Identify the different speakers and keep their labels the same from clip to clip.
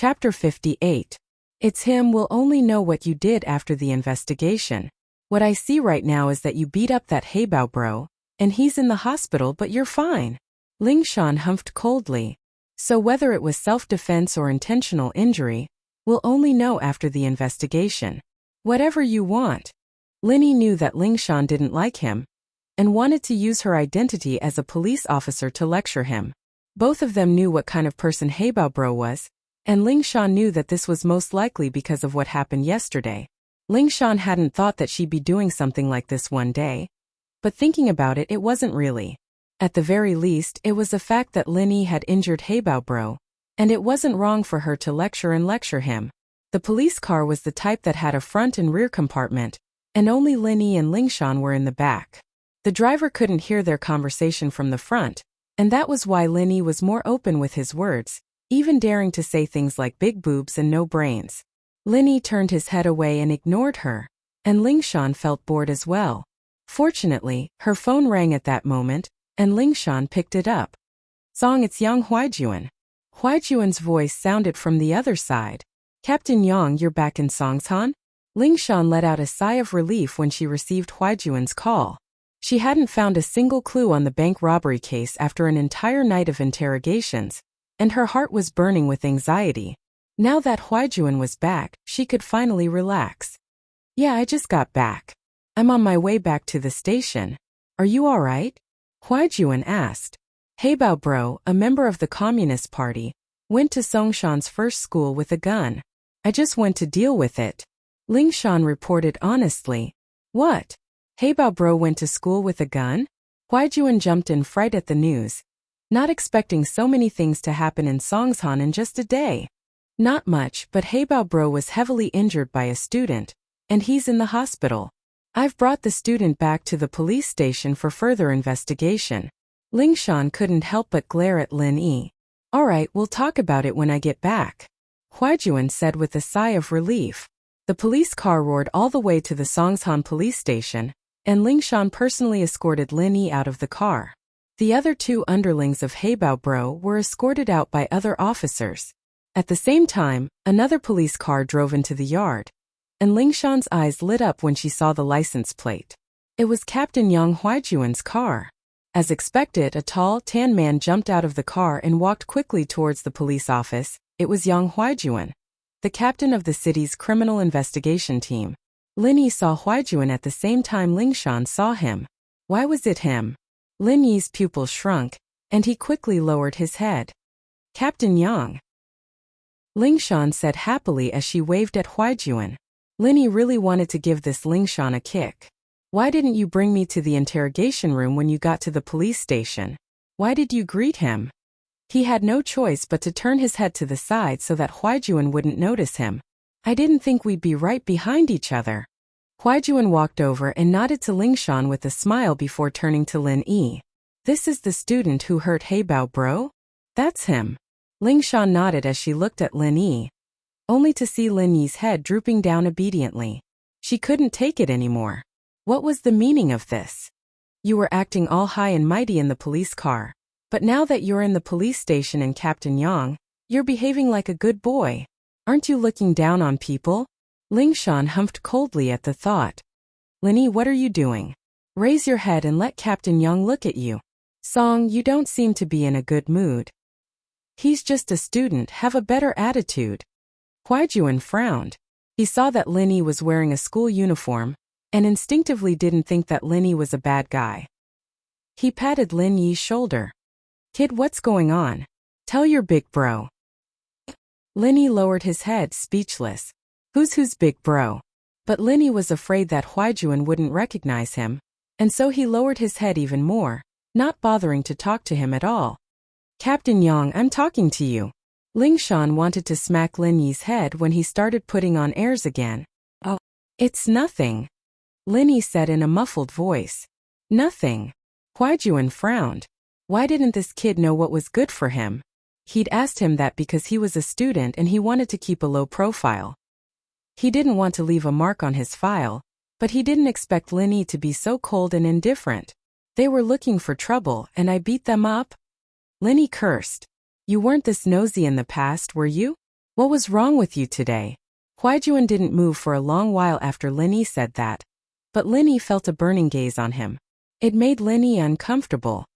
Speaker 1: Chapter 58. It's him. Will only know what you did after the investigation. What I see right now is that you beat up that Haibao bro, and he's in the hospital but you're fine. Ling Shan humphed coldly. So whether it was self-defense or intentional injury, we'll only know after the investigation. Whatever you want. Linny knew that Ling Shan didn't like him, and wanted to use her identity as a police officer to lecture him. Both of them knew what kind of person Haibao bro was, and Ling Shan knew that this was most likely because of what happened yesterday. Ling Shan hadn't thought that she'd be doing something like this one day, but thinking about it, it wasn't really. At the very least, it was the fact that Linny had injured Haibao bro, and it wasn't wrong for her to lecture him. The police car was the type that had a front and rear compartment, and only Linny and Ling Shan were in the back. The driver couldn't hear their conversation from the front, and that was why Linny was more open with his words, even daring to say things like big boobs and no brains. Linny turned his head away and ignored her, and Ling Shan felt bored as well. Fortunately, her phone rang at that moment, and Ling Shan picked it up. "Song, it's Yang Huaijuan." Huaijuan's voice sounded from the other side. "Captain Yang, you're back in Songshan?" Ling Shan let out a sigh of relief when she received Huaijuan's call. She hadn't found a single clue on the bank robbery case after an entire night of interrogations, and her heart was burning with anxiety. Now that Huaijuan was back, she could finally relax. "Yeah, I just got back. I'm on my way back to the station. Are you all right?" Huaijuan asked. Haibao bro, a member of the Communist Party, went to Songshan's first school with a gun. "I just went to deal with it," Ling Shan reported honestly. "What? Haibao bro went to school with a gun?" Huaijuan jumped in fright at the news, not expecting so many things to happen in Songshan in just a day. "Not much, but Haibao bro was heavily injured by a student, and he's in the hospital. I've brought the student back to the police station for further investigation." Ling Shan couldn't help but glare at Lin Yi. "All right, we'll talk about it when I get back," Huaijuan said with a sigh of relief. The police car roared all the way to the Songshan police station, and Ling Shan personally escorted Lin Yi out of the car. The other two underlings of Haibao bro were escorted out by other officers. At the same time, another police car drove into the yard, and Ling Shan's eyes lit up when she saw the license plate. It was Captain Yang Huaijuan's car. As expected, a tall, tan man jumped out of the car and walked quickly towards the police office. It was Yang Huaijuan, the captain of the city's criminal investigation team. Lin Yi saw Huaijuan at the same time Ling Shan saw him. Why was it him? Lin Yi's pupils shrunk, and he quickly lowered his head. "Captain Yang," Ling Shan said happily as she waved at Huaijuan. Lin Yi really wanted to give this Ling Shan a kick. "Why didn't you bring me to the interrogation room when you got to the police station? Why did you greet him?" He had no choice but to turn his head to the side so that Huaijuan wouldn't notice him. "I didn't think we'd be right behind each other." Huaijuan walked over and nodded to Ling Shan with a smile before turning to Lin Yi. "This is the student who hurt Haibao bro?" "That's him." Ling Shan nodded as she looked at Lin Yi, only to see Lin Yi's head drooping down obediently. She couldn't take it anymore. What was the meaning of this? "You were acting all high and mighty in the police car, but now that you're in the police station and Captain Yang, you're behaving like a good boy. Aren't you looking down on people?" Ling Shan humphed coldly at the thought. "Lin Yi, what are you doing? Raise your head and let Captain Yang look at you." "Song, you don't seem to be in a good mood." "He's just a student, have a better attitude." Huaijuan frowned. He saw that Lin Yi was wearing a school uniform, and instinctively didn't think that Lin Yi was a bad guy. He patted Lin Yi's shoulder. "Kid, what's going on? Tell your big bro." Lin Yi lowered his head, speechless. Who's big bro? But Lin Yi was afraid that Huaijuan wouldn't recognize him, and so he lowered his head even more, not bothering to talk to him at all. "Captain Yang, I'm talking to you." Ling Shan wanted to smack Lin Yi's head when he started putting on airs again. "Oh, it's nothing," Lin Yi said in a muffled voice. "Nothing." Huaijuan frowned. Why didn't this kid know what was good for him? He'd asked him that because he was a student and he wanted to keep a low profile. He didn't want to leave a mark on his file, but he didn't expect Lin Yi to be so cold and indifferent. "They were looking for trouble and I beat them up?" Lin Yi cursed. "You weren't this nosy in the past, were you?" What was wrong with you today? Huaijuan didn't move for a long while after Lin Yi said that. But Lin Yi felt a burning gaze on him. It made Lin Yi uncomfortable.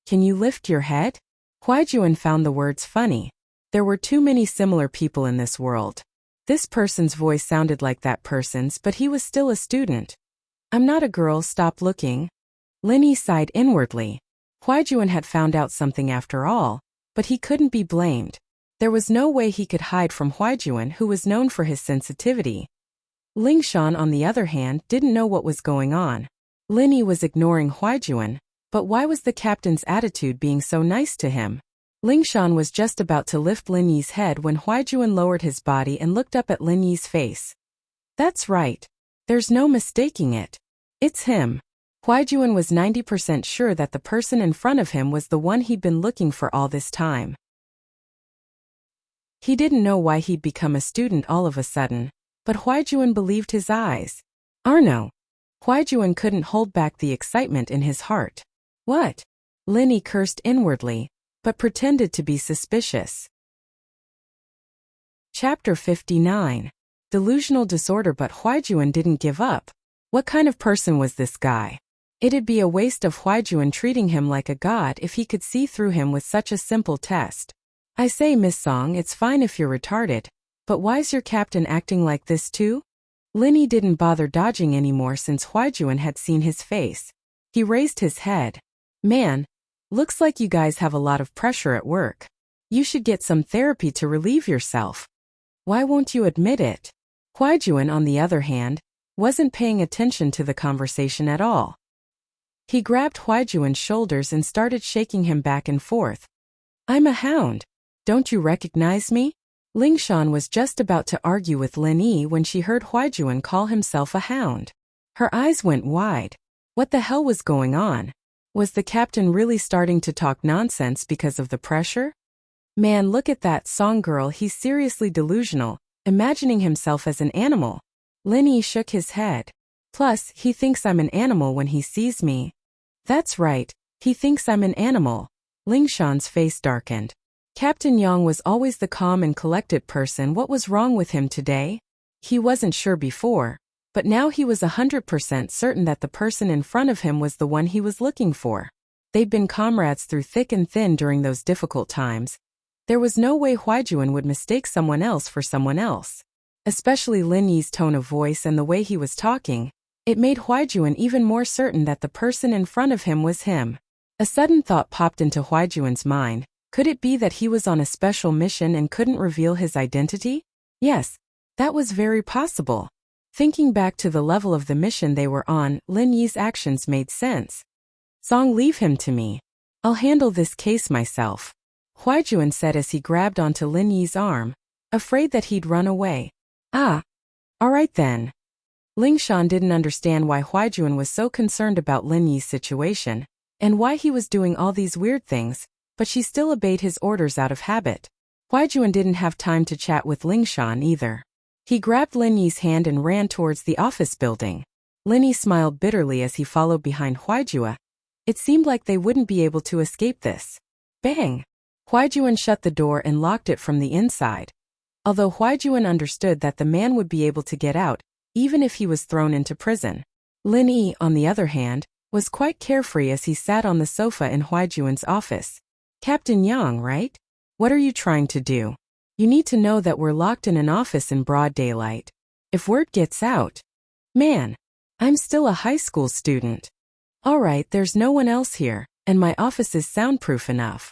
Speaker 1: Can you lift your head? Huaijuan found the words funny. There were too many similar people in this world. This person's voice sounded like that person's, but he was still a student. I'm not a girl, stop looking. Lin Yi sighed inwardly. Huaijuan had found out something after all, but he couldn't be blamed. There was no way he could hide from Huaijuan, who was known for his sensitivity. Lingshan, on the other hand, didn't know what was going on. Lin Yi was ignoring Huaijuan, but why was the captain's attitude being so nice to him? Lingshan was just about to lift Lin Yi's head when Huaijuan lowered his body and looked up at Lin Yi's face. That's right. There's no mistaking it. It's him. Huaijuan was 90% sure that the person in front of him was the one he'd been looking for all this time. He didn't know why he'd become a student all of a sudden, but Huaijuan believed his eyes. Arno. Huaijuan couldn't hold back the excitement in his heart. What? Lin Yi cursed inwardly, but pretended to be suspicious. Chapter 59. Delusional disorder. But Huaijuan didn't give up. What kind of person was this guy? It'd be a waste of Huaijuan treating him like a god if he could see through him with such a simple test. I say, Miss Song, it's fine if you're retarded, but why's your captain acting like this too? Lin Yi didn't bother dodging anymore since Huaijuan had seen his face. He raised his head. Man, looks like you guys have a lot of pressure at work. You should get some therapy to relieve yourself. Why won't you admit it? Huaijuan, on the other hand, wasn't paying attention to the conversation at all. He grabbed Huaijuan's shoulders and started shaking him back and forth. I'm a hound. Don't you recognize me? Lingshan was just about to argue with Lin Yi when she heard Huaijuan call himself a hound. Her eyes went wide. What the hell was going on? Was the captain really starting to talk nonsense because of the pressure? Man, look at that Song girl, he's seriously delusional, imagining himself as an animal. Lin Yi shook his head. Plus, he thinks I'm an animal when he sees me. That's right, he thinks I'm an animal. Lingshan's face darkened. Captain Yang was always the calm and collected person. What was wrong with him today? He wasn't sure before, but now he was 100% certain that the person in front of him was the one he was looking for. They'd been comrades through thick and thin during those difficult times. There was no way Huaijuan would mistake someone else for someone else. Especially Lin Yi's tone of voice and the way he was talking. It made Huaijuan even more certain that the person in front of him was him. A sudden thought popped into Huaijuan's mind. Could it be that he was on a special mission and couldn't reveal his identity? Yes, that was very possible. Thinking back to the level of the mission they were on, Lin Yi's actions made sense. Song, leave him to me. I'll handle this case myself. Huaijuan said as he grabbed onto Lin Yi's arm, afraid that he'd run away. Ah, all right then. Lingshan didn't understand why Huaijuan was so concerned about Lin Yi's situation, and why he was doing all these weird things, but she still obeyed his orders out of habit. Huaijuan didn't have time to chat with Lingshan either. He grabbed Lin Yi's hand and ran towards the office building. Lin Yi smiled bitterly as he followed behind Huaijuan. It seemed like they wouldn't be able to escape this. Bang! Huaijuan shut the door and locked it from the inside. Although Huaijuan understood that the man would be able to get out, even if he was thrown into prison. Lin Yi, on the other hand, was quite carefree as he sat on the sofa in Huaijuan's office. Captain Yang, right? What are you trying to do? You need to know that we're locked in an office in broad daylight. If word gets out... Man, I'm still a high school student. Alright, there's no one else here, and my office is soundproof enough.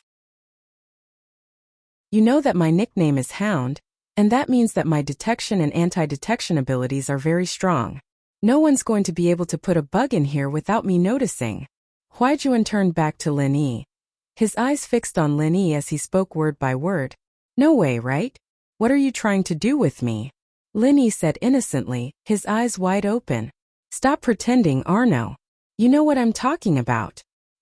Speaker 1: You know that my nickname is Hound, and that means that my detection and anti-detection abilities are very strong. No one's going to be able to put a bug in here without me noticing. Huaijuan turned back to Lin Yi. His eyes fixed on Lin Yi as he spoke word by word. No way, right? What are you trying to do with me? Lin Yi said innocently, his eyes wide open. Stop pretending, Arno. You know what I'm talking about.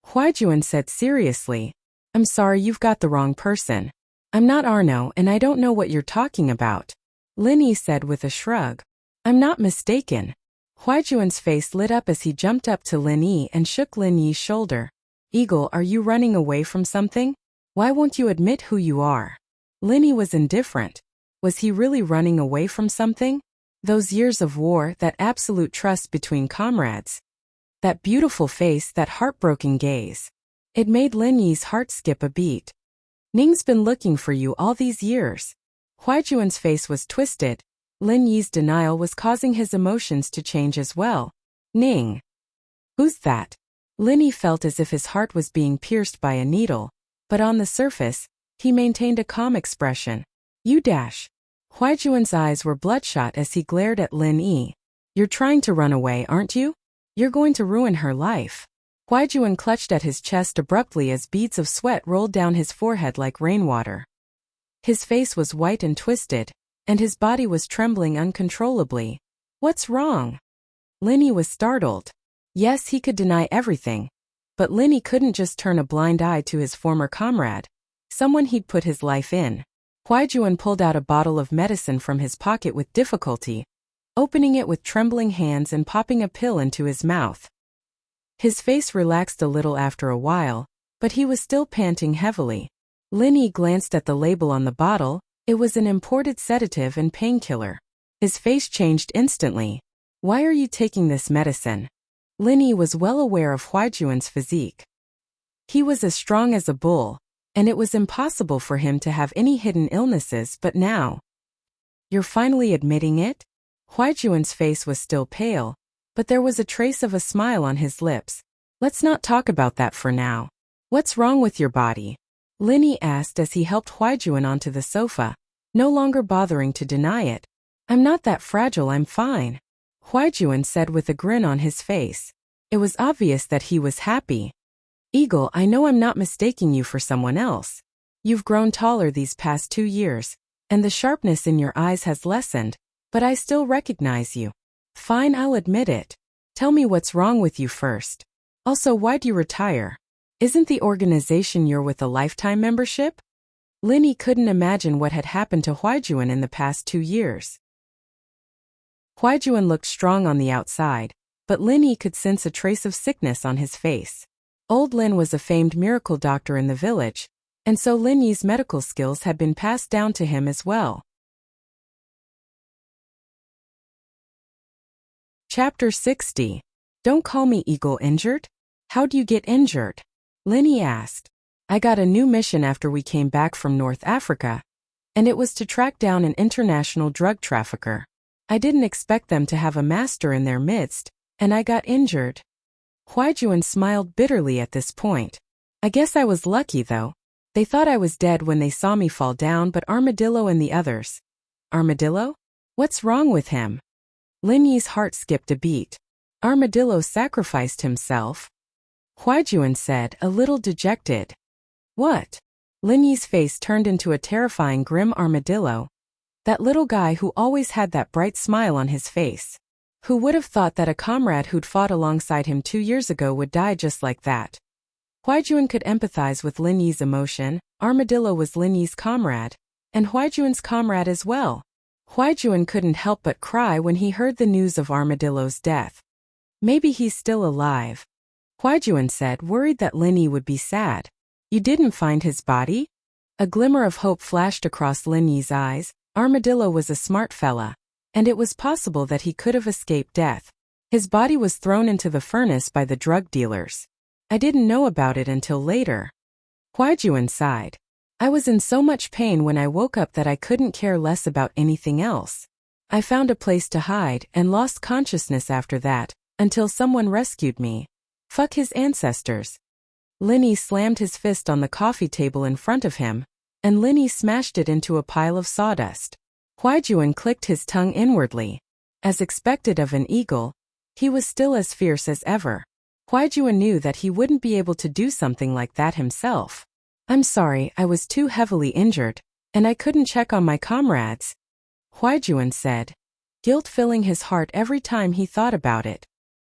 Speaker 1: Huaijuan said seriously. I'm sorry, you've got the wrong person. I'm not Arno and I don't know what you're talking about. Lin Yi said with a shrug. I'm not mistaken. Huaijuan's face lit up as he jumped up to Lin Yi and shook Lin Yi's shoulder. Eagle, are you running away from something? Why won't you admit who you are? Lin Yi was indifferent. Was he really running away from something? Those years of war, that absolute trust between comrades. That beautiful face, that heartbroken gaze. It made Lin Yi's heart skip a beat. Ning's been looking for you all these years. Huaijuan's face was twisted. Lin Yi's denial was causing his emotions to change as well. Ning. Who's that? Lin Yi felt as if his heart was being pierced by a needle, but on the surface, he maintained a calm expression. You dash. Huaijuan's eyes were bloodshot as he glared at Lin Yi. You're trying to run away, aren't you? You're going to ruin her life. Huaijuan clutched at his chest abruptly as beads of sweat rolled down his forehead like rainwater. His face was white and twisted, and his body was trembling uncontrollably. What's wrong? Lin Yi was startled. Yes, he could deny everything, but Lin Yi couldn't just turn a blind eye to his former comrade, someone he'd put his life in. Huaijuan pulled out a bottle of medicine from his pocket with difficulty, opening it with trembling hands and popping a pill into his mouth. His face relaxed a little after a while, but he was still panting heavily. Lin Yi glanced at the label on the bottle. It was an imported sedative and painkiller. His face changed instantly. Why are you taking this medicine? Lin Yi was well aware of Huaijuan's physique. He was as strong as a bull, and it was impossible for him to have any hidden illnesses, but now. You're finally admitting it? Huaijuan's face was still pale, but there was a trace of a smile on his lips. Let's not talk about that for now. What's wrong with your body? Lin Yi asked as he helped Huaijuan onto the sofa, no longer bothering to deny it. I'm not that fragile, I'm fine. Huaijuan said with a grin on his face. It was obvious that he was happy. Eagle, I know I'm not mistaking you for someone else. You've grown taller these past 2 years, and the sharpness in your eyes has lessened, but I still recognize you. Fine, I'll admit it. Tell me what's wrong with you first. Also, why'd you retire? Isn't the organization you're with a lifetime membership? Lin Yi couldn't imagine what had happened to Huaijuan in the past 2 years. Huaijuan looked strong on the outside, but Lin Yi could sense a trace of sickness on his face. Old Lin was a famed miracle doctor in the village, and so Lin Yi's medical skills had been passed down to him as well. Chapter 60. Don't call me Eagle. Injured? How'd you get injured? Lin Yi asked. I got a new mission after we came back from North Africa, and it was to track down an international drug trafficker. I didn't expect them to have a master in their midst, and I got injured. Huaijuan smiled bitterly at this point. I guess I was lucky though. They thought I was dead when they saw me fall down, but Armadillo and the others. Armadillo? What's wrong with him? Lin Yi's heart skipped a beat. Armadillo sacrificed himself? Huaijuan said, a little dejected. What? Lin Yi's face turned into a terrifying grim. Armadillo. That little guy who always had that bright smile on his face. Who would have thought that a comrade who'd fought alongside him 2 years ago would die just like that? Huaijuan could empathize with Lin Yi's emotion. Armadillo was Lin Yi's comrade, and Huaijuan's comrade as well. Huaijuan couldn't help but cry when he heard the news of Armadillo's death. Maybe he's still alive, Huaijuan said, worried that Lin Yi would be sad. You didn't find his body? A glimmer of hope flashed across Lin Yi's eyes. Armadillo was a smart fella, and it was possible that he could have escaped death. His body was thrown into the furnace by the drug dealers. I didn't know about it until later. Huaijuan sighed. I was in so much pain when I woke up that I couldn't care less about anything else. I found a place to hide and lost consciousness after that, until someone rescued me. Fuck his ancestors. Lin Yi slammed his fist on the coffee table in front of him, and Lin Yi smashed it into a pile of sawdust. Huaijuan clicked his tongue inwardly. As expected of an eagle, he was still as fierce as ever. Huaijuan knew that he wouldn't be able to do something like that himself. I'm sorry, I was too heavily injured, and I couldn't check on my comrades, Huaijuan said, guilt filling his heart every time he thought about it.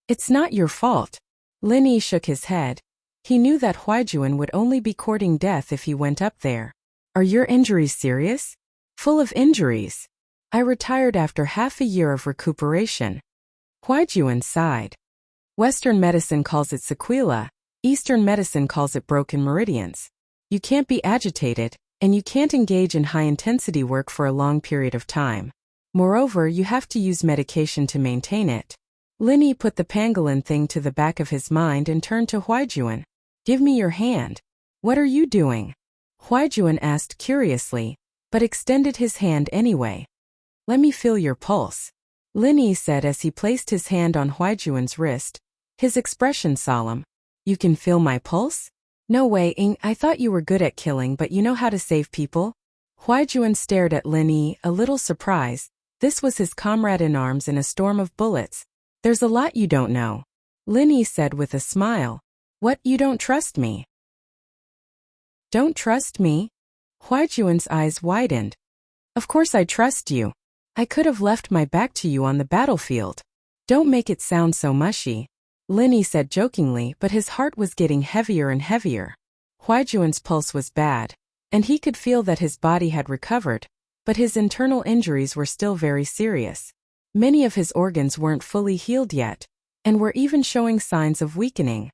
Speaker 1: It's not your fault. Lin Yi shook his head. He knew that Huaijuan would only be courting death if he went up there. Are your injuries serious? Full of injuries. I retired after half a year of recuperation. Huaijuan sighed. Western medicine calls it sequela, Eastern medicine calls it broken meridians. You can't be agitated, and you can't engage in high-intensity work for a long period of time. Moreover, you have to use medication to maintain it. Linny put the pangolin thing to the back of his mind and turned to Huaijuan. Give me your hand. What are you doing? Huaijuan asked curiously, but extended his hand anyway. Let me feel your pulse, Linny said as he placed his hand on Huaijuan's wrist, his expression solemn. You can feel my pulse? No way, Ing, I thought you were good at killing, but you know how to save people? Huaijuan stared at Linny, a little surprised. This was his comrade in arms in a storm of bullets. There's a lot you don't know, Linny said with a smile. What, you don't trust me? Don't trust me? Huaijuan's eyes widened. Of course I trust you. I could have left my back to you on the battlefield. Don't make it sound so mushy, Linny said jokingly, but his heart was getting heavier and heavier. Huaijuan's pulse was bad, and he could feel that his body had recovered, but his internal injuries were still very serious. Many of his organs weren't fully healed yet, and were even showing signs of weakening.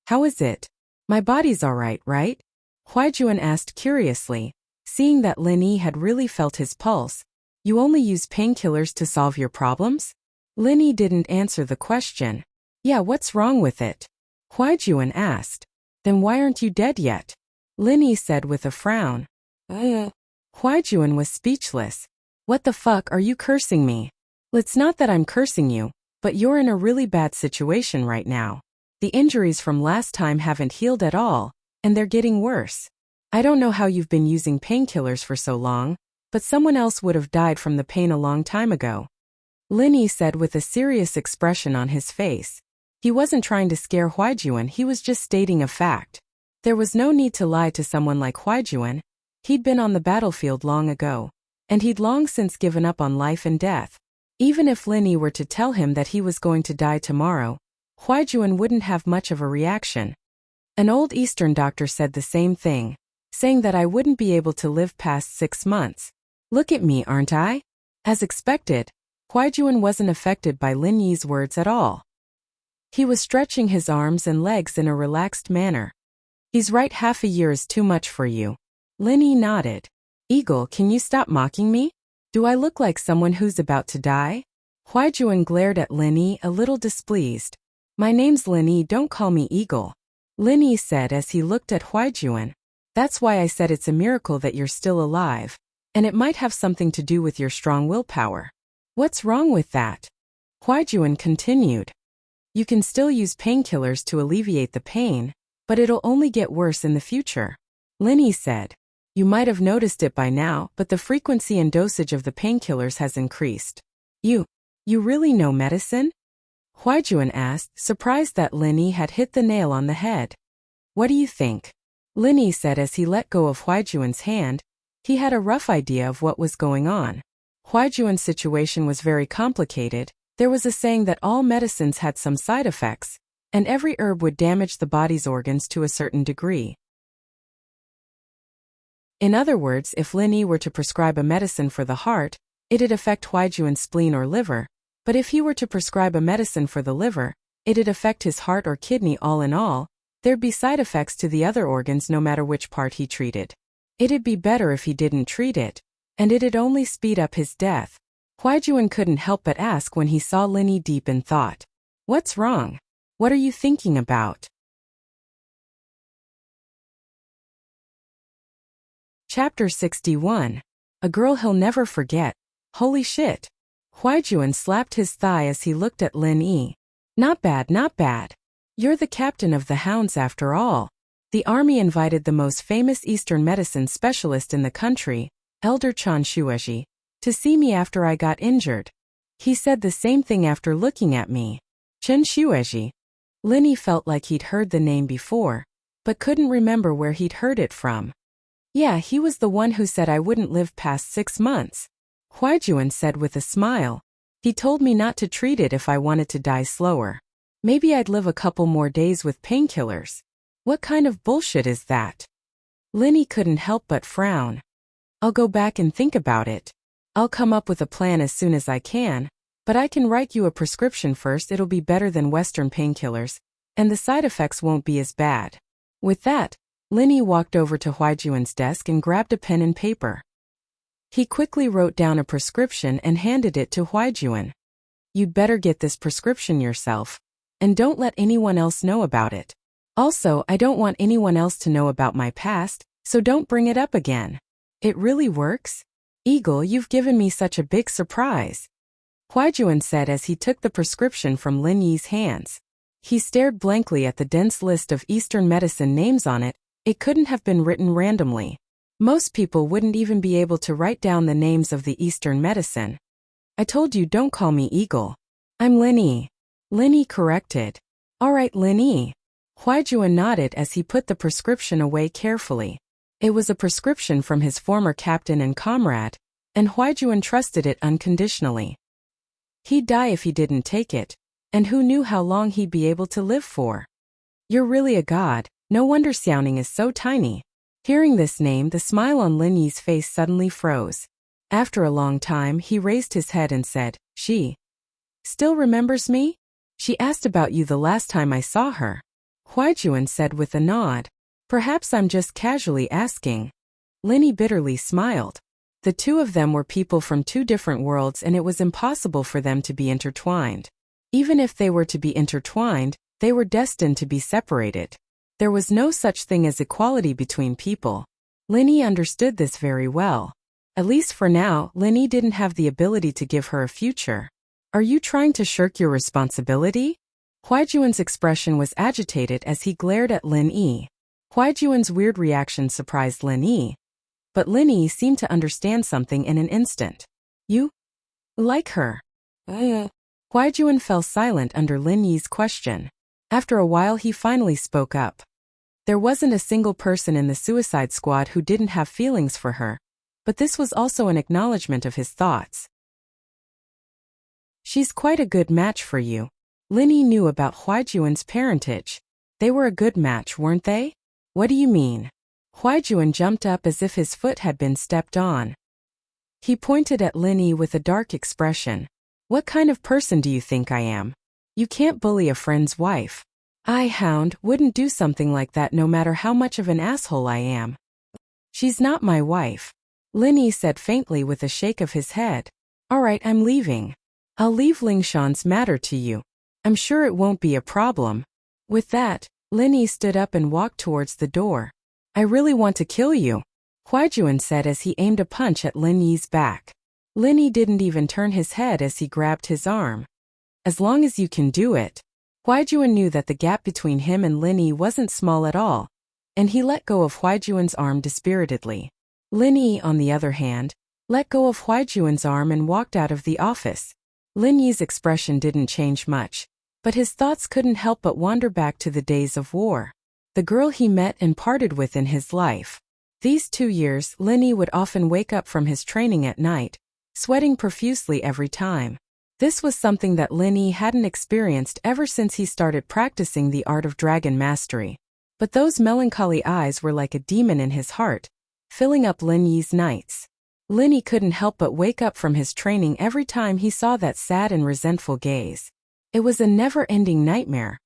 Speaker 1: How is it? My body's all right, right? Huaijuan asked curiously, seeing that Linny had really felt his pulse. You only use painkillers to solve your problems? Linny didn't answer the question. Yeah, what's wrong with it? Huaijuan asked. Then why aren't you dead yet? Linny said with a frown. Huaijuan was speechless. What the fuck are you cursing me? It's not that I'm cursing you, but you're in a really bad situation right now. The injuries from last time haven't healed at all, and they're getting worse. I don't know how you've been using painkillers for so long, but someone else would have died from the pain a long time ago, Linny said with a serious expression on his face. He wasn't trying to scare Huaijuan, he was just stating a fact. There was no need to lie to someone like Huaijuan. He'd been on the battlefield long ago, and he'd long since given up on life and death. Even if Linny were to tell him that he was going to die tomorrow, Huaijuan wouldn't have much of a reaction. An old Eastern doctor said the same thing, saying that I wouldn't be able to live past 6 months. Look at me, aren't I? As expected, Huaijuan wasn't affected by Linny's words at all. He was stretching his arms and legs in a relaxed manner. He's right, half a year is too much for you. Linny nodded. Eagle, can you stop mocking me? Do I look like someone who's about to die? Huaijuan glared at Linny, a little displeased. My name's Linny, don't call me Eagle, Linny said as he looked at Huaijuan. That's why I said it's a miracle that you're still alive, and it might have something to do with your strong willpower. What's wrong with that? Huaijuan continued. You can still use painkillers to alleviate the pain, but it'll only get worse in the future, Linny said. You might have noticed it by now, but the frequency and dosage of the painkillers has increased. You really know medicine? Huaijuan asked, surprised that Linny had hit the nail on the head. What do you think? Linny said as he let go of Huaijuan's hand. He had a rough idea of what was going on. Huaijuan's situation was very complicated. There was a saying that all medicines had some side effects, and every herb would damage the body's organs to a certain degree. In other words, if Linny were to prescribe a medicine for the heart, it'd affect Huaijuan's spleen or liver, but if he were to prescribe a medicine for the liver, it'd affect his heart or kidney. All in all, there'd be side effects to the other organs no matter which part he treated. It'd be better if he didn't treat it, and it'd only speed up his death. Huaijuan couldn't help but ask when he saw Linny deep in thought. What's wrong? What are you thinking about? Chapter 61. A girl he'll never forget. Holy shit. Huaijuan slapped his thigh as he looked at Linny. Not bad, not bad. You're the captain of the hounds after all. The army invited the most famous Eastern medicine specialist in the country, Elder Chan Shueji, to see me after I got injured. He said the same thing after looking at me. Chen Shueji. Linny felt like he'd heard the name before, but couldn't remember where he'd heard it from. Yeah, he was the one who said I wouldn't live past 6 months. Huaijuan said with a smile. He told me not to treat it if I wanted to die slower. Maybe I'd live a couple more days with painkillers. What kind of bullshit is that? Linny couldn't help but frown. I'll go back and think about it. I'll come up with a plan as soon as I can, but I can write you a prescription first. It'll be better than Western painkillers, and the side effects won't be as bad. With that, Linny walked over to Huijuan's desk and grabbed a pen and paper. He quickly wrote down a prescription and handed it to Huijuan. You'd better get this prescription yourself. And don't let anyone else know about it. Also, I don't want anyone else to know about my past, so don't bring it up again. It really works? Eagle, you've given me such a big surprise. Huijuan said as he took the prescription from Lin Yi's hands. He stared blankly at the dense list of Eastern medicine names on it. It couldn't have been written randomly. Most people wouldn't even be able to write down the names of the Eastern medicine. I told you don't call me Eagle. I'm Lin Yi. Lin Yi corrected. All right, Lin Yi. Huijuan nodded as he put the prescription away carefully. It was a prescription from his former captain and comrade, and Huijuan trusted it unconditionally. He'd die if he didn't take it, and who knew how long he'd be able to live for. You're really a god, no wonder Xiaoning is so tiny. Hearing this name, the smile on Lin Yi's face suddenly froze. After a long time, he raised his head and said, She still remembers me? She asked about you the last time I saw her. Huijuan said with a nod. Perhaps I'm just casually asking. Lin Yi bitterly smiled. The two of them were people from two different worlds and it was impossible for them to be intertwined. Even if they were to be intertwined, they were destined to be separated. There was no such thing as equality between people. Lin Yi understood this very well. At least for now, Lin Yi didn't have the ability to give her a future. Are you trying to shirk your responsibility? Huijuan's expression was agitated as he glared at Lin Yi. Huijuan's weird reaction surprised Lin Yi. But Lin Yi seemed to understand something in an instant. You like her? Huijuan fell silent under Lin Yi's question. After a while he finally spoke up. There wasn't a single person in the suicide squad who didn't have feelings for her, but this was also an acknowledgement of his thoughts. She's quite a good match for you. Lin Yi knew about Huijuan's parentage. They were a good match, weren't they? What do you mean? Huijuan jumped up as if his foot had been stepped on. He pointed at Lin Yi with a dark expression. What kind of person do you think I am? You can't bully a friend's wife. I, Hound, wouldn't do something like that no matter how much of an asshole I am. She's not my wife. Lin Yi said faintly with a shake of his head. All right, I'm leaving. I'll leave Lingshan's matter to you. I'm sure it won't be a problem. With that, Lin Yi stood up and walked towards the door. I really want to kill you, Huijuan said as he aimed a punch at Lin Yi's back. Lin Yi didn't even turn his head as he grabbed his arm. As long as you can do it. Huijuan knew that the gap between him and Lin Yi wasn't small at all, and he let go of Huijuan's arm dispiritedly. Lin Yi, on the other hand, let go of Huijuan's arm and walked out of the office. Lin Yi's expression didn't change much, but his thoughts couldn't help but wander back to the days of war. The girl he met and parted with in his life. These 2 years, Lin Yi would often wake up from his training at night, sweating profusely every time. This was something that Lin Yi hadn't experienced ever since he started practicing the art of dragon mastery. But those melancholy eyes were like a demon in his heart, filling up Lin Yi's nights. Lin Yi couldn't help but wake up from his training every time he saw that sad and resentful gaze. It was a never-ending nightmare.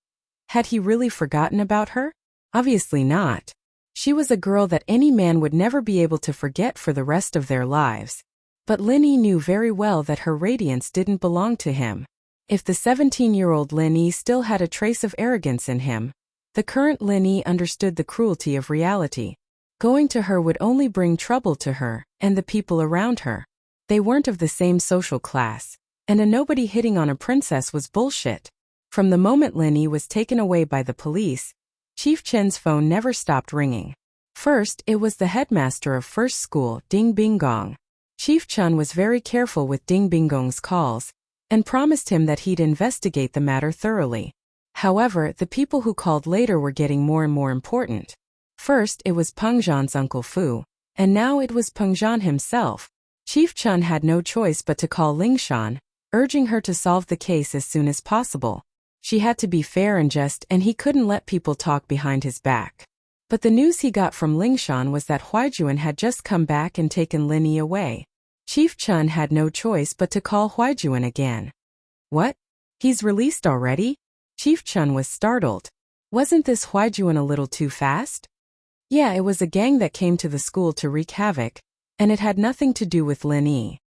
Speaker 1: Had he really forgotten about her? Obviously not. She was a girl that any man would never be able to forget for the rest of their lives. But Lin Yi knew very well that her radiance didn't belong to him. If the 17-year-old Lin Yi still had a trace of arrogance in him, the current Lin Yi understood the cruelty of reality. Going to her would only bring trouble to her and the people around her. They weren't of the same social class, and a nobody hitting on a princess was bullshit. From the moment Lin Yi was taken away by the police, Chief Chen's phone never stopped ringing. First, it was the headmaster of first school, Ding Binggong. Chief Chen was very careful with Ding Binggong's calls, and promised him that he'd investigate the matter thoroughly. However, the people who called later were getting more and more important. First, it was Peng Zhan's Uncle Fu, and now it was Peng Zhan himself. Chief Chen had no choice but to call Lingshan, urging her to solve the case as soon as possible. She had to be fair and just, and he couldn't let people talk behind his back. But the news he got from Lingshan was that Huijuan had just come back and taken Lin Yi away. Chief Chen had no choice but to call Huijuan again. What? He's released already? Chief Chen was startled. Wasn't this Huijuan a little too fast? Yeah, it was a gang that came to the school to wreak havoc, and it had nothing to do with Lin Yi.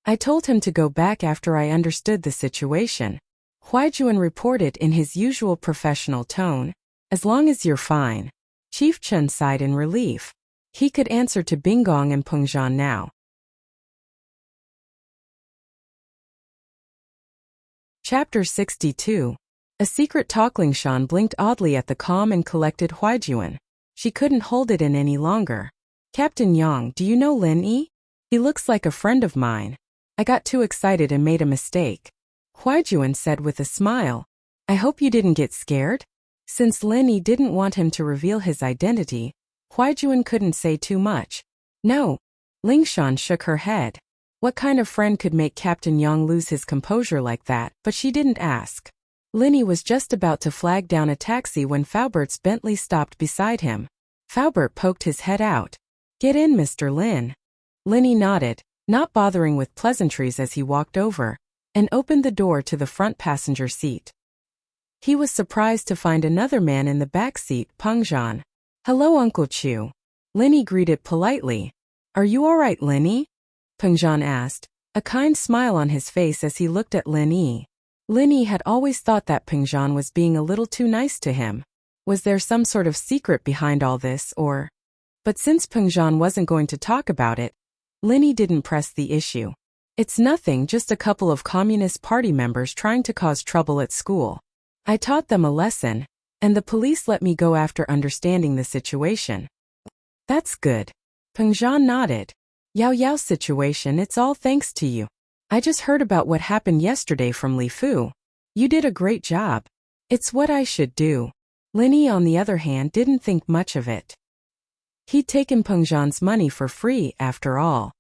Speaker 1: I told him to go back after I understood the situation. Huaijuan reported in his usual professional tone, as long as you're fine. Chief Chen sighed in relief. He could answer to Binggong and Pengzhan now. Chapter 62. A secret talk. Lingshan blinked oddly at the calm and collected Huaijuan. She couldn't hold it in any longer. Captain Yang, do you know Lin Yi? He looks like a friend of mine. I got too excited and made a mistake. Huaijuan said with a smile. I hope you didn't get scared? Since Lin Yi didn't want him to reveal his identity, Huaijuan couldn't say too much. No. Lingshan shook her head. What kind of friend could make Captain Yang lose his composure like that? But she didn't ask. Lin Yi was just about to flag down a taxi when Faubert's Bentley stopped beside him. Faubert poked his head out. Get in, Mr. Lin. Lin Yi nodded, not bothering with pleasantries as he walked over, and opened the door to the front passenger seat. He was surprised to find another man in the back seat, Pengzhan. Hello, Uncle Chu. Lin Yi greeted politely. Are you all right, Lin Yi? Pengzhan asked, a kind smile on his face as he looked at Lin Yi. Lin Yi had always thought that Pengzhan was being a little too nice to him. Was there some sort of secret behind all this, or? But since Pengzhan wasn't going to talk about it, Lin Yi didn't press the issue. It's nothing, just a couple of Communist Party members trying to cause trouble at school. I taught them a lesson, and the police let me go after understanding the situation. That's good. Pengzhan nodded. Yao Yao's situation, it's all thanks to you. I just heard about what happened yesterday from Li Fu. You did a great job. It's what I should do. Lin Yi, on the other hand, didn't think much of it. He'd taken Pengzhan's money for free, after all.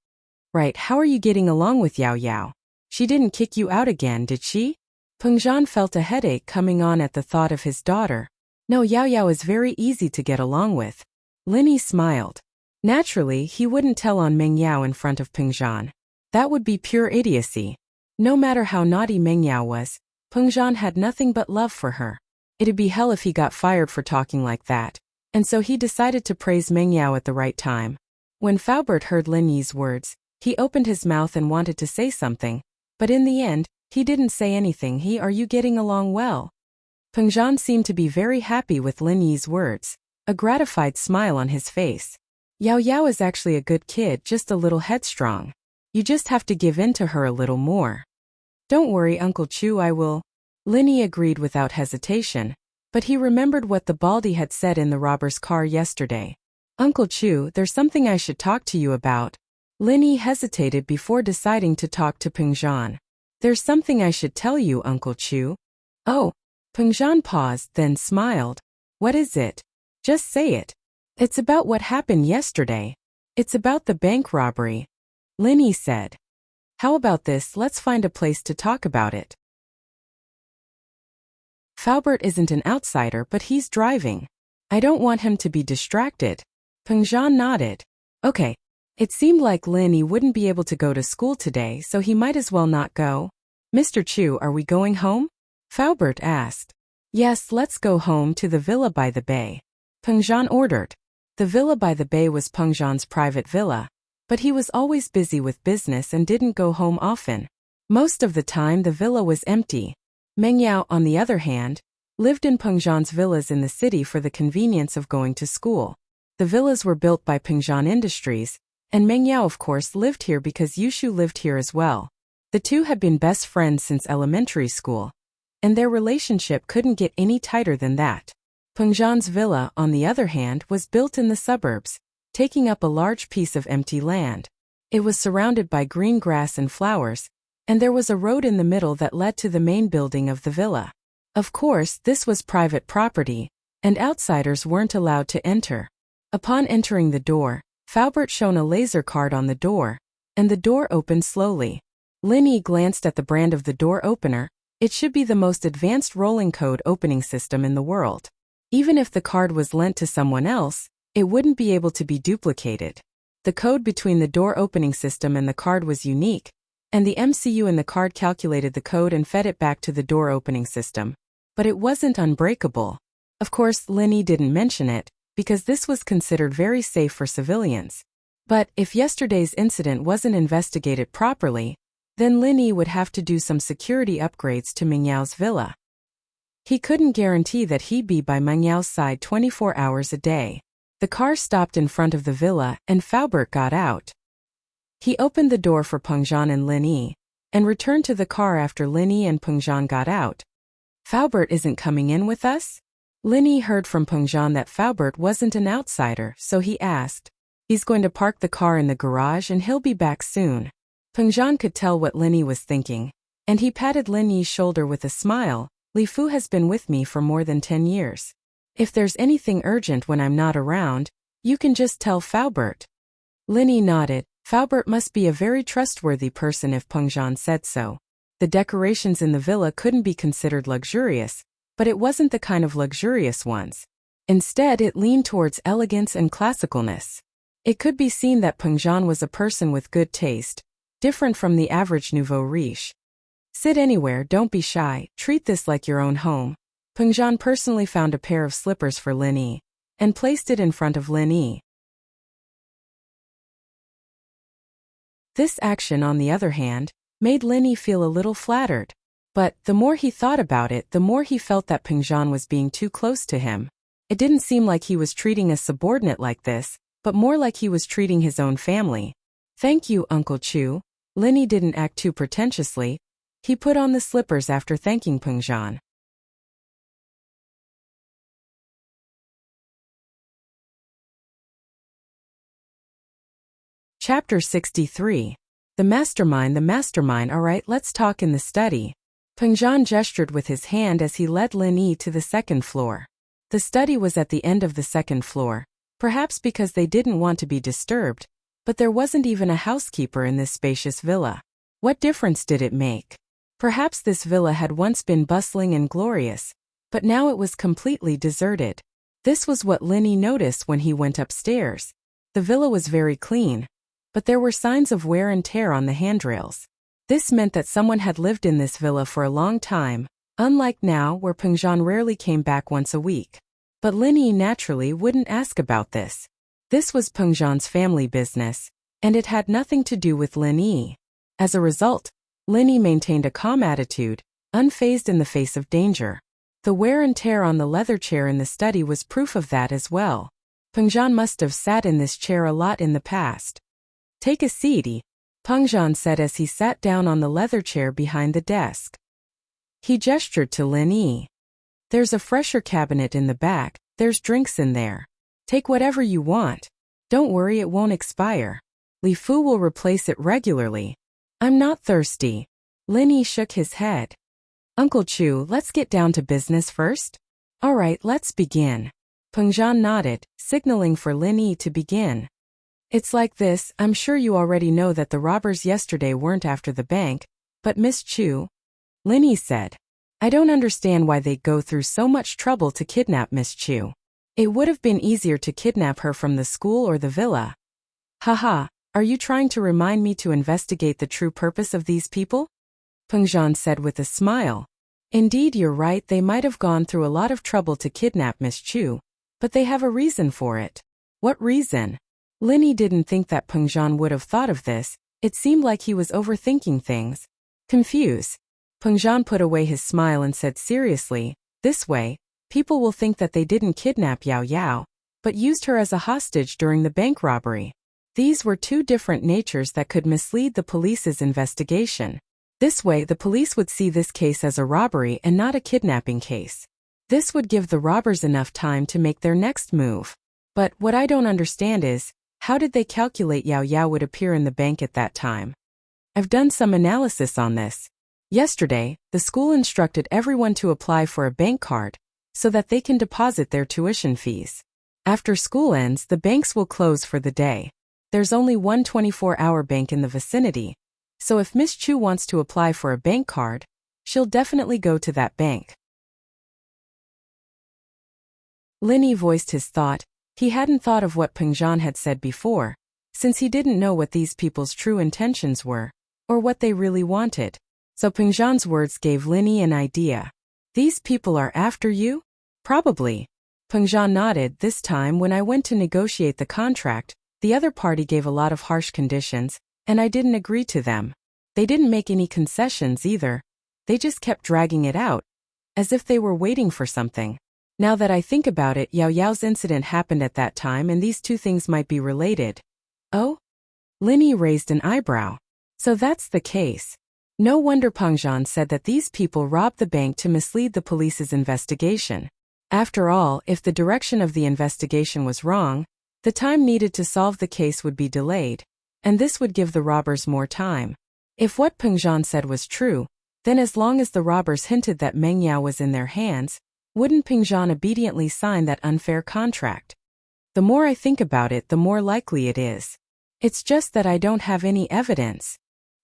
Speaker 1: Right, how are you getting along with Yao Yao? She didn't kick you out again, did she? Pengzhan felt a headache coming on at the thought of his daughter. No, Yao Yao is very easy to get along with. Lin Yi smiled. Naturally, he wouldn't tell on Meng Yao in front of Pengzhan. That would be pure idiocy. No matter how naughty Meng Yao was, Pengzhan had nothing but love for her. It'd be hell if he got fired for talking like that. And so he decided to praise Meng Yao at the right time. When Faubert heard Lin Yi's words, he opened his mouth and wanted to say something, but in the end, he didn't say anything. Are you getting along well? Pengzhan seemed to be very happy with Lin Yi's words, a gratified smile on his face. Yao Yao is actually a good kid, just a little headstrong. You just have to give in to her a little more. Don't worry, Uncle Chu, I will. Lin Yi agreed without hesitation, but he remembered what the Baldy had said in the robber's car yesterday. Uncle Chu, there's something I should talk to you about. Lin Yi hesitated before deciding to talk to Pengzhan. There's something I should tell you, Uncle Chu. Oh. Pengzhan paused, then smiled. What is it? Just say it. It's about what happened yesterday. It's about the bank robbery. Lin Yi said. How about this, let's find a place to talk about it. Faubert isn't an outsider, but he's driving. I don't want him to be distracted. Pengzhan nodded. Okay. It seemed like Lin Yi wouldn't be able to go to school today, so he might as well not go. Mr. Chu, are we going home? Faubert asked. Yes, let's go home to the villa by the bay. Pengzhan ordered. The villa by the bay was Pengzhan's private villa, but he was always busy with business and didn't go home often. Most of the time the villa was empty. Meng Yao, on the other hand, lived in Pengzhan's villas in the city for the convenience of going to school. The villas were built by Pengzhan Industries, and Meng Yao of course lived here because Yushu lived here as well. The two had been best friends since elementary school, and their relationship couldn't get any tighter than that. Pengzhan's villa, on the other hand, was built in the suburbs, taking up a large piece of empty land. It was surrounded by green grass and flowers, and there was a road in the middle that led to the main building of the villa. Of course, this was private property, and outsiders weren't allowed to enter. Upon entering the door, Faubert shone a laser card on the door, and the door opened slowly. Lin Yi glanced at the brand of the door opener. It should be the most advanced rolling code opening system in the world. Even if the card was lent to someone else, it wouldn't be able to be duplicated. The code between the door opening system and the card was unique, and the MCU in the card calculated the code and fed it back to the door opening system. But it wasn't unbreakable. Of course, Linny didn't mention it, because this was considered very safe for civilians. But if yesterday's incident wasn't investigated properly, then Linny would have to do some security upgrades to Mingyao's villa. He couldn't guarantee that he'd be by Mingyao's side 24 hours a day. The car stopped in front of the villa, and Faubert got out. He opened the door for Pengzhan and Linny, and returned to the car after Linny and Pengzhan got out. Faubert isn't coming in with us? Linny heard from Pengzhan that Faubert wasn't an outsider, so he asked. He's going to park the car in the garage and he'll be back soon. Pengzhan could tell what Linny was thinking, and he patted Linny's shoulder with a smile. Li Fu has been with me for more than 10 years. If there's anything urgent when I'm not around, you can just tell Faubert. Linny nodded. Faubert must be a very trustworthy person if Pengzhan said so. The decorations in the villa couldn't be considered luxurious, but it wasn't the kind of luxurious ones. Instead, it leaned towards elegance and classicalness. It could be seen that Pengzhan was a person with good taste, different from the average nouveau riche. Sit anywhere, don't be shy, treat this like your own home. Pengzhan personally found a pair of slippers for Linny, and placed it in front of Linny. This action, on the other hand, made Linny feel a little flattered. But the more he thought about it, the more he felt that Pengzhan was being too close to him. It didn't seem like he was treating a subordinate like this, but more like he was treating his own family. Thank you, Uncle Chu. Linny didn't act too pretentiously. He put on the slippers after thanking Pengzhan. Chapter 63. The mastermind, alright, let's talk in the study. Pengzhan gestured with his hand as he led Linny to the second floor. The study was at the end of the second floor, perhaps because they didn't want to be disturbed, but there wasn't even a housekeeper in this spacious villa. What difference did it make? Perhaps this villa had once been bustling and glorious, but now it was completely deserted. This was what Linny noticed when he went upstairs. The villa was very clean, but there were signs of wear and tear on the handrails. This meant that someone had lived in this villa for a long time, unlike now where Pengzhan rarely came back once a week. But Linny naturally wouldn't ask about this. This was Pengzhan's family business, and it had nothing to do with Linny. As a result, Linny maintained a calm attitude, unfazed in the face of danger. The wear and tear on the leather chair in the study was proof of that as well. Pengzhan must have sat in this chair a lot in the past. Take a seat, Pengzhan said as he sat down on the leather chair behind the desk. He gestured to Linny. There's a fresher cabinet in the back, there's drinks in there. Take whatever you want. Don't worry, it won't expire. Li Fu will replace it regularly. I'm not thirsty. Linny shook his head. Uncle Chu, let's get down to business first. Alright, let's begin. Pengzhan nodded, signaling for Linny to begin. It's like this, I'm sure you already know that the robbers yesterday weren't after the bank, but Miss Chu? Linny said. I don't understand why they'd go through so much trouble to kidnap Miss Chu. It would have been easier to kidnap her from the school or the villa. Haha, are you trying to remind me to investigate the true purpose of these people? Pengzhan said with a smile. Indeed, you're right, they might have gone through a lot of trouble to kidnap Miss Chu, but they have a reason for it. What reason? Linny didn't think that Pengzhan would have thought of this. It seemed like he was overthinking things. Confused. Pengzhan put away his smile and said seriously, this way, people will think that they didn't kidnap Yao Yao, but used her as a hostage during the bank robbery. These were two different natures that could mislead the police's investigation. This way, the police would see this case as a robbery and not a kidnapping case. This would give the robbers enough time to make their next move. But what I don't understand is, how did they calculate Yao Yao would appear in the bank at that time? I've done some analysis on this. Yesterday, the school instructed everyone to apply for a bank card, so that they can deposit their tuition fees. After school ends, the banks will close for the day. There's only one 24-hour bank in the vicinity, so if Miss Chu wants to apply for a bank card, she'll definitely go to that bank. Linny voiced his thought. He hadn't thought of what Pengzhan had said before, since he didn't know what these people's true intentions were, or what they really wanted. So Pengzhan's words gave Linny an idea. These people are after you? Probably. Pengzhan nodded. This time when I went to negotiate the contract, the other party gave a lot of harsh conditions, and I didn't agree to them. They didn't make any concessions either. They just kept dragging it out, as if they were waiting for something. Now that I think about it, Yao Yao's incident happened at that time and these two things might be related. Oh? Linny raised an eyebrow. So that's the case. No wonder Pengzhan said that these people robbed the bank to mislead the police's investigation. After all, if the direction of the investigation was wrong, the time needed to solve the case would be delayed, and this would give the robbers more time. If what Pengzhan said was true, then as long as the robbers hinted that Meng Yao was in their hands, wouldn't Pengzhan obediently sign that unfair contract? The more I think about it, the more likely it is. It's just that I don't have any evidence.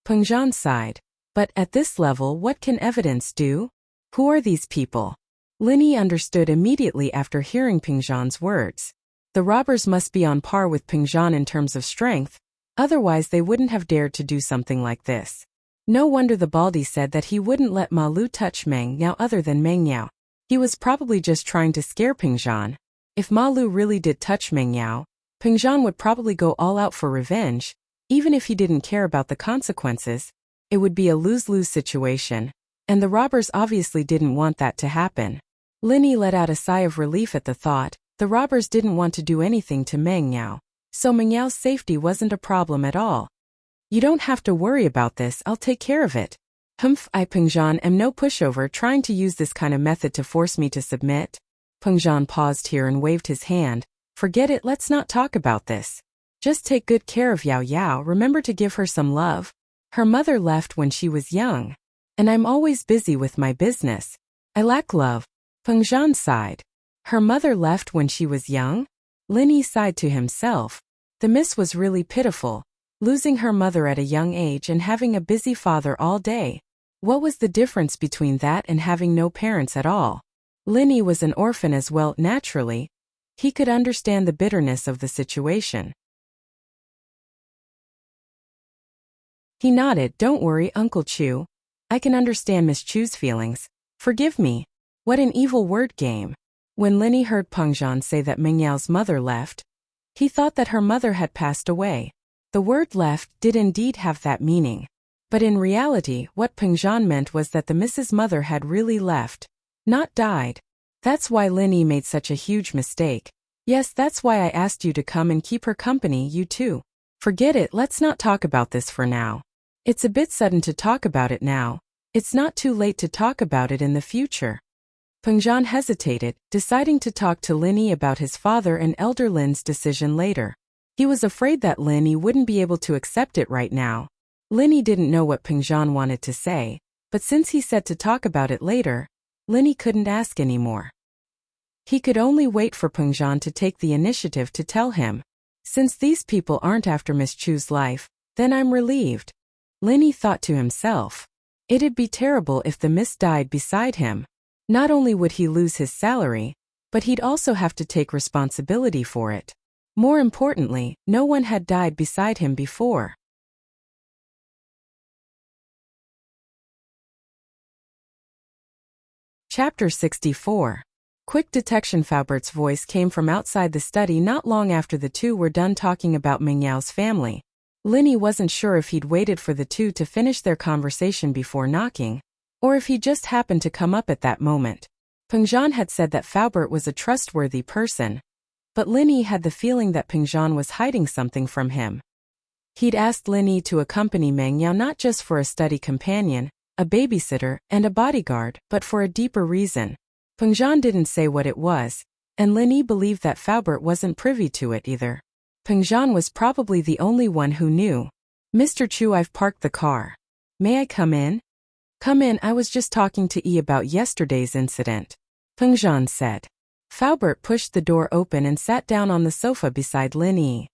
Speaker 1: Pengzhan sighed. But at this level, what can evidence do? Who are these people? Linny understood immediately after hearing Pengzhan's words. The robbers must be on par with Pengzhan in terms of strength, otherwise they wouldn't have dared to do something like this. No wonder the Baldy said that he wouldn't let Ma Lu touch Meng Yao other than Meng Yao. He was probably just trying to scare Pengzhan. If Ma Lu really did touch Meng Yao, Pengzhan would probably go all out for revenge. Even if he didn't care about the consequences, it would be a lose-lose situation, and the robbers obviously didn't want that to happen. Linny let out a sigh of relief at the thought. The robbers didn't want to do anything to Meng Yao, so Meng Yao's safety wasn't a problem at all. You don't have to worry about this, I'll take care of it. I Pengzhan am no pushover trying to use this kind of method to force me to submit. Pengzhan paused here and waved his hand. Forget it, let's not talk about this. Just take good care of Yao Yao, remember to give her some love. Her mother left when she was young, and I'm always busy with my business. I lack love. Pengzhan sighed. Her mother left when she was young? Linny sighed to himself. The miss was really pitiful, losing her mother at a young age and having a busy father all day. What was the difference between that and having no parents at all? Linny was an orphan as well, naturally. He could understand the bitterness of the situation. He nodded. Don't worry, Uncle Chu. I can understand Miss Chu's feelings. Forgive me. What an evil word game. When Linny heard Pengzhan say that Meng Yao's mother left, he thought that her mother had passed away. The word left did indeed have that meaning. But in reality, what Pengzhan meant was that the Mrs. Mother had really left, not died. That's why Linny made such a huge mistake. Yes, that's why I asked you to come and keep her company, you too. Forget it, let's not talk about this for now. It's a bit sudden to talk about it now. It's not too late to talk about it in the future. Pengzhan hesitated, deciding to talk to Linny about his father and elder Lin's decision later. He was afraid that Linny wouldn't be able to accept it right now. Linny didn't know what Pengzhan wanted to say, but since he said to talk about it later, Linny couldn't ask anymore. He could only wait for Pengzhan to take the initiative to tell him. Since these people aren't after Miss Chu's life, then I'm relieved. Linny thought to himself. It'd be terrible if the miss died beside him. Not only would he lose his salary, but he'd also have to take responsibility for it. More importantly, no one had died beside him before. Chapter 64. Quick detection. Faubert's voice came from outside the study not long after the two were done talking about Meng Yao's family. Linny wasn't sure if he'd waited for the two to finish their conversation before knocking, or if he just happened to come up at that moment. Pengzhan had said that Faubert was a trustworthy person, but Linny had the feeling that Pengzhan was hiding something from him. He'd asked Linny to accompany Meng Yao not just for a study companion, a babysitter, and a bodyguard, but for a deeper reason. Pengzhan didn't say what it was, and Linny believed that Faubert wasn't privy to it either. Pengzhan was probably the only one who knew. Mr. Chu, I've parked the car. May I come in? Come in, I was just talking to E about yesterday's incident. Pengzhan said. Faubert pushed the door open and sat down on the sofa beside Linny.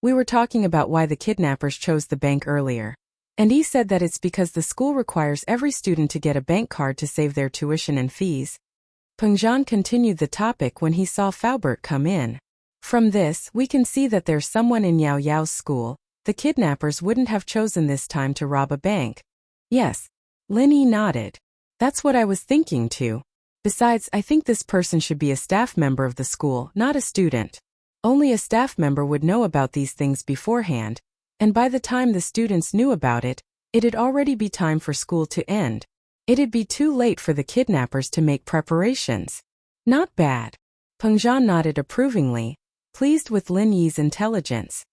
Speaker 1: We were talking about why the kidnappers chose the bank earlier. And he said that it's because the school requires every student to get a bank card to save their tuition and fees. Pengzhan continued the topic when he saw Faubert come in. From this, we can see that there's someone in Yao Yao's school. The kidnappers wouldn't have chosen this time to rob a bank. Yes. Linny nodded. That's what I was thinking too. Besides, I think this person should be a staff member of the school, not a student. Only a staff member would know about these things beforehand, and by the time the students knew about it, it'd already be time for school to end. It'd be too late for the kidnappers to make preparations. Not bad. Peng Zhan nodded approvingly, pleased with Lin Yi's intelligence.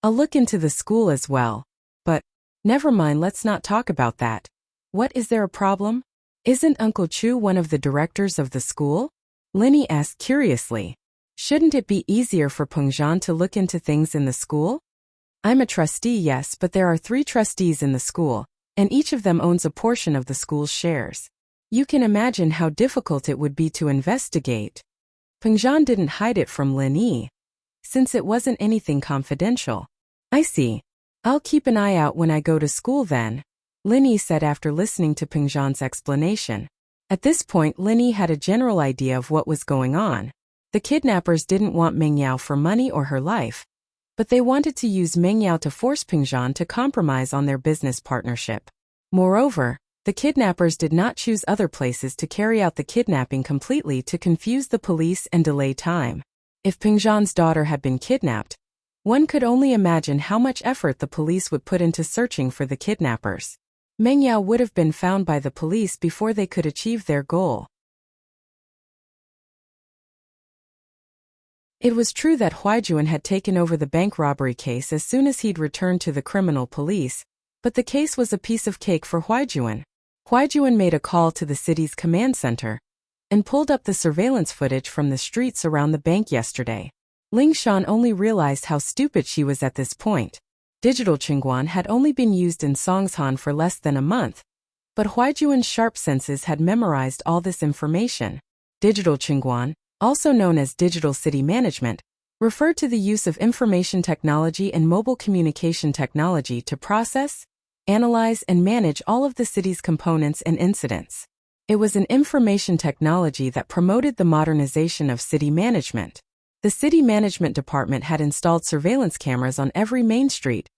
Speaker 1: I'll look into the school as well. But, never mind, let's not talk about that. What, is there a problem? Isn't Uncle Chu one of the directors of the school? Lin Yi asked curiously. Shouldn't it be easier for Peng Zhan to look into things in the school? I'm a trustee, yes, but there are 3 trustees in the school, and each of them owns a portion of the school's shares. You can imagine how difficult it would be to investigate. Peng Zhan didn't hide it from Lin Yi, since it wasn't anything confidential. I see. I'll keep an eye out when I go to school then, Lin Yi said after listening to Peng Zhan's explanation. At this point, Lin Yi had a general idea of what was going on. The kidnappers didn't want Meng Yao for money or her life, but they wanted to use Meng Yao to force Peng Zhan to compromise on their business partnership. Moreover, the kidnappers did not choose other places to carry out the kidnapping completely to confuse the police and delay time. If Peng Zhan's daughter had been kidnapped, one could only imagine how much effort the police would put into searching for the kidnappers. Meng Yao would have been found by the police before they could achieve their goal. It was true that Huaijuan had taken over the bank robbery case as soon as he'd returned to the criminal police, but the case was a piece of cake for Huaijuan. Huaijuan made a call to the city's command center and pulled up the surveillance footage from the streets around the bank yesterday. Ling Shan only realized how stupid she was at this point. Digital Qingguan had only been used in Songshan for less than a month, but Huaijuan's sharp senses had memorized all this information. Digital Qingguan, also known as digital city management, referred to the use of information technology and mobile communication technology to process, analyze, and manage all of the city's components and incidents. It was an information technology that promoted the modernization of city management. The city management department had installed surveillance cameras on every main street,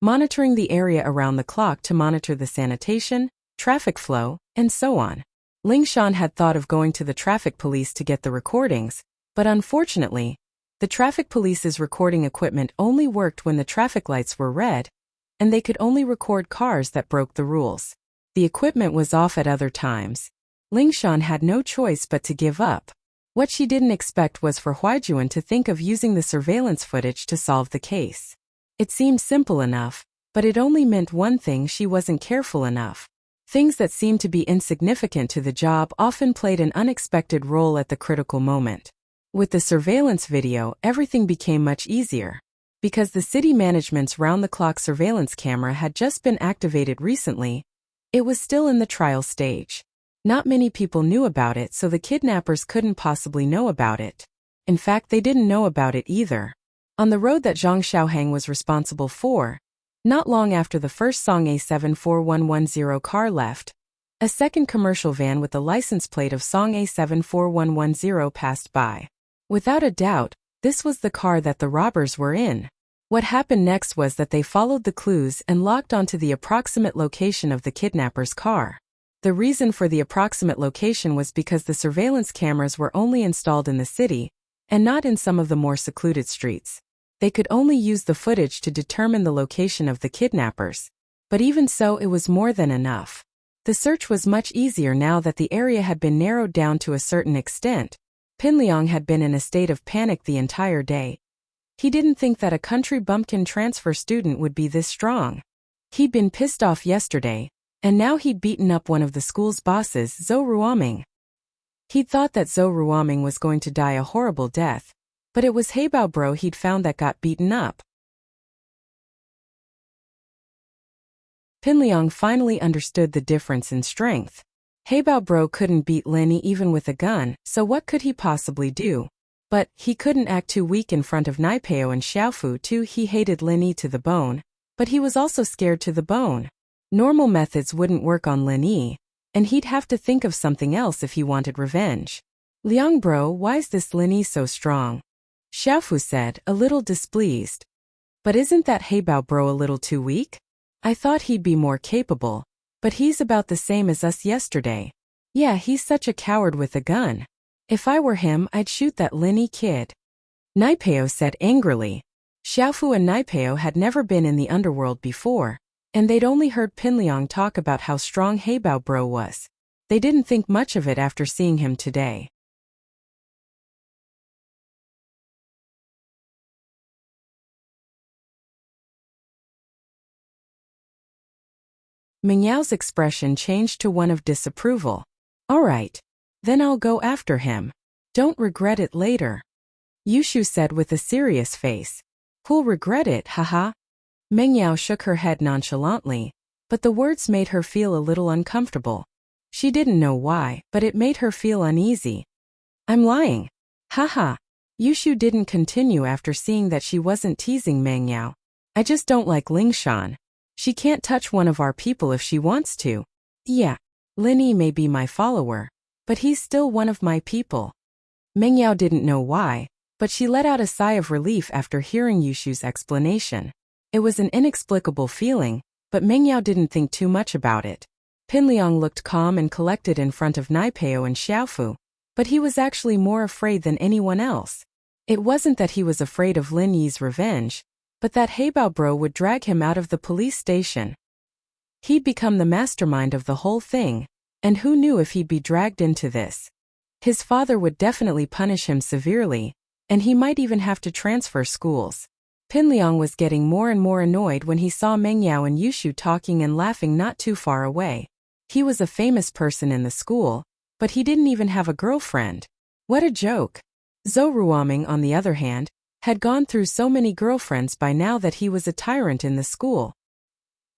Speaker 1: monitoring the area around the clock to monitor the sanitation, traffic flow, and so on. Ling Shan had thought of going to the traffic police to get the recordings, but unfortunately, the traffic police's recording equipment only worked when the traffic lights were red, and they could only record cars that broke the rules. The equipment was off at other times. Ling Shan had no choice but to give up. What she didn't expect was for Huaijuan to think of using the surveillance footage to solve the case. It seemed simple enough, but it only meant one thing: she wasn't careful enough. Things that seemed to be insignificant to the job often played an unexpected role at the critical moment. With the surveillance video, everything became much easier. Because the city management's round-the-clock surveillance camera had just been activated recently, it was still in the trial stage. Not many people knew about it, so the kidnappers couldn't possibly know about it. In fact, they didn't know about it either. On the road that Zhang Xiaohang was responsible for, not long after the first Song A74110 car left, a second commercial van with the license plate of Song A74110 passed by. Without a doubt, this was the car that the robbers were in. What happened next was that they followed the clues and locked onto the approximate location of the kidnapper's car. The reason for the approximate location was because the surveillance cameras were only installed in the city, and not in some of the more secluded streets. They could only use the footage to determine the location of the kidnappers. But even so, it was more than enough. The search was much easier now that the area had been narrowed down to a certain extent. Pin Liang had been in a state of panic the entire day. He didn't think that a country bumpkin transfer student would be this strong. He'd been pissed off yesterday, and now he'd beaten up one of the school's bosses, Zhou Ruoming. He'd thought that Zhou Ruoming was going to die a horrible death, but it was Heibao Bro he'd found that got beaten up. Pin Liang finally understood the difference in strength. Heibao Bro couldn't beat Lin Yi even with a gun, so what could he possibly do? But he couldn't act too weak in front of Naipeo and Xiaofu too. He hated Lin Yi to the bone, but he was also scared to the bone. Normal methods wouldn't work on Lin Yi, and he'd have to think of something else if he wanted revenge. Liang Bro, why's this Lin Yi so strong? Xiaofu said, a little displeased. But isn't that Heibao Bro a little too weak? I thought he'd be more capable, but he's about the same as us yesterday. Yeah, he's such a coward with a gun. If I were him, I'd shoot that Linny kid. Naipeo said angrily. Xiaofu and Naipeo had never been in the underworld before, and they'd only heard Pinliang talk about how strong Heibao Bro was. They didn't think much of it after seeing him today. Mingyao's expression changed to one of disapproval. All right. Then I'll go after him. Don't regret it later. Yushu said with a serious face. Who'll regret it, haha? Mingyao shook her head nonchalantly, but the words made her feel a little uncomfortable. She didn't know why, but it made her feel uneasy. I'm lying. Haha. Yushu didn't continue after seeing that she wasn't teasing Mingyao. I just don't like Lingshan. She can't touch one of our people if she wants to. Yeah. Linny may be my follower, but he's still one of my people. Mingyao didn't know why, but she let out a sigh of relief after hearing Yushu's explanation. It was an inexplicable feeling, but Mingyao didn't think too much about it. Pinliang looked calm and collected in front of Naipeo and Xiaofu, but he was actually more afraid than anyone else. It wasn't that he was afraid of Lin Yi's revenge, but that Heibao Bro would drag him out of the police station. He'd become the mastermind of the whole thing, and who knew if he'd be dragged into this. His father would definitely punish him severely, and he might even have to transfer schools. Pinliang was getting more and more annoyed when he saw Mingyao and Yushu talking and laughing not too far away. He was a famous person in the school, but he didn't even have a girlfriend. What a joke. Zhou Ruoming, on the other hand, had gone through so many girlfriends by now that he was a tyrant in the school.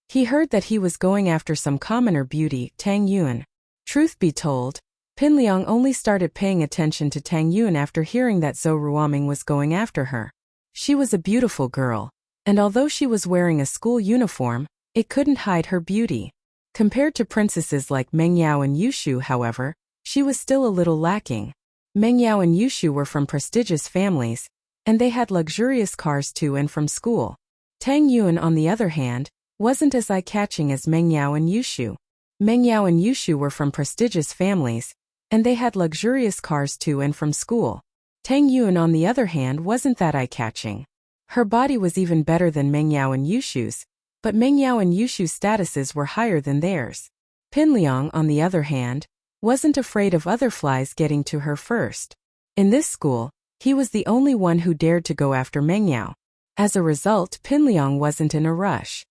Speaker 1: He heard that he was going after some commoner beauty, Tang Yun. Truth be told, Pinliang only started paying attention to Tang Yun after hearing that Zhou Ruoming was going after her. She was a beautiful girl, and although she was wearing a school uniform, it couldn't hide her beauty. Compared to princesses like Mingyao and Yushu, however, she was still a little lacking. Mingyao and Yushu were from prestigious families, and they had luxurious cars to and from school. Tang Yun, on the other hand, wasn't as eye-catching as Mingyao and Yushu. Mingyao and Yushu were from prestigious families, and they had luxurious cars to and from school. Tang Yun, on the other hand, wasn't that eye-catching. Her body was even better than Mingyao and Yushu's, but Mingyao and Yushu's statuses were higher than theirs. Pinliang, on the other hand, wasn't afraid of other flies getting to her first. In this school, he was the only one who dared to go after Mingyao. As a result, Pinliang wasn't in a rush.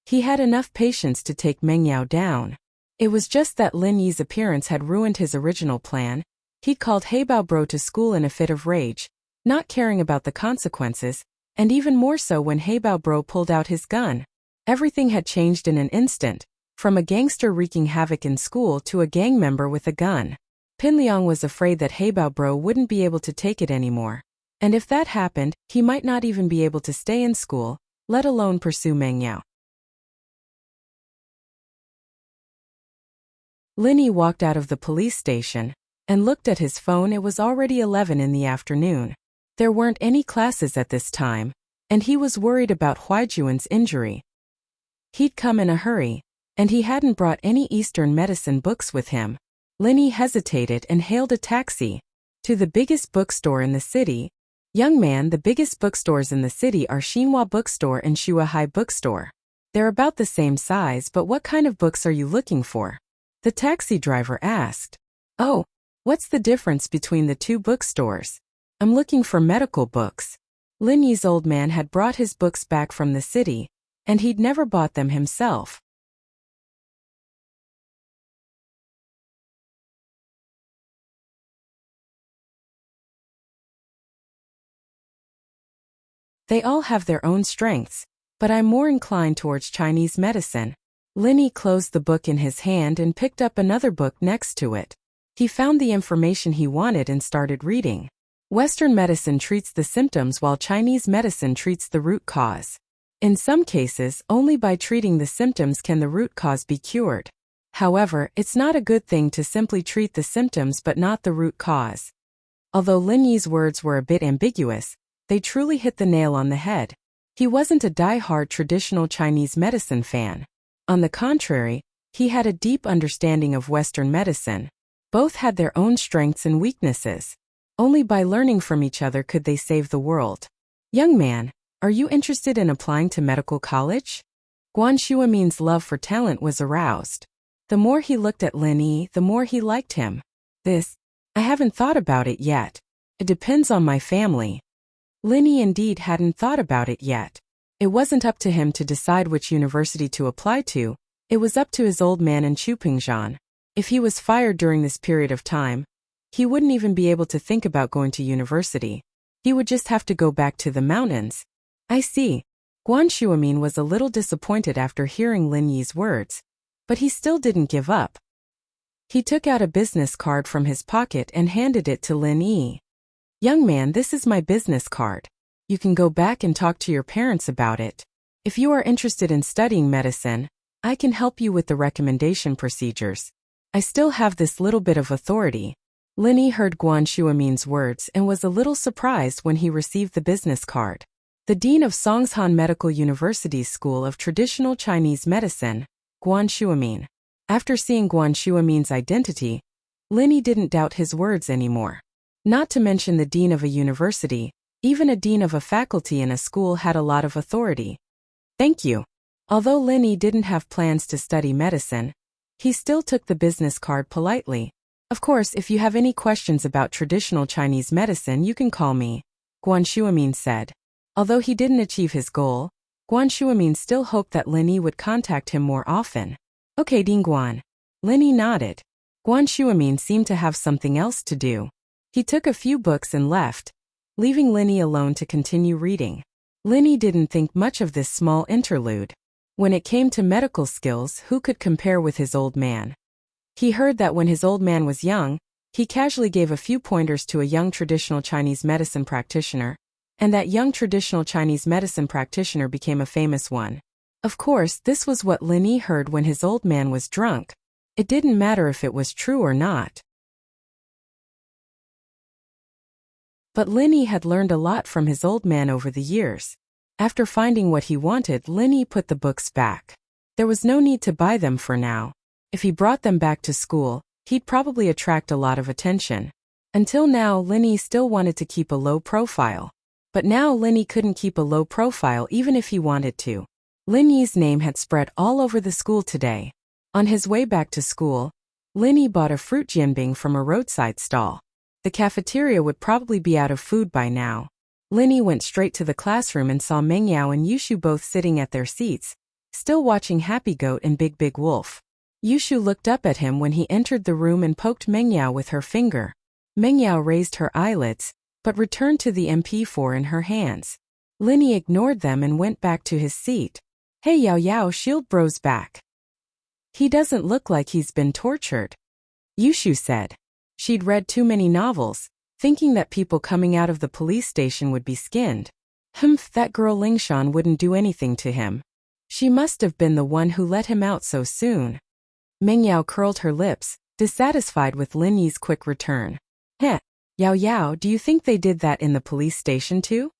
Speaker 1: He had enough patience to take Mingyao down. It was just that Lin Yi's appearance had ruined his original plan. He'd called Heibao Bro to school in a fit of rage, not caring about the consequences, and even more so when Heibao Bro pulled out his gun. Everything had changed in an instant, from a gangster wreaking havoc in school to a gang member with a gun. Pinliang was afraid that Heibao Bro wouldn't be able to take it anymore. And if that happened, he might not even be able to stay in school, let alone pursue Mingyao. Lin Yi walked out of the police station and looked at his phone. It was already 11 in the afternoon. There weren't any classes at this time, and he was worried about Huaijuan's injury. He'd come in a hurry, and he hadn't brought any Eastern medicine books with him. Lin Yi hesitated and hailed a taxi. To the biggest bookstore in the city. Young man, the biggest bookstores in the city are Xinhua Bookstore and Shuahai Bookstore. They're about the same size, but what kind of books are you looking for? The taxi driver asked. Oh, what's the difference between the two bookstores? I'm looking for medical books. Lin Yi's old man had brought his books back from the city, and he'd never bought them himself. They all have their own strengths, but I'm more inclined towards Chinese medicine. Lin Yi closed the book in his hand and picked up another book next to it. He found the information he wanted and started reading. Western medicine treats the symptoms while Chinese medicine treats the root cause. In some cases, only by treating the symptoms can the root cause be cured. However, it's not a good thing to simply treat the symptoms but not the root cause. Although Lin Yi's words were a bit ambiguous, they truly hit the nail on the head. He wasn't a die-hard traditional Chinese medicine fan. On the contrary, He had a deep understanding of Western medicine. Both had their own strengths and weaknesses. Only by learning from each other could they save the world. Young man, are you interested in applying to medical college? Guan Shuamin's love for talent was aroused. The more he looked at Lin Yi, the more he liked him. I haven't thought about it yet. It depends on my family. Lin Yi indeed hadn't thought about it yet. It wasn't up to him to decide which university to apply to. It was up to his old man in Chupingzhan. If he was fired during this period of time, he wouldn't even be able to think about going to university. He would just have to go back to the mountains. I see. Guan Shuamin was a little disappointed after hearing Lin Yi's words, but he still didn't give up. He took out a business card from his pocket and handed it to Lin Yi. Young man, this is my business card. You can go back and talk to your parents about it. If you are interested in studying medicine, I can help you with the recommendation procedures. I still have this little bit of authority. Lin Yi heard Guan Shuamin's words and was a little surprised when he received the business card. The dean of Songshan Medical University's School of Traditional Chinese Medicine, Guan Shuamin. After seeing Guan Shuamin's identity, Lin Yi didn't doubt his words anymore. Not to mention the dean of a university, even a dean of a faculty in a school had a lot of authority. Thank you. Although Lin Yi didn't have plans to study medicine, he still took the business card politely. Of course, if you have any questions about traditional Chinese medicine, you can call me, Guan Shuamin said. Although he didn't achieve his goal, Guan Shuamin still hoped that Lin Yi would contact him more often. Okay, Dean Guan. Lin Yi nodded. Guan Shuamin seemed to have something else to do. He took a few books and left, leaving Lin Yi alone to continue reading. Lin Yi didn't think much of this small interlude. When it came to medical skills, who could compare with his old man? He heard that when his old man was young, he casually gave a few pointers to a young traditional Chinese medicine practitioner, and that young traditional Chinese medicine practitioner became a famous one. Of course, this was what Lin Yi heard when his old man was drunk. It didn't matter if it was true or not. But Lin Yi had learned a lot from his old man over the years. After finding what he wanted, Lin Yi put the books back. There was no need to buy them for now. If he brought them back to school, he'd probably attract a lot of attention. Until now, Lin Yi still wanted to keep a low profile. But now Lin Yi couldn't keep a low profile even if he wanted to. Lin Yi's name had spread all over the school today. On his way back to school, Lin Yi bought a fruit jianbing from a roadside stall. The cafeteria would probably be out of food by now. Lin Yi went straight to the classroom and saw Meng Yao and Yushu both sitting at their seats, still watching Happy Goat and Big Big Wolf. Yushu looked up at him when he entered the room and poked Meng Yao with her finger. Meng Yao raised her eyelids, but returned to the MP4 in her hands. Lin Yi ignored them and went back to his seat. Hey Yao Yao, Shield Bro's back. He doesn't look like he's been tortured, Yushu said. She'd read too many novels, thinking that people coming out of the police station would be skinned. Humph, that girl Lingshan wouldn't do anything to him. She must have been the one who let him out so soon. Meng Yao curled her lips, dissatisfied with Lin Yi's quick return. Heh, Yao Yao, do you think they did that in the police station too?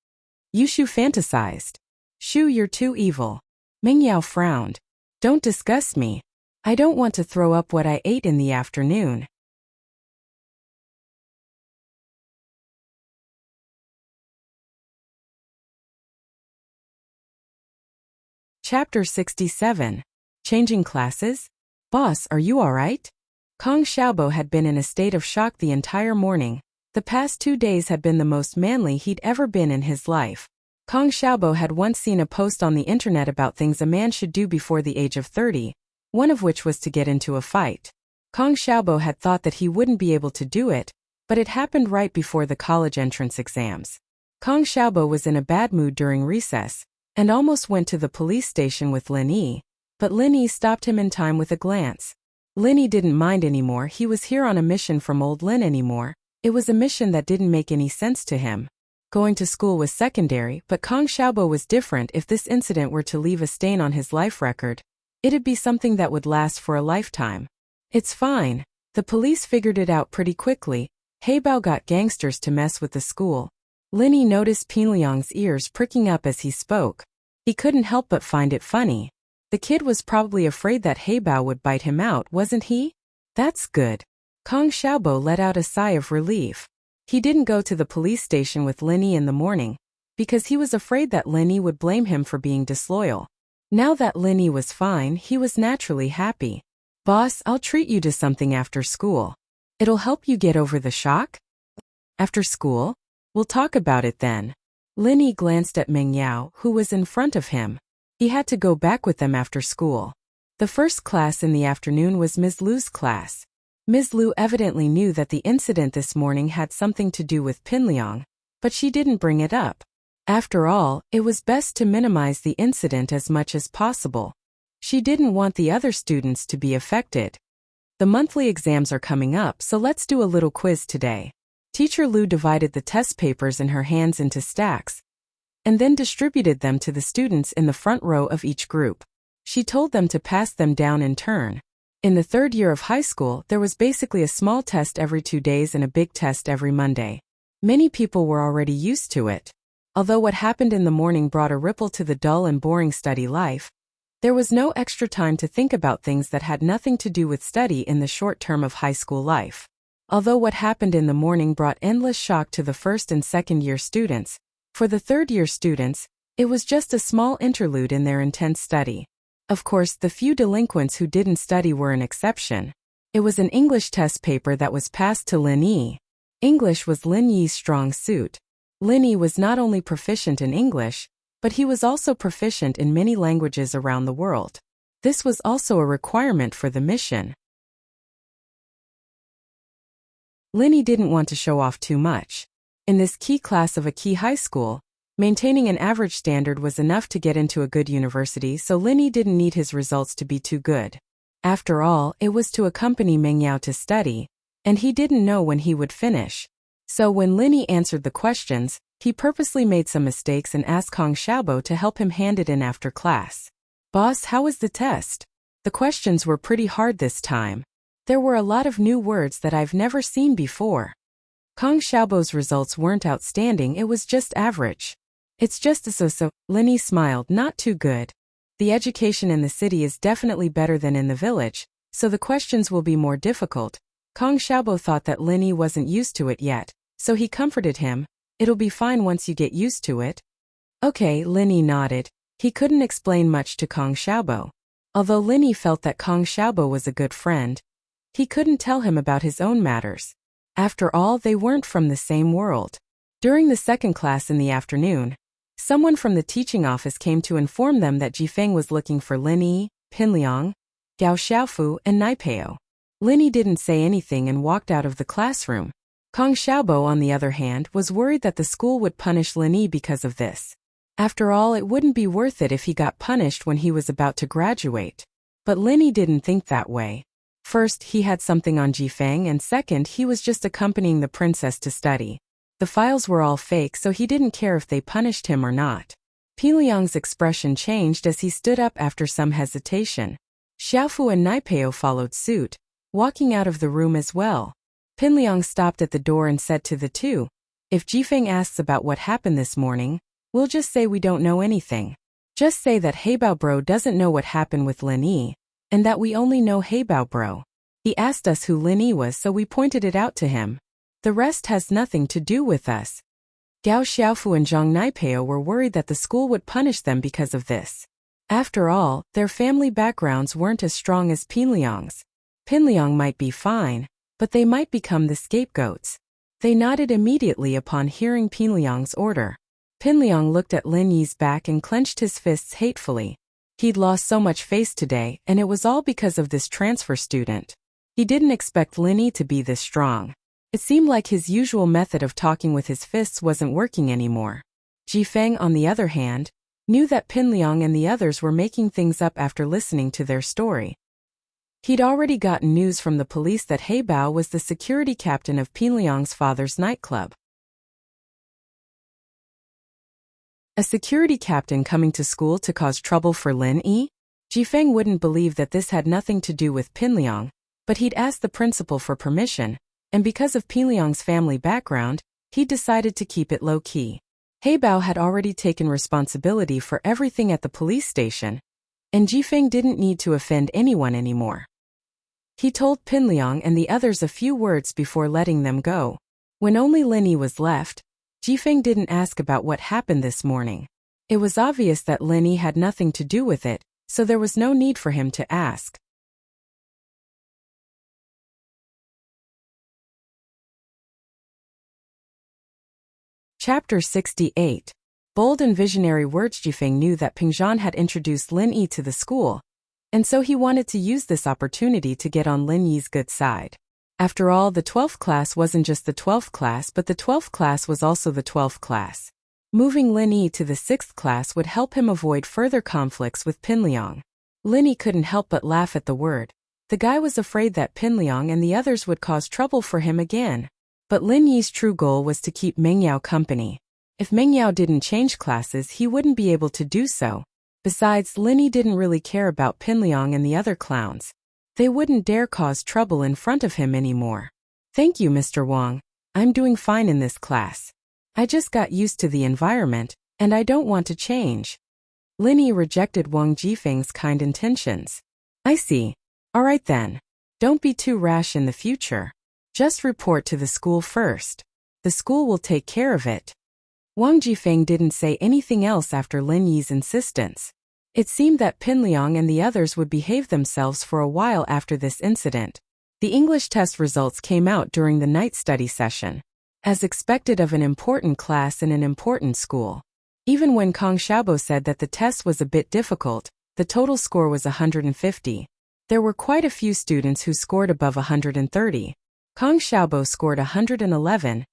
Speaker 1: Yushu fantasized. Shu, you're too evil. Meng Yao frowned. Don't disgust me. I don't want to throw up what I ate in the afternoon. Chapter 67. Changing classes? Boss, are you alright? Kong Xiaobo had been in a state of shock the entire morning. The past 2 days had been the most manly he'd ever been in his life. Kong Xiaobo had once seen a post on the internet about things a man should do before the age of 30, one of which was to get into a fight. Kong Xiaobo had thought that he wouldn't be able to do it, but it happened right before the college entrance exams. Kong Xiaobo was in a bad mood during recess, and almost went to the police station with Lin Yi, but Lin Yi stopped him in time with a glance. Lin Yi didn't mind anymore. He was here on a mission from old Lin anymore. It was a mission that didn't make any sense to him. Going to school was secondary, but Kong Xiaobo was different. If this incident were to leave a stain on his life record, it'd be something that would last for a lifetime. It's fine. The police figured it out pretty quickly. Heibao got gangsters to mess with the school. Lin Yi noticed Pinliang's ears pricking up as he spoke. He couldn't help but find it funny. The kid was probably afraid that Heibao would bite him out, wasn't he? That's good. Kong Xiaobo let out a sigh of relief. He didn't go to the police station with Linny in the morning, because he was afraid that Linny would blame him for being disloyal. Now that Linny was fine, he was naturally happy. Boss, I'll treat you to something after school. It'll help you get over the shock? After school? We'll talk about it then. Linny glanced at Meng Yao, who was in front of him. He had to go back with them after school. The first class in the afternoon was Ms. Lu's class. Ms. Lu evidently knew that the incident this morning had something to do with Pinliang, but she didn't bring it up. After all, it was best to minimize the incident as much as possible. She didn't want the other students to be affected. The monthly exams are coming up, so let's do a little quiz today. Teacher Lu divided the test papers in her hands into stacks, and then distributed them to the students in the front row of each group. She told them to pass them down in turn. In the third year of high school, there was basically a small test every 2 days and a big test every Monday. Many people were already used to it. Although what happened in the morning brought a ripple to the dull and boring study life, there was no extra time to think about things that had nothing to do with study in the short term of high school life. Although what happened in the morning brought endless shock to the first and second year students, for the third year students, it was just a small interlude in their intense study. Of course, the few delinquents who didn't study were an exception. It was an English test paper that was passed to Lin Yi. English was Lin Yi's strong suit. Lin Yi was not only proficient in English, but he was also proficient in many languages around the world. This was also a requirement for the mission. Lin Yi didn't want to show off too much. In this key class of a key high school, maintaining an average standard was enough to get into a good university, so Lin Yi didn't need his results to be too good. After all, it was to accompany Meng Yao to study, and he didn't know when he would finish. So when Lin Yi answered the questions, he purposely made some mistakes and asked Kong Xiaobo to help him hand it in after class. Boss, how was the test? The questions were pretty hard this time. There were a lot of new words that I've never seen before. Kong Xiaobo's results weren't outstanding, it was just average. It's just a so-so. Lin Yi smiled, not too good. The education in the city is definitely better than in the village, so the questions will be more difficult. Kong Xiaobo thought that Lin Yi wasn't used to it yet, so he comforted him. It'll be fine once you get used to it. Okay, Lin Yi nodded. He couldn't explain much to Kong Xiaobo. Although Lin Yi felt that Kong Xiaobo was a good friend, he couldn't tell him about his own matters. After all, they weren't from the same world. During the second class in the afternoon, someone from the teaching office came to inform them that Jifeng was looking for Lin Yi, Pinliang, Gao Xiaofu, and Naipeo. Lin Yi didn't say anything and walked out of the classroom. Kong Xiaobo, on the other hand, was worried that the school would punish Lin Yi because of this. After all, it wouldn't be worth it if he got punished when he was about to graduate. But Lin Yi didn't think that way. First, he had something on Jifeng, and second, he was just accompanying the princess to study. The files were all fake, so he didn't care if they punished him or not. Pinliang's expression changed as he stood up after some hesitation. Xiaofu and Naipeo followed suit, walking out of the room as well. Pinliang stopped at the door and said to the two, "If Jifeng asks about what happened this morning, we'll just say we don't know anything. Just say that Heibao Bro doesn't know what happened with Lin Yi, and that we only know Heibao Bro. He asked us who Lin Yi was, so we pointed it out to him. The rest has nothing to do with us." Gao Xiaofu and Zhang Naipeo were worried that the school would punish them because of this. After all, their family backgrounds weren't as strong as Pinliang's. Pinliang might be fine, but they might become the scapegoats. They nodded immediately upon hearing Pinliang's order. Pinliang looked at Lin Yi's back and clenched his fists hatefully. He'd lost so much face today, and it was all because of this transfer student. He didn't expect Lin Yi to be this strong. It seemed like his usual method of talking with his fists wasn't working anymore. Jifeng, on the other hand, knew that Pinliang and the others were making things up after listening to their story. He'd already gotten news from the police that Heibao was the security captain of Pinliang's father's nightclub. A security captain coming to school to cause trouble for Lin Yi? Jifeng wouldn't believe that this had nothing to do with Pinliang, but he'd asked the principal for permission, and because of Pinliang's family background, he decided to keep it low-key. Heibao had already taken responsibility for everything at the police station, and Jifeng didn't need to offend anyone anymore. He told Pinliang and the others a few words before letting them go. When only Linny was left, Jifeng didn't ask about what happened this morning. It was obvious that Linny had nothing to do with it, so there was no need for him to ask. Chapter 68. Bold and visionary words. Jifeng knew that Pingzhan had introduced Lin Yi to the school, and so he wanted to use this opportunity to get on Lin Yi's good side. After all, the 12th class wasn't just the 12th class, but the 12th class was also the 12th class. Moving Lin Yi to the 6th class would help him avoid further conflicts with Pinliang. Lin Yi couldn't help but laugh at the word. The guy was afraid that Pinliang and the others would cause trouble for him again. But Lin Yi's true goal was to keep Mengyao company. If Mengyao didn't change classes, he wouldn't be able to do so. Besides, Lin Yi didn't really care about Pinliang and the other clowns. They wouldn't dare cause trouble in front of him anymore. Thank you, Mr. Wang. I'm doing fine in this class. I just got used to the environment, and I don't want to change. Lin Yi rejected Wang Jifeng's kind intentions. I see. All right then. Don't be too rash in the future. Just report to the school first. The school will take care of it. Wang Jifeng didn't say anything else after Lin Yi's insistence. It seemed that Pinliang and the others would behave themselves for a while after this incident. The English test results came out during the night study session, as expected of an important class in an important school. Even when Kong Xiaobo said that the test was a bit difficult, the total score was 150. There were quite a few students who scored above 130. Kong Xiaobo scored 111,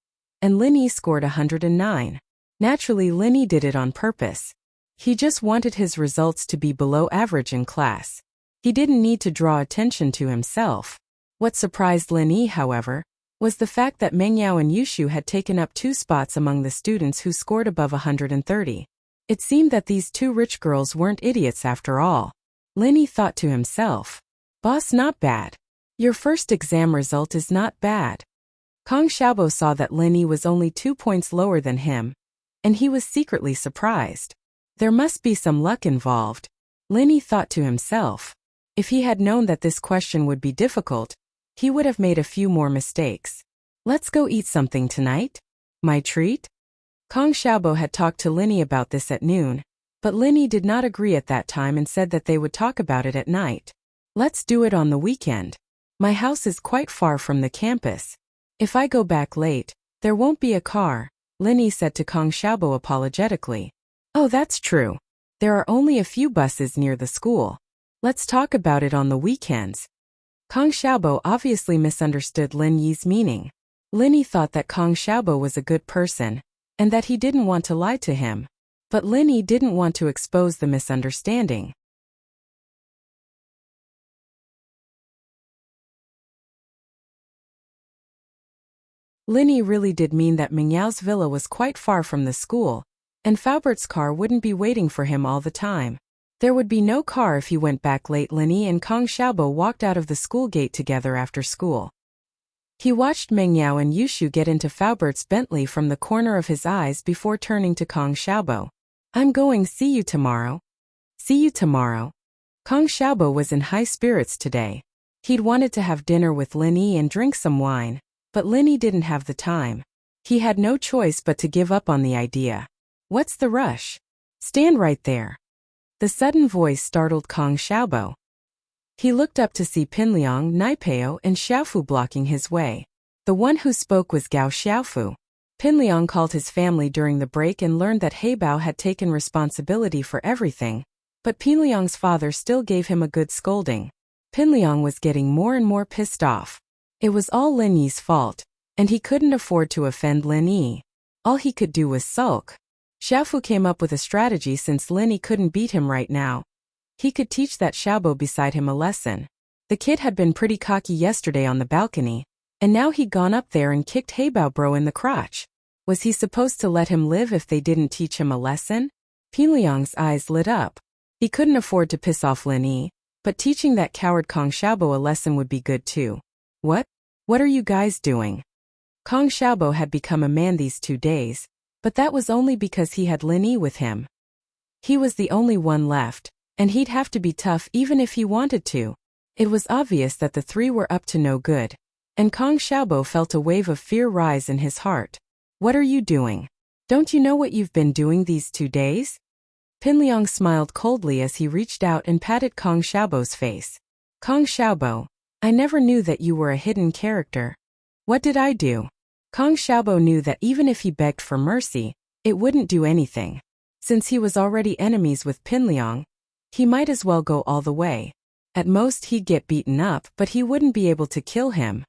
Speaker 1: and Lin Yi scored 109. Naturally, Lin Yi did it on purpose. He just wanted his results to be below average in class. He didn't need to draw attention to himself. What surprised Lin Yi, however, was the fact that Mengyao and Yushu had taken up 2 spots among the students who scored above 130. It seemed that these 2 rich girls weren't idiots after all. Lin Yi thought to himself, "Boss, not bad. Your first exam result is not bad." Kong Xiaobo saw that Lin Yi was only 2 points lower than him, and he was secretly surprised. There must be some luck involved. Lin Yi thought to himself. If he had known that this question would be difficult, he would have made a few more mistakes. Let's go eat something tonight? My treat? Kong Xiaobo had talked to Lin Yi about this at noon, but Lin Yi did not agree at that time and said that they would talk about it at night. Let's do it on the weekend. My house is quite far from the campus. If I go back late, there won't be a car, Lin Yi said to Kong Xiaobo apologetically. Oh, that's true. There are only a few buses near the school. Let's talk about it on the weekends. Kong Xiaobo obviously misunderstood Lin Yi's meaning. Lin Yi thought that Kong Xiaobo was a good person, and that he didn't want to lie to him. But Lin Yi didn't want to expose the misunderstanding. Lin Yi really did mean that Mingyao's villa was quite far from the school, and Faubert's car wouldn't be waiting for him all the time. There would be no car if he went back late. Lin Yi and Kong Xiaobo walked out of the school gate together after school. He watched Mengyao and Yushu get into Faubert's Bentley from the corner of his eyes before turning to Kong Xiaobo. I'm going. See you tomorrow. See you tomorrow. Kong Xiaobo was in high spirits today. He'd wanted to have dinner with Lin Yi and drink some wine, but Lin Yi didn't have the time. He had no choice but to give up on the idea. What's the rush? Stand right there. The sudden voice startled Kong Xiaobo. He looked up to see Pinliang, Naipeo, and Xiaofu blocking his way. The one who spoke was Gao Xiaofu. Pinliang called his family during the break and learned that Heibao had taken responsibility for everything, but Pinliang's father still gave him a good scolding. Pinliang was getting more and more pissed off. It was all Lin Yi's fault, and he couldn't afford to offend Lin Yi. All he could do was sulk. Xiaofu came up with a strategy since Lin Yi couldn't beat him right now. He could teach that Xiaobo beside him a lesson. The kid had been pretty cocky yesterday on the balcony, and now he'd gone up there and kicked Heibao bro in the crotch. Was he supposed to let him live if they didn't teach him a lesson? Pinliang's eyes lit up. He couldn't afford to piss off Lin Yi, but teaching that coward Kong Xiaobo a lesson would be good too. What? What are you guys doing? Kong Xiaobo had become a man these 2 days, but that was only because he had Lin Yi with him. He was the only one left, and he'd have to be tough even if he wanted to. It was obvious that the three were up to no good, and Kong Xiaobo felt a wave of fear rise in his heart. What are you doing? Don't you know what you've been doing these 2 days? Pinliang smiled coldly as he reached out and patted Kong Xiaobo's face. Kong Xiaobo, I never knew that you were a hidden character. What did I do? Kong Xiaobo knew that even if he begged for mercy, it wouldn't do anything. Since he was already enemies with Pinliang, he might as well go all the way. At most he'd get beaten up, but he wouldn't be able to kill him.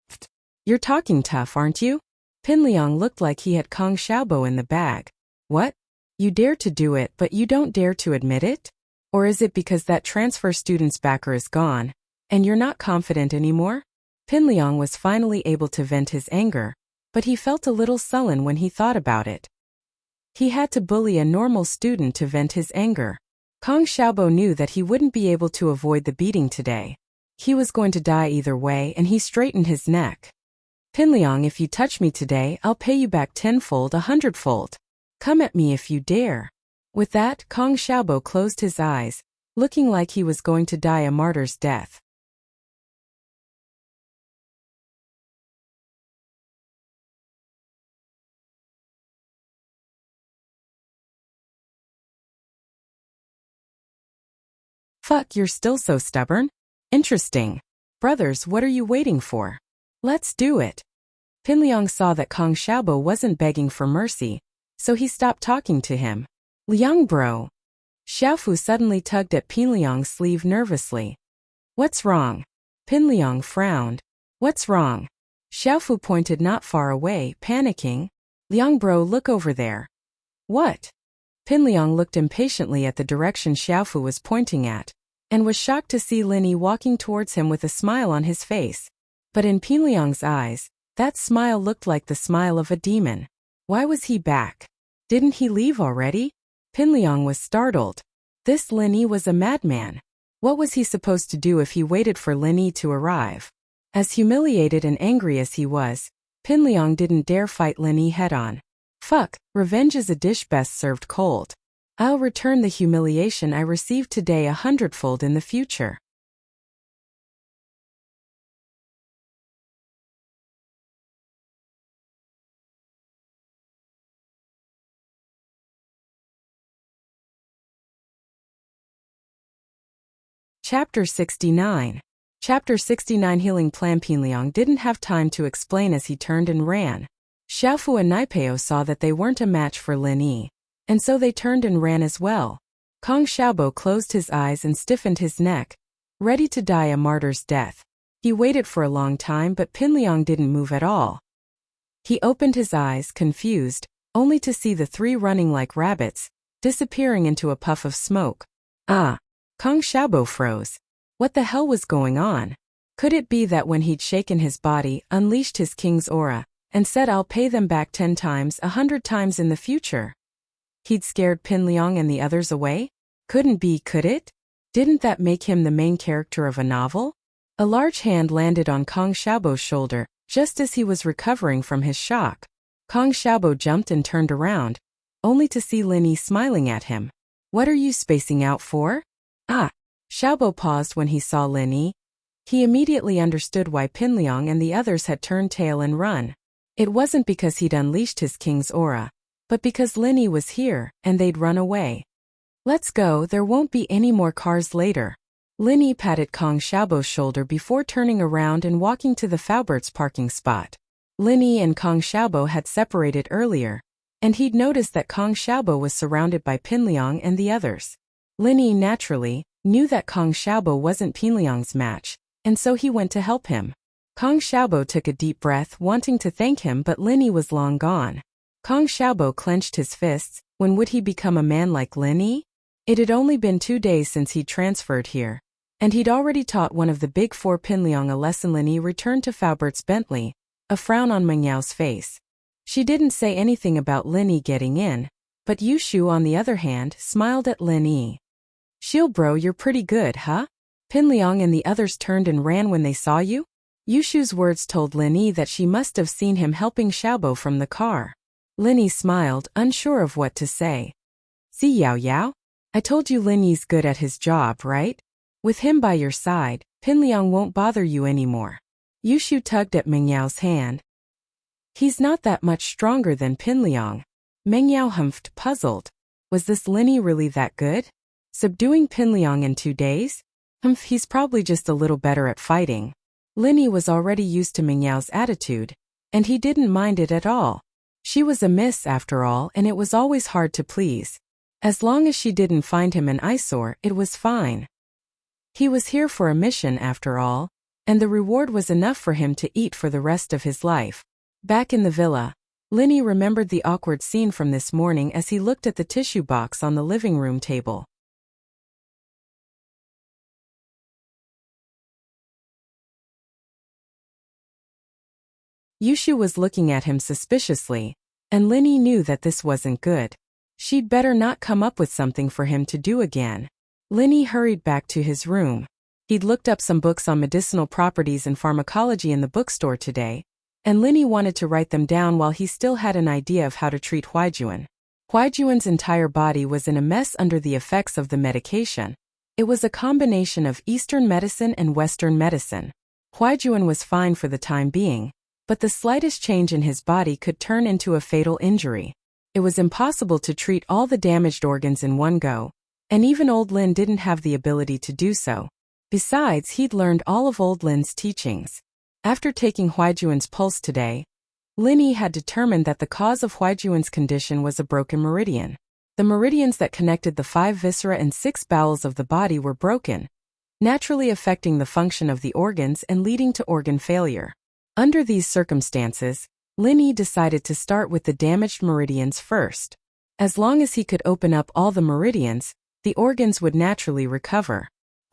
Speaker 1: Pfft, you're talking tough, aren't you? Pinliang looked like he had Kong Xiaobo in the bag. What? You dare to do it, but you don't dare to admit it? Or is it because that transfer student's backer is gone, and you're not confident anymore? Pinliang was finally able to vent his anger, but he felt a little sullen when he thought about it. He had to bully a normal student to vent his anger. Kong Xiaobo knew that he wouldn't be able to avoid the beating today. He was going to die either way, and he straightened his neck. Pinliang, if you touch me today, I'll pay you back 10-fold, 100-fold. Come at me if you dare. With that, Kong Xiaobo closed his eyes, looking like he was going to die a martyr's death. Fuck, you're still so stubborn? Interesting. Brothers, what are you waiting for? Let's do it. Pinliang saw that Kong Xiaobo wasn't begging for mercy, so he stopped talking to him. Liang bro. Xiaofu suddenly tugged at Pinliang's sleeve nervously. What's wrong? Pinliang frowned. What's wrong? Xiaofu pointed not far away, panicking. Liang bro, look over there. What? Pinliang looked impatiently at the direction Xiaofu was pointing at, and was shocked to see Linny walking towards him with a smile on his face. But in Pinliang's eyes, that smile looked like the smile of a demon. Why was he back? Didn't he leave already? Pinliang was startled. This Linny was a madman. What was he supposed to do if he waited for Linny to arrive? As humiliated and angry as he was, Pinliang didn't dare fight Linny head-on. Fuck, revenge is a dish best served cold. I'll return the humiliation I received today 100-fold in the future. Chapter 69. Chapter 69 Healing Plan. Pinliang didn't have time to explain as he turned and ran. Xiaofu and Naipeo saw that they weren't a match for Lin Yi, and so they turned and ran as well. Kong Xiaobo closed his eyes and stiffened his neck, ready to die a martyr's death. He waited for a long time, but Pinliang didn't move at all. He opened his eyes, confused, only to see the three running like rabbits, disappearing into a puff of smoke. Ah! Kong Xiaobo froze. What the hell was going on? Could it be that when he'd shaken his body, unleashed his king's aura, and said I'll pay them back 10 times, 100 times in the future, he'd scared Pinliang and the others away? Couldn't be, could it? Didn't that make him the main character of a novel? A large hand landed on Kong Xiaobo's shoulder, just as he was recovering from his shock. Kong Xiaobo jumped and turned around, only to see Lin Yi smiling at him. What are you spacing out for? Ah! Xiaobo paused when he saw Lin Yi. He immediately understood why Pinliang and the others had turned tail and run. It wasn't because he'd unleashed his king's aura, but because Lin Yi was here, and they'd run away. Let's go, there won't be any more cars later. Lin Yi patted Kong Xiaobo's shoulder before turning around and walking to the Faubert's parking spot. Lin Yi and Kong Xiaobo had separated earlier, and he'd noticed that Kong Xiaobo was surrounded by Pinliang and the others. Lin Yi naturally knew that Kong Xiaobo wasn't Pinliang's match, and so he went to help him. Kong Xiaobo took a deep breath, wanting to thank him, but Lin Yi was long gone. Kong Xiaobo clenched his fists. When would he become a man like Lin Yi? It had only been 2 days since he'd transferred here, and he'd already taught one of the big four Pinliang a lesson. Lin Yi returned to Faubert's Bentley, a frown on Meng Yao's face. She didn't say anything about Lin Yi getting in, but Yushu on the other hand smiled at Lin Yi. Shield bro, you're pretty good, huh? Pinliang and the others turned and ran when they saw you? Yushu's words told Lin Yi that she must have seen him helping Xiaobo from the car. Lin Yi smiled, unsure of what to say. See Yao Yao? I told you Lin Yi's good at his job, right? With him by your side, Pinliang won't bother you anymore. Yushu tugged at Mengyau's hand. He's not that much stronger than Pinliang. Mengyao humphed, puzzled. Was this Lin Yi really that good? Subduing Pinliang in 2 days? He's probably just a little better at fighting. Lin Yi was already used to Mingyao's attitude, and he didn't mind it at all. She was a miss after all, and it was always hard to please. As long as she didn't find him an eyesore, it was fine. He was here for a mission after all, and the reward was enough for him to eat for the rest of his life. Back in the villa, Lin Yi remembered the awkward scene from this morning as he looked at the tissue box on the living room table. Yushu was looking at him suspiciously, and Lin Yi knew that this wasn't good. She'd better not come up with something for him to do again. Lin Yi hurried back to his room. He'd looked up some books on medicinal properties and pharmacology in the bookstore today, and Lin Yi wanted to write them down while he still had an idea of how to treat Huaijuan. Huaijuan's entire body was in a mess under the effects of the medication. It was a combination of Eastern medicine and Western medicine. Huaijuan was fine for the time being, but the slightest change in his body could turn into a fatal injury. It was impossible to treat all the damaged organs in one go, and even Old Lin didn't have the ability to do so. Besides, he'd learned all of Old Lin's teachings. After taking Huaijuan's pulse today, Lin Yi had determined that the cause of Huaijuan's condition was a broken meridian. The meridians that connected the 5 viscera and 6 bowels of the body were broken, naturally affecting the function of the organs and leading to organ failure. Under these circumstances, Lin Yi decided to start with the damaged meridians first. As long as he could open up all the meridians, the organs would naturally recover.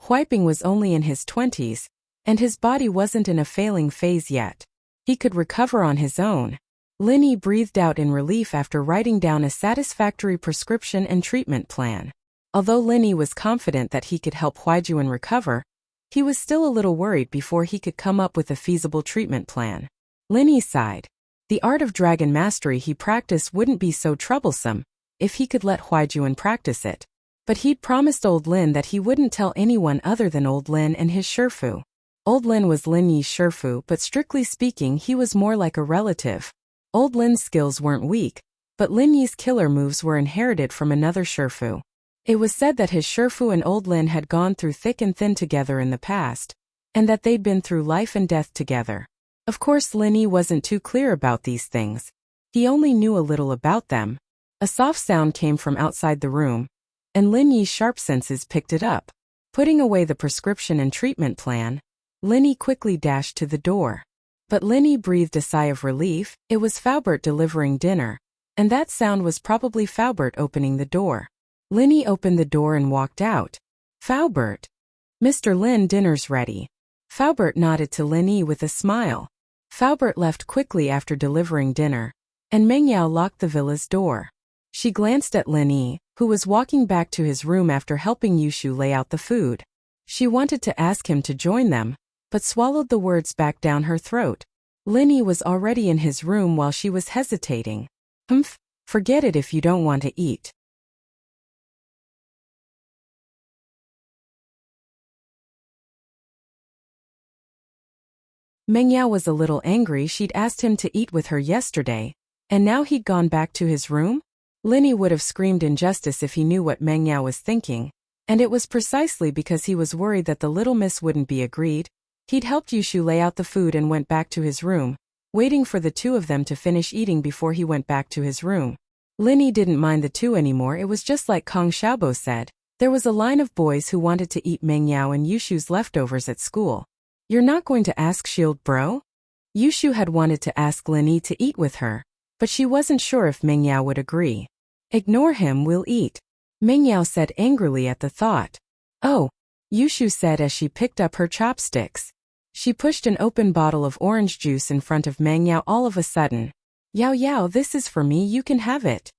Speaker 1: Huaiping was only in his 20s, and his body wasn't in a failing phase yet. He could recover on his own. Lin Yi breathed out in relief after writing down a satisfactory prescription and treatment plan. Although Lin Yi was confident that he could help Huaijuan recover, he was still a little worried before he could come up with a feasible treatment plan. Lin Yi sighed. The art of dragon mastery he practiced wouldn't be so troublesome if he could let Huaijuan practice it. But he'd promised Old Lin that he wouldn't tell anyone other than Old Lin and his Shifu. Old Lin was Lin Yi's Shifu, but strictly speaking he was more like a relative. Old Lin's skills weren't weak, but Lin Yi's killer moves were inherited from another Shifu. It was said that his Shifu and Old Lin had gone through thick and thin together in the past, and that they'd been through life and death together. Of course, Lin Yi wasn't too clear about these things. He only knew a little about them. A soft sound came from outside the room, and Lin Yi's sharp senses picked it up. Putting away the prescription and treatment plan, Lin Yi quickly dashed to the door. But Lin Yi breathed a sigh of relief. It was Faubert delivering dinner, and that sound was probably Faubert opening the door. Lin Yi opened the door and walked out. Faubert. Mr. Lin, dinner's ready. Faubert nodded to Lin Yi with a smile. Faubert left quickly after delivering dinner, and Mengyao locked the villa's door. She glanced at Lin Yi, who was walking back to his room after helping Yushu lay out the food. She wanted to ask him to join them, but swallowed the words back down her throat. Lin Yi was already in his room while she was hesitating. Forget it if you don't want to eat. Mengyao was a little angry. She'd asked him to eat with her yesterday, and now he'd gone back to his room? Lin Yi would have screamed injustice if he knew what Mengyao was thinking, and it was precisely because he was worried that the little miss wouldn't be agreed. He'd helped Yushu lay out the food and went back to his room, waiting for the two of them to finish eating before he went back to his room. Lin Yi didn't mind the two anymore. It was just like Kong Xiaobo said. There was a line of boys who wanted to eat Mengyao and Yushu's leftovers at school. You're not going to ask Shield Bro? Yushu had wanted to ask Lin Yi to eat with her, but she wasn't sure if Mengyao would agree. Ignore him, we'll eat. Mengyao said angrily at the thought. Oh, Yushu said as she picked up her chopsticks. She pushed an open bottle of orange juice in front of Mengyao all of a sudden. Yao Yao, this is for me, you can have it.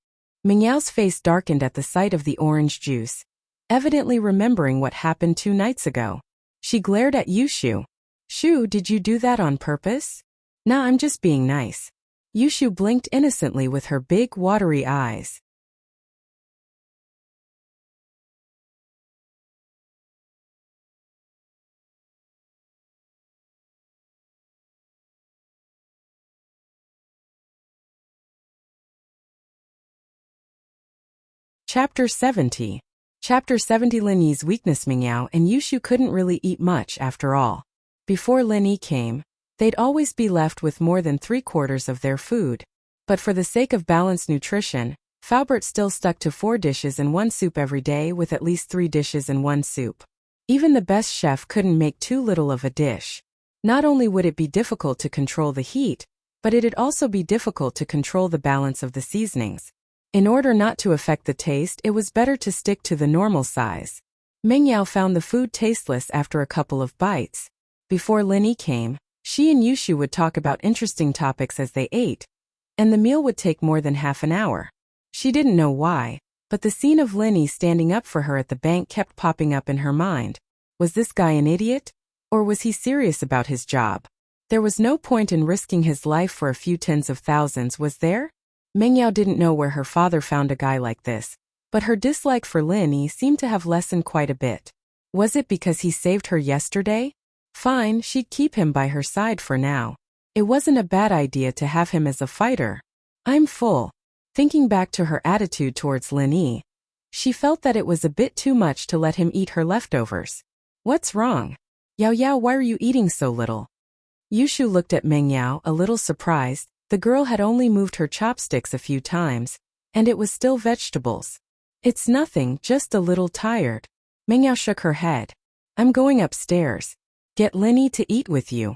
Speaker 1: Mengyao's face darkened at the sight of the orange juice, evidently remembering what happened 2 nights ago. She glared at Yushu. Shu, did you do that on purpose? Nah, I'm just being nice. Yushu blinked innocently with her big, watery eyes. Chapter 70. Chapter 70. Lin Yi's weakness. Mingyao and Yushu couldn't really eat much after all. Before Lin Yi came, they'd always be left with more than 3/4 of their food. But for the sake of balanced nutrition, Faubert still stuck to 4 dishes and 1 soup every day, with at least 3 dishes and 1 soup. Even the best chef couldn't make too little of a dish. Not only would it be difficult to control the heat, but it'd also be difficult to control the balance of the seasonings. In order not to affect the taste, it was better to stick to the normal size. Mingyao found the food tasteless after a couple of bites. Before Lin Yi came, she and Yushu would talk about interesting topics as they ate, and the meal would take more than half an hour. She didn't know why, but the scene of Lin Yi standing up for her at the bank kept popping up in her mind. Was this guy an idiot? Or was he serious about his job? There was no point in risking his life for a few tens of thousands, was there? Mingyao didn't know where her father found a guy like this, but her dislike for Lin Yi seemed to have lessened quite a bit. Was it because he saved her yesterday? Fine, she'd keep him by her side for now. It wasn't a bad idea to have him as a fighter. I'm full. Thinking back to her attitude towards Lin Yi, she felt that it was a bit too much to let him eat her leftovers. What's wrong? Yao Yao, why are you eating so little? Yushu looked at Mingyao, a little surprised. The girl had only moved her chopsticks a few times, and it was still vegetables. It's nothing, just a little tired. Mingyao shook her head. I'm going upstairs. Get Lin Yi to eat with you.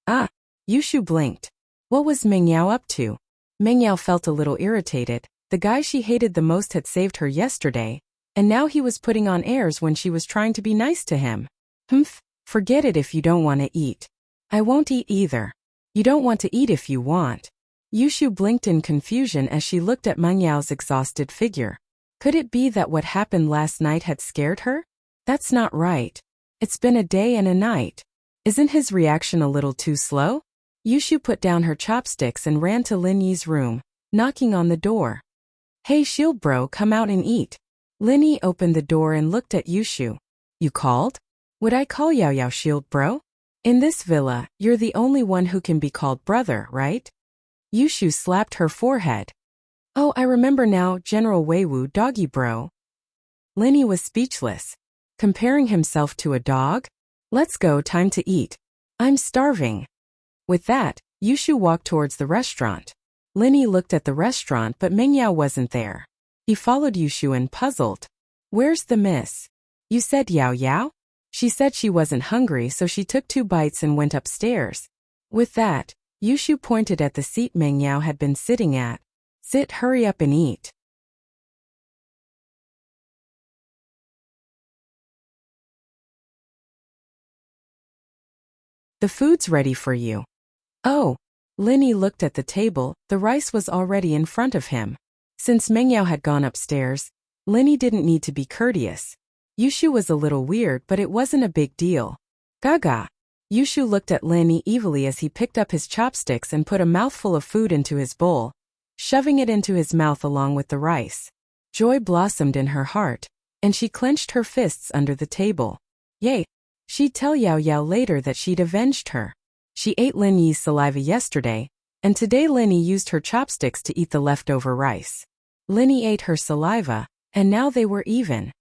Speaker 1: Ah, Yushu blinked. What was Mingyao up to? Mingyao felt a little irritated. The guy she hated the most had saved her yesterday, and now he was putting on airs when she was trying to be nice to him. Humph, forget it if you don't want to eat. I won't eat either. You don't want to eat if you want. Yushu blinked in confusion as she looked at Mengyao's exhausted figure. Could it be that what happened last night had scared her? That's not right. It's been a day and a night. Isn't his reaction a little too slow? Yushu put down her chopsticks and ran to Lin Yi's room, knocking on the door. Hey shield bro, come out and eat. Lin Yi opened the door and looked at Yushu. You called? Would I call Yao Yao shield bro? In this villa, you're the only one who can be called brother, right? Yushu slapped her forehead. Oh, I remember now, General Weiwu, doggy bro. Lin Yi was speechless. Comparing himself to a dog? Let's go, time to eat. I'm starving. With that, Yushu walked towards the restaurant. Lin Yi looked at the restaurant, but Mingyao wasn't there. He followed Yushu and puzzled. Where's the miss? You said Yao Yao? She said she wasn't hungry, so she took 2 bites and went upstairs. With that, Yushu pointed at the seat Mingyao had been sitting at. Sit, hurry up and eat. The food's ready for you. Oh. Lin Yi looked at the table. The rice was already in front of him. Since Mingyao had gone upstairs, Lin Yi didn't need to be courteous. Yushu was a little weird, but it wasn't a big deal. Gaga. Yushu looked at Lin Yi evilly as he picked up his chopsticks and put a mouthful of food into his bowl, shoving it into his mouth along with the rice. Joy blossomed in her heart, and she clenched her fists under the table. Yay! She'd tell Yao Yao later that she'd avenged her. She ate Lin Yi's saliva yesterday, and today Lin Yi used her chopsticks to eat the leftover rice. Lin Yi ate her saliva, and now they were even.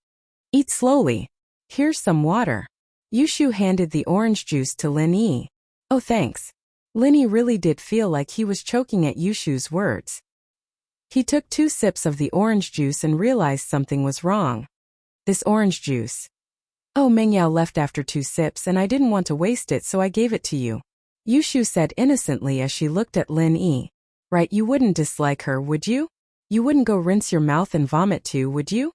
Speaker 1: Eat slowly. Here's some water. Yushu handed the orange juice to Lin Yi. Oh thanks. Lin Yi really did feel like he was choking at Yushu's words. He took 2 sips of the orange juice and realized something was wrong. This orange juice. Oh, Mingyao left after 2 sips and I didn't want to waste it, so I gave it to you. Yushu said innocently as she looked at Lin Yi. Right, you wouldn't dislike her, would you? You wouldn't go rinse your mouth and vomit too, would you?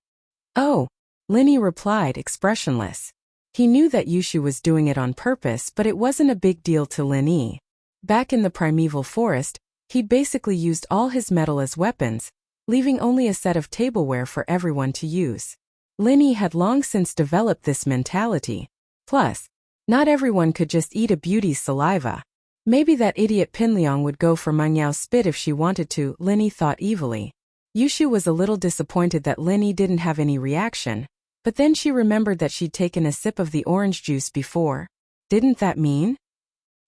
Speaker 1: Oh. Lin Yi replied, expressionless. He knew that Yushu was doing it on purpose, but it wasn't a big deal to Lin Yi. Back in the primeval forest, he'd basically used all his metal as weapons, leaving only a set of tableware for everyone to use. Lin Yi had long since developed this mentality. Plus, not everyone could just eat a beauty's saliva. Maybe that idiot Pinliang would go for Mengyao's spit if she wanted to, Lin Yi thought evilly. Yushu was a little disappointed that Lin Yi didn't have any reaction, but then she remembered that she'd taken a sip of the orange juice before. Didn't that mean?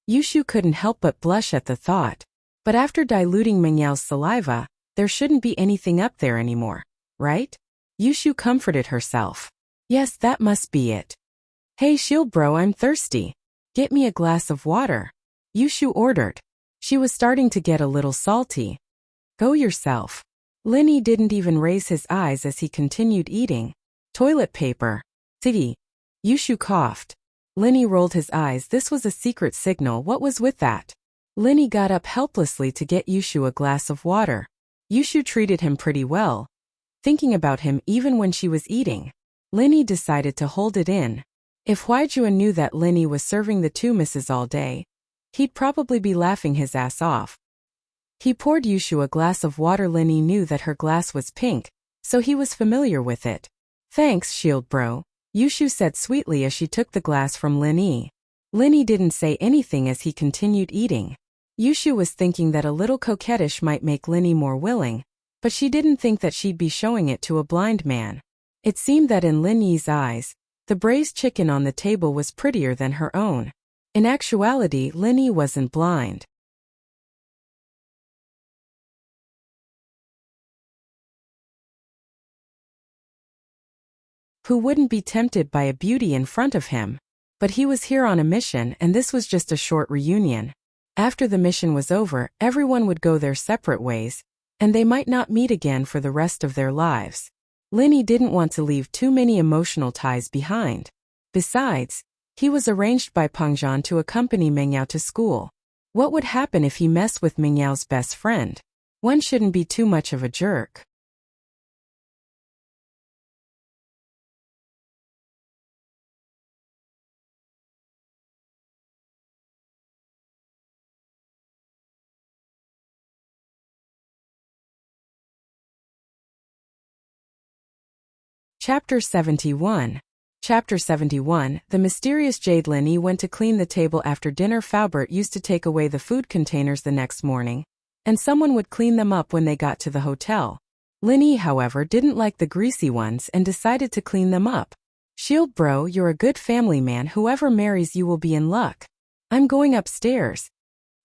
Speaker 1: Yushu couldn't help but blush at the thought. But after diluting Mengyao's saliva, there shouldn't be anything up there anymore, right? Yushu comforted herself. Yes, that must be it. Hey shield bro, I'm thirsty. Get me a glass of water. Yushu ordered. She was starting to get a little salty. Go yourself. Linny didn't even raise his eyes as he continued eating. Toilet paper. Siggy. Yushu coughed. Linny rolled his eyes. This was a secret signal. What was with that? Linny got up helplessly to get Yushu a glass of water. Yushu treated him pretty well. Thinking about him even when she was eating, Linny decided to hold it in. If Huaijun knew that Linny was serving the two misses all day, he'd probably be laughing his ass off. He poured Yushu a glass of water. Linny knew that her glass was pink, so he was familiar with it. Thanks, shield bro, Yushu said sweetly as she took the glass from Linny. Linny didn't say anything as he continued eating. Yushu was thinking that a little coquettish might make Linny more willing, but she didn't think that she'd be showing it to a blind man. It seemed that in Linny's eyes, the braised chicken on the table was prettier than her own. In actuality, Linny wasn't blind. Who wouldn't be tempted by a beauty in front of him? But he was here on a mission, and this was just a short reunion. After the mission was over, everyone would go their separate ways, and they might not meet again for the rest of their lives. Linny didn't want to leave too many emotional ties behind. Besides, he was arranged by Pengzhan to accompany Mengyao to school. What would happen if he messed with Mengyao's best friend? One shouldn't be too much of a jerk. Chapter 71. Chapter 71. The mysterious Jade. Linny went to clean the table after dinner. Faubert used to take away the food containers the next morning, and someone would clean them up when they got to the hotel. Linny, however, didn't like the greasy ones and decided to clean them up. Shield bro, you're a good family man. Whoever marries you will be in luck. I'm going upstairs.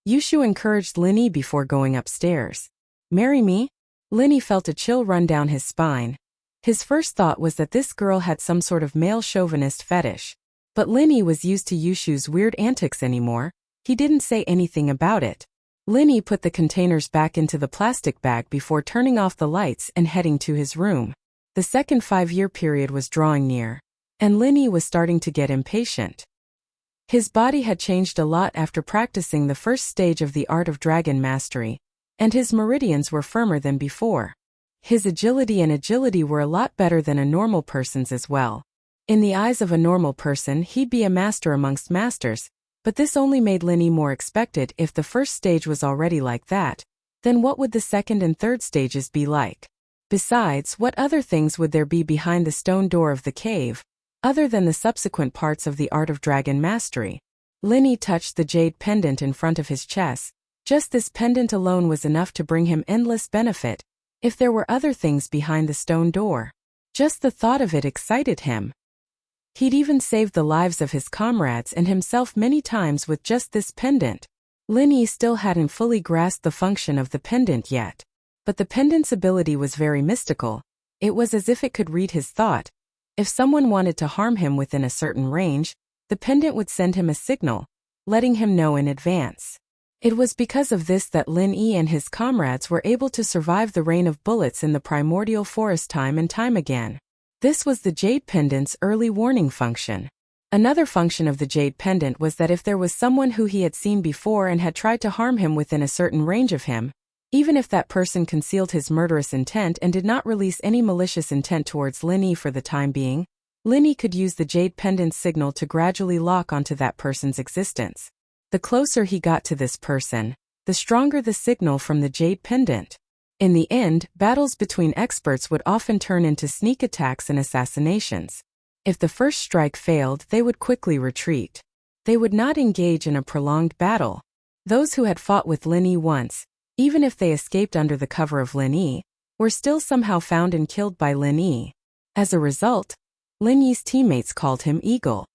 Speaker 1: Yushu encouraged Linny before going upstairs. Marry me? Linny felt a chill run down his spine. His first thought was that this girl had some sort of male chauvinist fetish. But Linny was used to Yushu's weird antics anymore. He didn't say anything about it. Linny put the containers back into the plastic bag before turning off the lights and heading to his room. The second 5-year period was drawing near, and Linny was starting to get impatient. His body had changed a lot after practicing the first stage of the art of dragon mastery, and his meridians were firmer than before. His agility were a lot better than a normal person's as well. In the eyes of a normal person, he'd be a master amongst masters, but this only made Linny more expected. If the first stage was already like that, then what would the second and third stages be like? Besides, what other things would there be behind the stone door of the cave, other than the subsequent parts of the art of dragon mastery? Linny touched the jade pendant in front of his chest. Just this pendant alone was enough to bring him endless benefit. If there were other things behind the stone door, just the thought of it excited him. He'd even saved the lives of his comrades and himself many times with just this pendant. Linny still hadn't fully grasped the function of the pendant yet, but the pendant's ability was very mystical. It was as if it could read his thought. If someone wanted to harm him within a certain range, the pendant would send him a signal, letting him know in advance. It was because of this that Linny and his comrades were able to survive the rain of bullets in the primordial forest time and time again. This was the jade pendant's early warning function. Another function of the jade pendant was that if there was someone who he had seen before and had tried to harm him within a certain range of him, even if that person concealed his murderous intent and did not release any malicious intent towards Linny for the time being, Linny could use the jade pendant's signal to gradually lock onto that person's existence. The closer he got to this person, the stronger the signal from the jade pendant. In the end, battles between experts would often turn into sneak attacks and assassinations. If the first strike failed, they would quickly retreat. They would not engage in a prolonged battle. Those who had fought with Linny once, even if they escaped under the cover of Linny, were still somehow found and killed by Linny. As a result, Linny's teammates called him Eagle.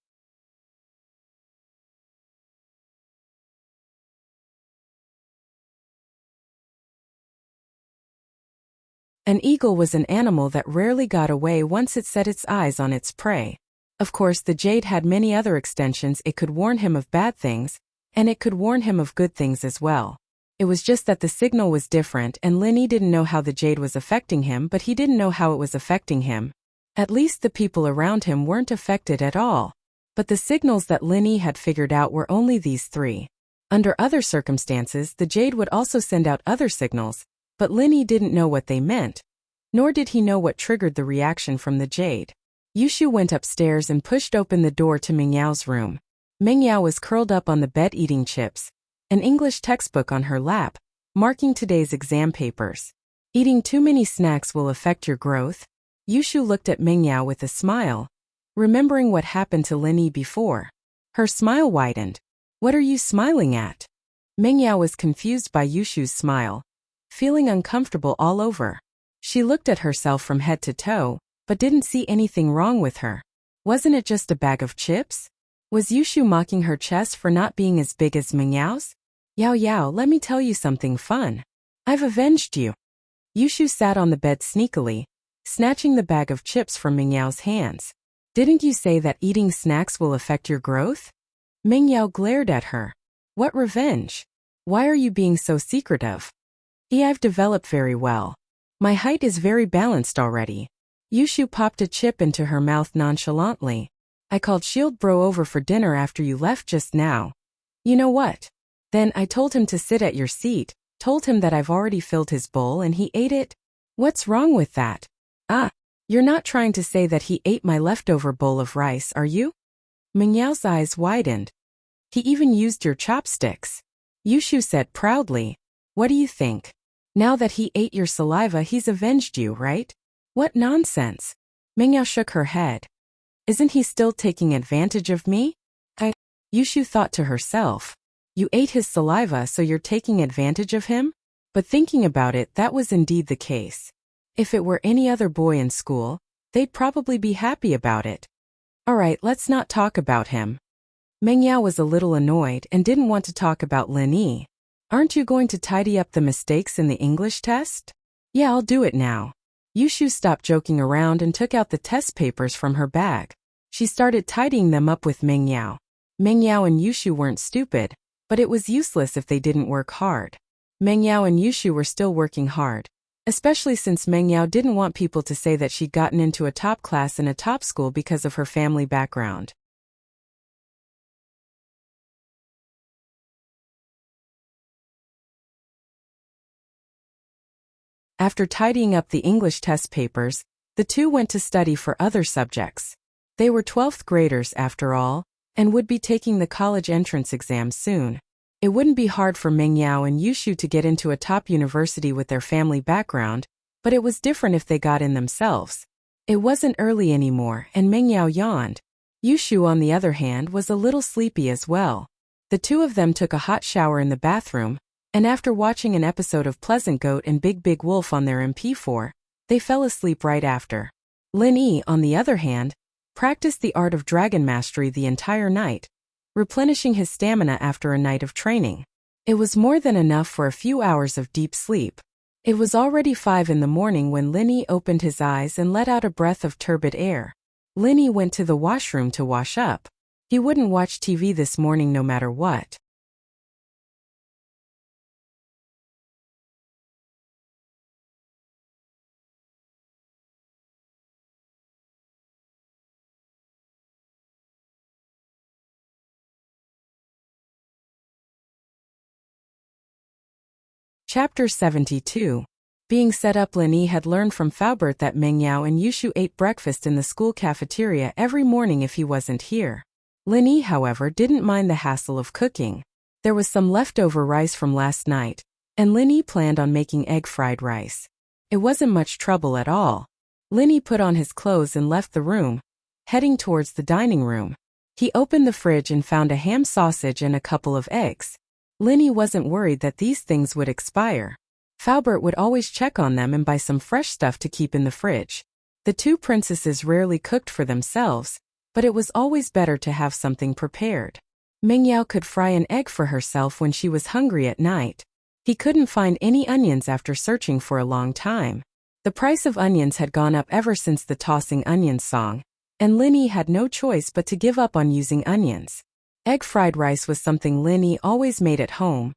Speaker 1: An eagle was an animal that rarely got away once it set its eyes on its prey. Of course, the jade had many other extensions. It could warn him of bad things, and it could warn him of good things as well. It was just that the signal was different, and Linny didn't know how the jade was affecting him, but he didn't know how it was affecting him. At least the people around him weren't affected at all. But the signals that Linny had figured out were only these three. Under other circumstances, the jade would also send out other signals, but Linny didn't know what they meant. Nor did he know what triggered the reaction from the jade. Yushu went upstairs and pushed open the door to Mingyao's room. Mingyao was curled up on the bed eating chips, an English textbook on her lap, marking today's exam papers. Eating too many snacks will affect your growth? Yushu looked at Mingyao with a smile, remembering what happened to Linny before. Her smile widened. What are you smiling at? Mingyao was confused by Yushu's smile, feeling uncomfortable all over. She looked at herself from head to toe, but didn't see anything wrong with her. Wasn't it just a bag of chips? Was Yushu mocking her chest for not being as big as Mingyao's? Yao Yao, let me tell you something fun. I've avenged you. Yushu sat on the bed sneakily, snatching the bag of chips from Mingyao's hands. Didn't you say that eating snacks will affect your growth? Mingyao glared at her. What revenge? Why are you being so secretive? I've developed very well. My height is very balanced already. Yushu popped a chip into her mouth nonchalantly. I called Shield Bro over for dinner after you left just now. You know what? Then I told him to sit at your seat, told him that I've already filled his bowl and he ate it. What's wrong with that? You're not trying to say that he ate my leftover bowl of rice, are you? Mingyao's eyes widened. He even used your chopsticks. Yushu said proudly. What do you think? Now that he ate your saliva, he's avenged you, right? What nonsense. Mingyao shook her head. Isn't he still taking advantage of me? Yushu thought to herself. You ate his saliva, so you're taking advantage of him? But thinking about it, that was indeed the case. If it were any other boy in school, they'd probably be happy about it. Alright, let's not talk about him. Mingyao was a little annoyed and didn't want to talk about Linny. Aren't you going to tidy up the mistakes in the English test? Yeah, I'll do it now. Yushu stopped joking around and took out the test papers from her bag. She started tidying them up with Mingyao. Mingyao and Yushu weren't stupid, but it was useless if they didn't work hard. Mingyao and Yushu were still working hard, especially since Mingyao didn't want people to say that she'd gotten into a top class in a top school because of her family background. After tidying up the English test papers, the two went to study for other subjects. They were 12th graders after all, and would be taking the college entrance exam soon. It wouldn't be hard for Mingyao and Yushu to get into a top university with their family background, but it was different if they got in themselves. It wasn't early anymore, and Mingyao yawned. Yushu, on the other hand, was a little sleepy as well. The two of them took a hot shower in the bathroom, and after watching an episode of Pleasant Goat and Big Big Wolf on their MP4, they fell asleep right after. Linny, on the other hand, practiced the art of dragon mastery the entire night, replenishing his stamina after a night of training. It was more than enough for a few hours of deep sleep. It was already 5 in the morning when Linny opened his eyes and let out a breath of turbid air. Linny went to the washroom to wash up. He wouldn't watch TV this morning no matter what. Chapter 72. Being set up. Linny had learned from Faubert that Mingyao and Yushu ate breakfast in the school cafeteria every morning if he wasn't here. Linny, however, didn't mind the hassle of cooking. There was some leftover rice from last night, and Linny planned on making egg fried rice. It wasn't much trouble at all. Linny put on his clothes and left the room, heading towards the dining room. He opened the fridge and found a ham sausage and a couple of eggs. Linny wasn't worried that these things would expire. Faubert would always check on them and buy some fresh stuff to keep in the fridge. The two princesses rarely cooked for themselves, but it was always better to have something prepared. Mingyao could fry an egg for herself when she was hungry at night. He couldn't find any onions after searching for a long time. The price of onions had gone up ever since the tossing onions song, and Linny had no choice but to give up on using onions. Egg fried rice was something Linny always made at home,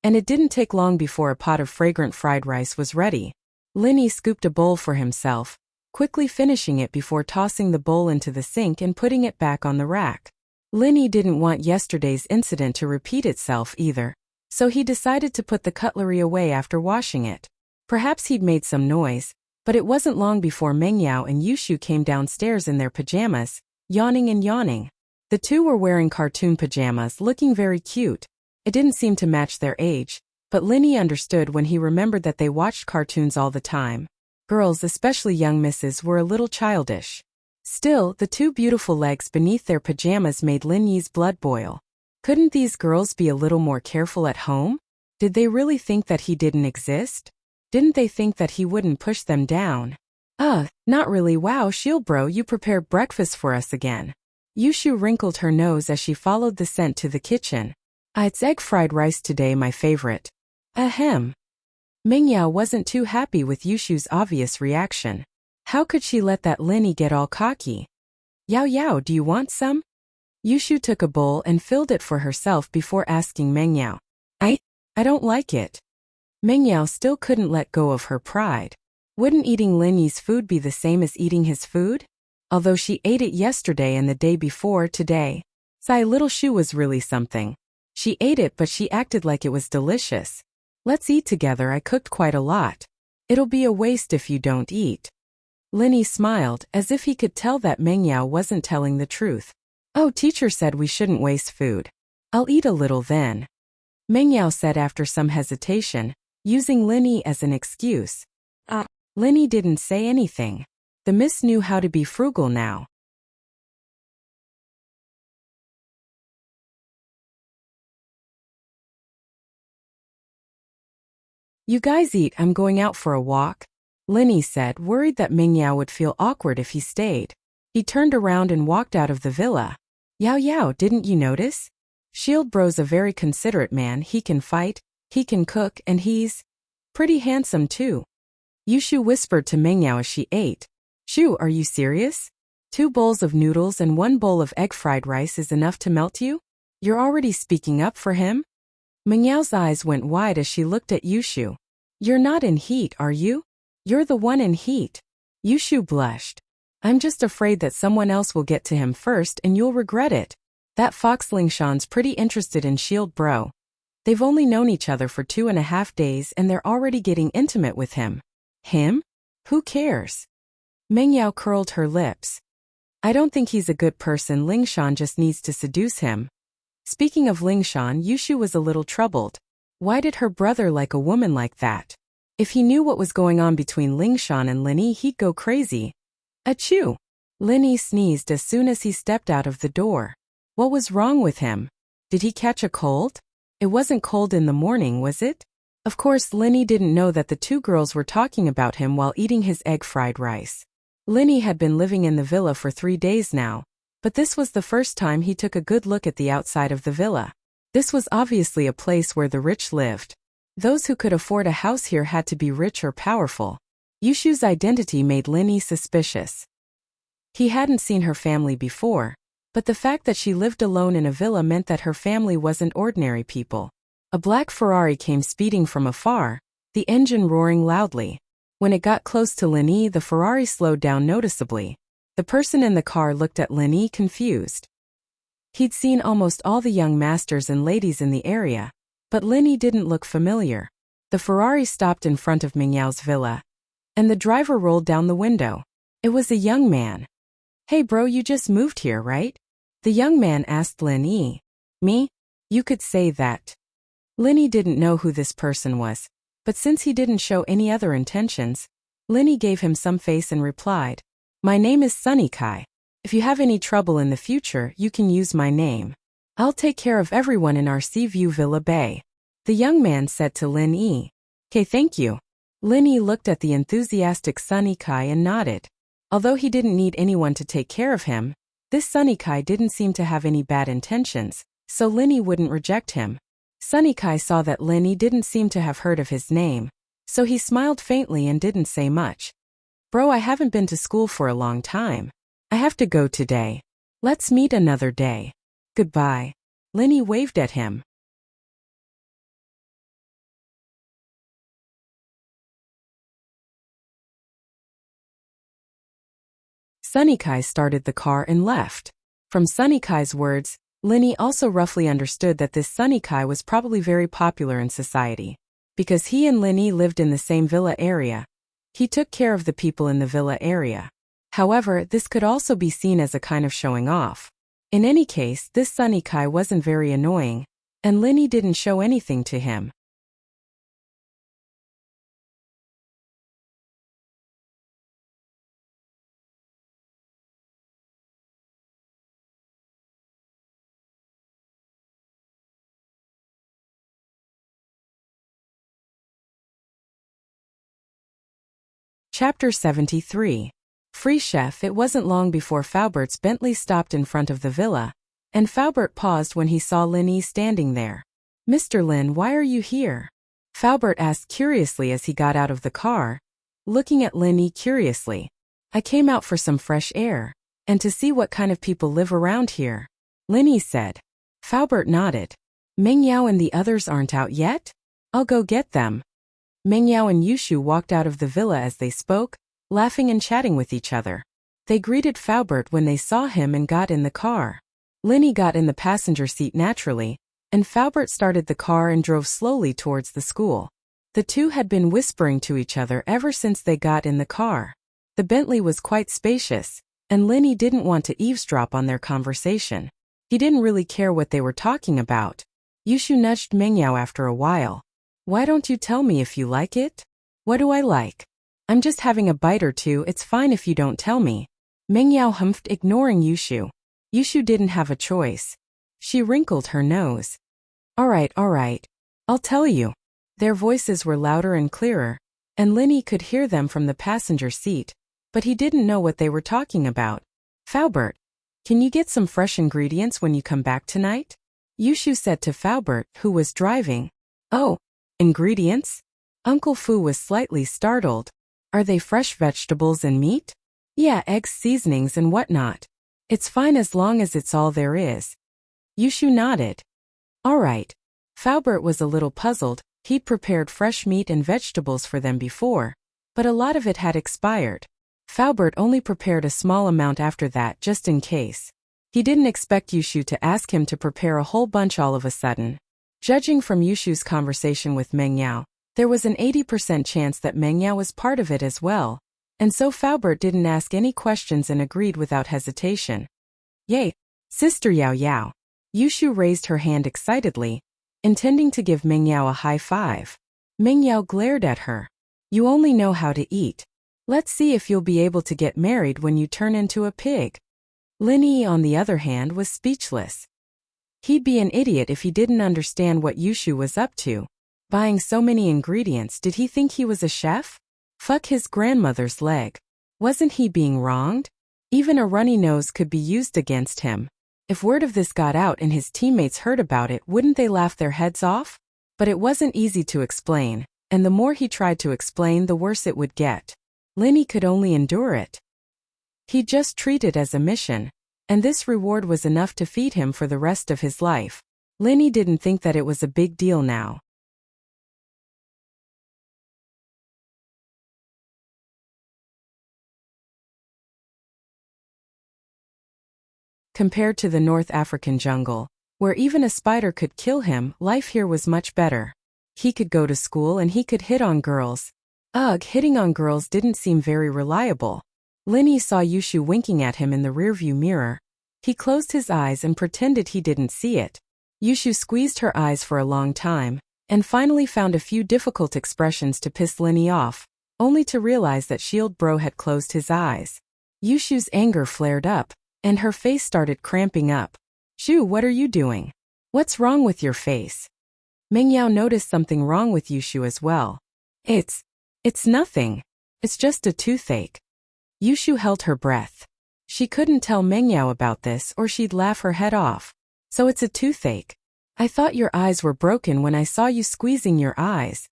Speaker 1: and it didn't take long before a pot of fragrant fried rice was ready. Linny scooped a bowl for himself, quickly finishing it before tossing the bowl into the sink and putting it back on the rack. Linny didn't want yesterday's incident to repeat itself either, so he decided to put the cutlery away after washing it. Perhaps he'd made some noise, but it wasn't long before Mengyao and Yushu came downstairs in their pajamas, yawning and yawning. The two were wearing cartoon pajamas, looking very cute. It didn't seem to match their age, but Linny understood when he remembered that they watched cartoons all the time. Girls, especially young misses, were a little childish. Still, the two beautiful legs beneath their pajamas made Linny's blood boil. Couldn't these girls be a little more careful at home? Did they really think that he didn't exist? Didn't they think that he wouldn't push them down? Not really. Wow, Shield bro, you prepared breakfast for us again. Yushu wrinkled her nose as she followed the scent to the kitchen. It's egg fried rice today, my favorite. Ahem. Mengyao wasn't too happy with Yushu's obvious reaction. How could she let that Linny get all cocky? Yao Yao, do you want some? Yushu took a bowl and filled it for herself before asking Mengyao. I don't like it. Mengyao still couldn't let go of her pride. Wouldn't eating Linny's food be the same as eating his food? Although she ate it yesterday and the day before today. Sai little Shu was really something. She ate it, but she acted like it was delicious. Let's eat together, I cooked quite a lot. It'll be a waste if you don't eat. Linny smiled, as if he could tell that Mengyao wasn't telling the truth. Oh, teacher said we shouldn't waste food. I'll eat a little then. Mengyao said after some hesitation, using Linny as an excuse. Linny didn't say anything. The miss knew how to be frugal now. You guys eat, I'm going out for a walk, Linny said, worried that Mengyao would feel awkward if he stayed. He turned around and walked out of the villa. Yao Yao, didn't you notice? Shield bro's a very considerate man. He can fight, he can cook, and he's pretty handsome too. Yushu whispered to Mengyao as she ate. Shu, are you serious? 2 bowls of noodles and 1 bowl of egg fried rice is enough to melt you? You're already speaking up for him? Mengyao's eyes went wide as she looked at Yushu. You're not in heat, are you? You're the one in heat. Yushu blushed. I'm just afraid that someone else will get to him first and you'll regret it. That fox Lingshan's pretty interested in Shield bro. They've only known each other for 2.5 days and they're already getting intimate with him. Him? Who cares? Mengyao curled her lips. I don't think he's a good person. Lingshan just needs to seduce him. Speaking of Lingshan, Yushu was a little troubled. Why did her brother like a woman like that? If he knew what was going on between Lingshan and Linny, he'd go crazy. Achoo! Linny sneezed as soon as he stepped out of the door. What was wrong with him? Did he catch a cold? It wasn't cold in the morning, was it? Of course, Linny didn't know that the 2 girls were talking about him while eating his egg fried rice. Linny had been living in the villa for 3 days now, but this was the first time he took a good look at the outside of the villa. This was obviously a place where the rich lived. Those who could afford a house here had to be rich or powerful. Yushu's identity made Linny suspicious. He hadn't seen her family before, but the fact that she lived alone in a villa meant that her family wasn't ordinary people. A black Ferrari came speeding from afar, the engine roaring loudly. When it got close to Linny, the Ferrari slowed down noticeably. The person in the car looked at Linny confused. He'd seen almost all the young masters and ladies in the area, but Linny didn't look familiar. The Ferrari stopped in front of Mingyao's villa, and the driver rolled down the window. It was a young man. Hey bro, you just moved here, right? The young man asked Linny. Me? You could say that. Linny didn't know who this person was, but since he didn't show any other intentions, Linny gave him some face and replied, My name is Sunny Kai. If you have any trouble in the future, you can use my name. I'll take care of everyone in our Seaview Villa Bay. The young man said to Linny. Okay, thank you. Linny looked at the enthusiastic Sunny Kai and nodded. Although he didn't need anyone to take care of him, this Sunny Kai didn't seem to have any bad intentions, so Linny wouldn't reject him. Sunny Kai saw that Linny didn't seem to have heard of his name, So he smiled faintly and didn't say much. Bro, I haven't been to school for a long time. I have to go today. Let's meet another day. Goodbye. Linny waved at him. Sunny Kai started the car and left. From Sunny Kai's words, Linny also roughly understood that this Sunny Kai was probably very popular in society. Because he and Linny lived in the same villa area, he took care of the people in the villa area. However, this could also be seen as a kind of showing off. In any case, this Sunny Kai wasn't very annoying, and Linny didn't show anything to him. Chapter 73. Free Chef. It wasn't long before Faubert's Bentley stopped in front of the villa, and Faubert paused when he saw Linny standing there. Mr. Lin, why are you here? Faubert asked curiously as he got out of the car, looking at Linny curiously. I came out for some fresh air, and to see what kind of people live around here, Linny said. Faubert nodded. Meng Yao and the others aren't out yet? I'll go get them. Meng Yao and Yushu walked out of the villa as they spoke, laughing and chatting with each other. They greeted Faubert when they saw him and got in the car. Linny got in the passenger seat naturally, and Faubert started the car and drove slowly towards the school. The two had been whispering to each other ever since they got in the car. The Bentley was quite spacious, and Linny didn't want to eavesdrop on their conversation. He didn't really care what they were talking about. Yushu nudged Meng Yao after a while. Why don't you tell me if you like it? What do I like? I'm just having a bite or two, it's fine if you don't tell me. Meng Yao humphed, ignoring Yushu. Yushu didn't have a choice. She wrinkled her nose. All right. I'll tell you. Their voices were louder and clearer, and Linny could hear them from the passenger seat, but he didn't know what they were talking about. Faubert, can you get some fresh ingredients when you come back tonight? Yushu said to Faubert, who was driving. Oh, ingredients? Uncle Fu was slightly startled. Are they fresh vegetables and meat? Yeah, eggs, seasonings and whatnot. It's fine as long as it's all there is. Yushu nodded. All right. Faubert was a little puzzled. He'd prepared fresh meat and vegetables for them before, but a lot of it had expired. Faubert only prepared a small amount after that just in case. He didn't expect Yushu to ask him to prepare a whole bunch all of a sudden. Judging from Yushu's conversation with Meng Yao, there was an 80% chance that Meng Yao was part of it as well, and so Faubert didn't ask any questions and agreed without hesitation. Yay, Sister Yao Yao. Yushu raised her hand excitedly, intending to give Meng Yao a high five. Meng Yao glared at her. You only know how to eat. Let's see if you'll be able to get married when you turn into a pig. Linny, on the other hand, was speechless. He'd be an idiot if he didn't understand what Yushu was up to. Buying so many ingredients, did he think he was a chef? Fuck his grandmother's leg. Wasn't he being wronged? Even a runny nose could be used against him. If word of this got out and his teammates heard about it, wouldn't they laugh their heads off? But it wasn't easy to explain, and the more he tried to explain, the worse it would get. Linny could only endure it. He'd just treat it as a mission, and this reward was enough to feed him for the rest of his life. Linny didn't think that it was a big deal now. Compared to the North African jungle, where even a spider could kill him, life here was much better. He could go to school and he could hit on girls. Ugh, hitting on girls didn't seem very reliable. Linny saw Yushu winking at him in the rearview mirror. He closed his eyes and pretended he didn't see it. Yushu squeezed her eyes for a long time, and finally found a few difficult expressions to piss Linny off, only to realize that Shield Bro had closed his eyes. Yushu's anger flared up, and her face started cramping up. Shu, what are you doing? What's wrong with your face? Meng Yao noticed something wrong with Yushu as well. It's nothing. It's just a toothache. Yushu held her breath. She couldn't tell Meng Yao about this or she'd laugh her head off. So it's a toothache. I thought your eyes were broken when I saw you squeezing your eyes.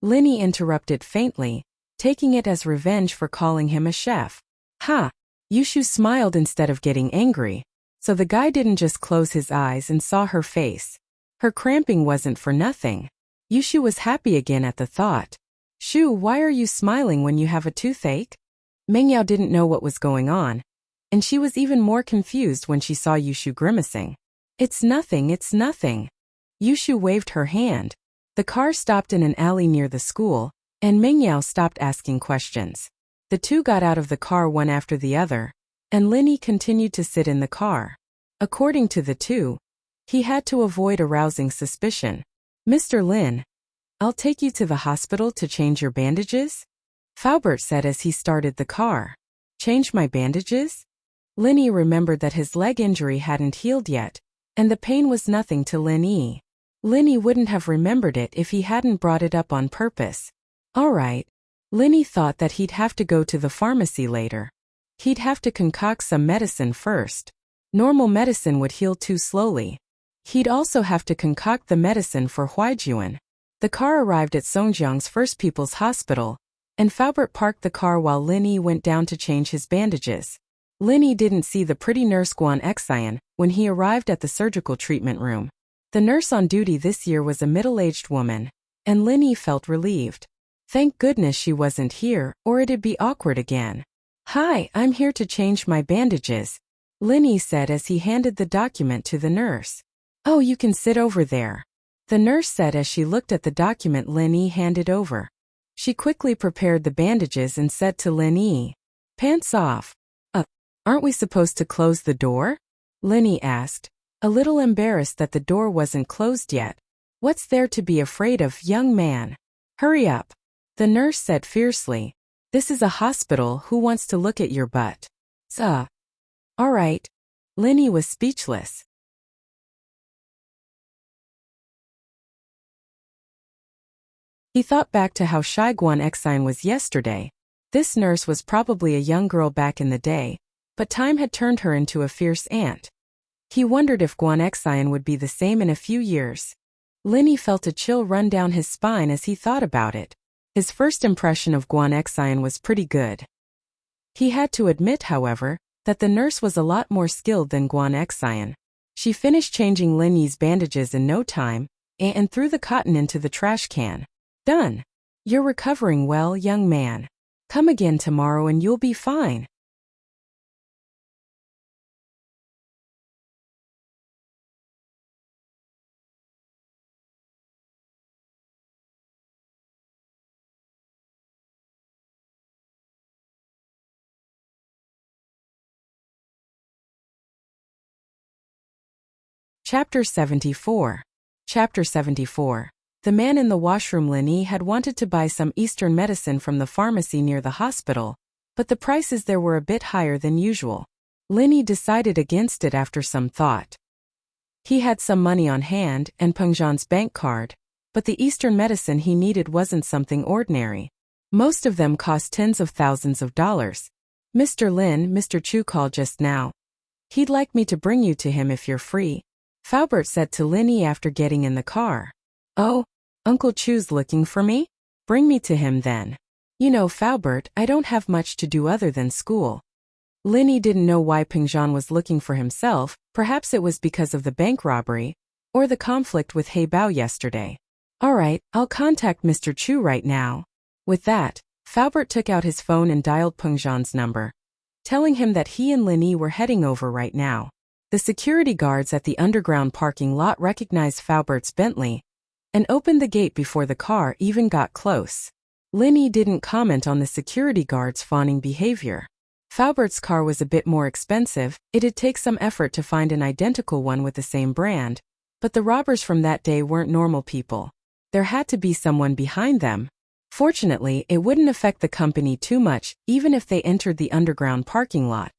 Speaker 1: Linny interrupted faintly, taking it as revenge for calling him a chef. Ha! Yushu smiled instead of getting angry, so the guy didn't just close his eyes and saw her face. Her cramping wasn't for nothing. Yushu was happy again at the thought. Shu, why are you smiling when you have a toothache? Mengyao didn't know what was going on, and she was even more confused when she saw Yushu grimacing. It's nothing, it's nothing. Yushu waved her hand. The car stopped in an alley near the school, and Mengyao stopped asking questions. The two got out of the car one after the other, and Linny continued to sit in the car. According to the two, he had to avoid arousing suspicion. Mr. Lin, I'll take you to the hospital to change your bandages? Faubert said as he started the car. Change my bandages? Linny remembered that his leg injury hadn't healed yet, and the pain was nothing to Linny. Linny wouldn't have remembered it if he hadn't brought it up on purpose. All right. Linny thought that he'd have to go to the pharmacy later. He'd have to concoct some medicine first. Normal medicine would heal too slowly. He'd also have to concoct the medicine for Huaijuan. The car arrived at Songjiang's First People's Hospital, and Faubert parked the car while Linny went down to change his bandages. Linny didn't see the pretty nurse Guan Xian when he arrived at the surgical treatment room. The nurse on duty this year was a middle-aged woman, and Linny felt relieved. Thank goodness she wasn't here, or it'd be awkward again. Hi, I'm here to change my bandages, Linny said as he handed the document to the nurse. Oh, you can sit over there, the nurse said as she looked at the document Linny handed over. She quickly prepared the bandages and said to Linny, "Pants off." Aren't we supposed to close the door?" Linny asked, a little embarrassed that the door wasn't closed yet. "What's there to be afraid of, young man? Hurry up," the nurse said fiercely. "This is a hospital. Who wants to look at your butt?" All right. Linny was speechless. He thought back to how shy Guan Xian was yesterday. This nurse was probably a young girl back in the day, but time had turned her into a fierce ant. He wondered if Guan Xian would be the same in a few years. Linny felt a chill run down his spine as he thought about it. His first impression of Guan Xian was pretty good. He had to admit, however, that the nurse was a lot more skilled than Guan Xian. She finished changing Linny's bandages in no time, and threw the cotton into the trash can. Done. You're recovering well, young man. Come again tomorrow and you'll be fine. Chapter 74. Chapter 74. The man in the washroom. Linny had wanted to buy some Eastern medicine from the pharmacy near the hospital, but the prices there were a bit higher than usual. Linny decided against it after some thought. He had some money on hand and Pengzhan's bank card, but the Eastern medicine he needed wasn't something ordinary. Most of them cost tens of thousands of dollars. "Mr. Lin, Mr. Chu called just now. He'd like me to bring you to him if you're free," Faubert said to Linny after getting in the car. "Oh, Uncle Chu's looking for me? Bring me to him then. You know, Faubert, I don't have much to do other than school." Linny didn't know why Pengzhan was looking for himself. Perhaps it was because of the bank robbery, or the conflict with He Bao yesterday. "All right, I'll contact Mr. Chu right now." With that, Faubert took out his phone and dialed Pengzhan's number, telling him that he and Linny were heading over right now. The security guards at the underground parking lot recognized Faubert's Bentley and opened the gate before the car even got close. Linny didn't comment on the security guards' fawning behavior. Faubert's car was a bit more expensive. It'd take some effort to find an identical one with the same brand, but the robbers from that day weren't normal people. There had to be someone behind them. Fortunately, it wouldn't affect the company too much, even if they entered the underground parking lot.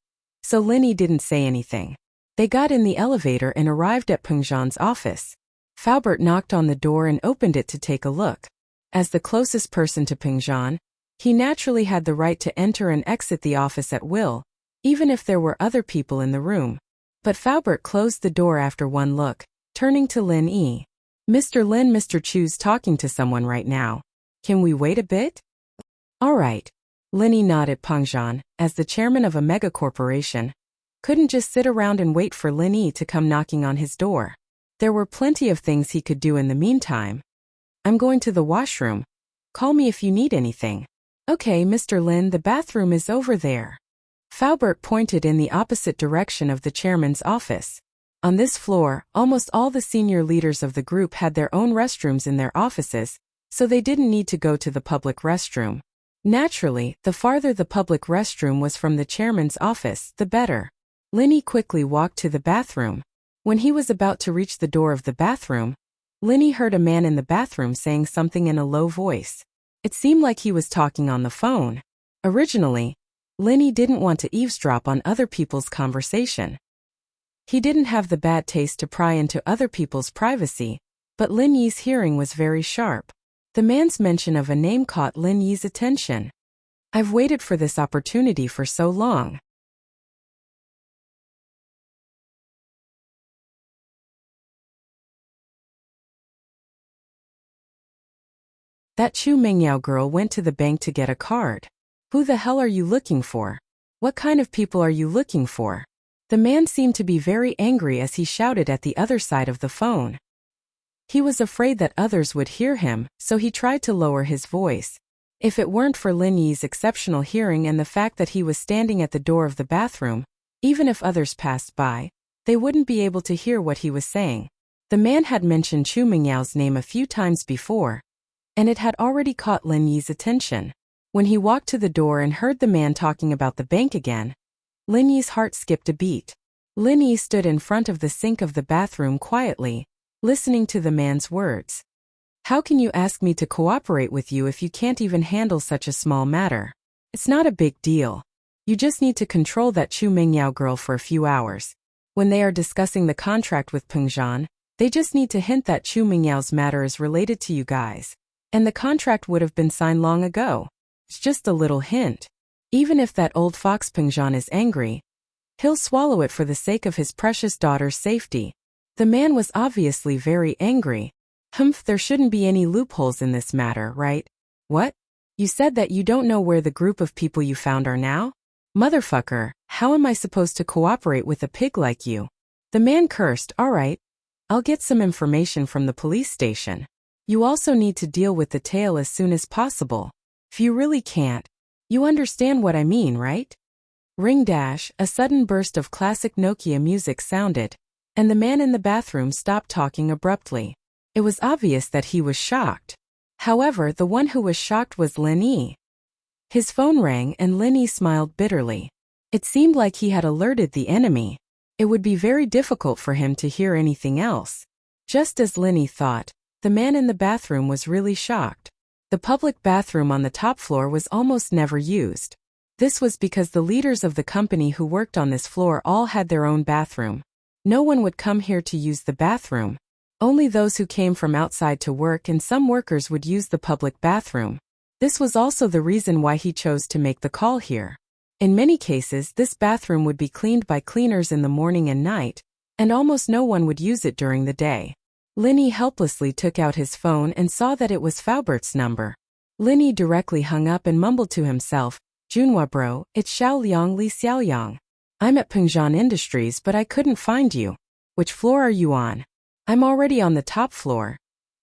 Speaker 1: So Linny didn't say anything. They got in the elevator and arrived at Pengzhan's office. Faubert knocked on the door and opened it to take a look. As the closest person to Pengzhan, he naturally had the right to enter and exit the office at will, even if there were other people in the room. But Faubert closed the door after one look, turning to Lin Yi. "Mr. Lin, Mr. Chu's talking to someone right now. Can we wait a bit? All right. Linny nodded. Pengzhan, as the chairman of a megacorporation, couldn't just sit around and wait for Linny to come knocking on his door. There were plenty of things he could do in the meantime. I'm going to the washroom. Call me if you need anything. Okay, Mr. Lin, the bathroom is over there. Faubert pointed in the opposite direction of the chairman's office. On this floor, almost all the senior leaders of the group had their own restrooms in their offices, so they didn't need to go to the public restroom. Naturally, the farther the public restroom was from the chairman's office, the better. Linny quickly walked to the bathroom. When he was about to reach the door of the bathroom, Linny heard a man in the bathroom saying something in a low voice. It seemed like he was talking on the phone. Originally, Linny didn't want to eavesdrop on other people's conversation. He didn't have the bad taste to pry into other people's privacy, but Lin Yi's hearing was very sharp. The man's mention of a name caught Lin Yi's attention. I've waited for this opportunity for so long. That Chu Mingyao girl went to the bank to get a card. Who the hell are you looking for? What kind of people are you looking for? The man seemed to be very angry as he shouted at the other side of the phone. He was afraid that others would hear him, so he tried to lower his voice. If it weren't for Lin Yi's exceptional hearing and the fact that he was standing at the door of the bathroom, even if others passed by, they wouldn't be able to hear what he was saying. The man had mentioned Chu Mingyao's name a few times before, and it had already caught Lin Yi's attention. When he walked to the door and heard the man talking about the bank again, Lin Yi's heart skipped a beat. Lin Yi stood in front of the sink of the bathroom quietly, listening to the man's words. How can you ask me to cooperate with you if you can't even handle such a small matter? It's not a big deal. You just need to control that Chu Mingyao girl for a few hours. When they are discussing the contract with Pengzhan, they just need to hint that Chu Mingyao's matter is related to you guys. And the contract would have been signed long ago. It's just a little hint. Even if that old fox Pengzhan is angry, he'll swallow it for the sake of his precious daughter's safety. The man was obviously very angry. Humph, there shouldn't be any loopholes in this matter, right? What? You said that you don't know where the group of people you found are now? Motherfucker, how am I supposed to cooperate with a pig like you? The man cursed. All right, I'll get some information from the police station. You also need to deal with the tail as soon as possible. If you really can't, you understand what I mean, right? Ring dash, a sudden burst of classic Nokia music sounded, and the man in the bathroom stopped talking abruptly. It was obvious that he was shocked. However, the one who was shocked was Lin Yi. His phone rang and Lin Yi smiled bitterly. It seemed like he had alerted the enemy. It would be very difficult for him to hear anything else. Just as Lin Yi thought, the man in the bathroom was really shocked. The public bathroom on the top floor was almost never used. This was because the leaders of the company who worked on this floor all had their own bathroom. No one would come here to use the bathroom. Only those who came from outside to work and some workers would use the public bathroom. This was also the reason why he chose to make the call here. In many cases, this bathroom would be cleaned by cleaners in the morning and night, and almost no one would use it during the day. Lin Yi helplessly took out his phone and saw that it was Faubert's number. Lin Yi directly hung up and mumbled to himself, Junhua bro, it's Xiaoliang Li Xiaoliang. I'm at Pengzhan Industries but I couldn't find you. Which floor are you on? I'm already on the top floor.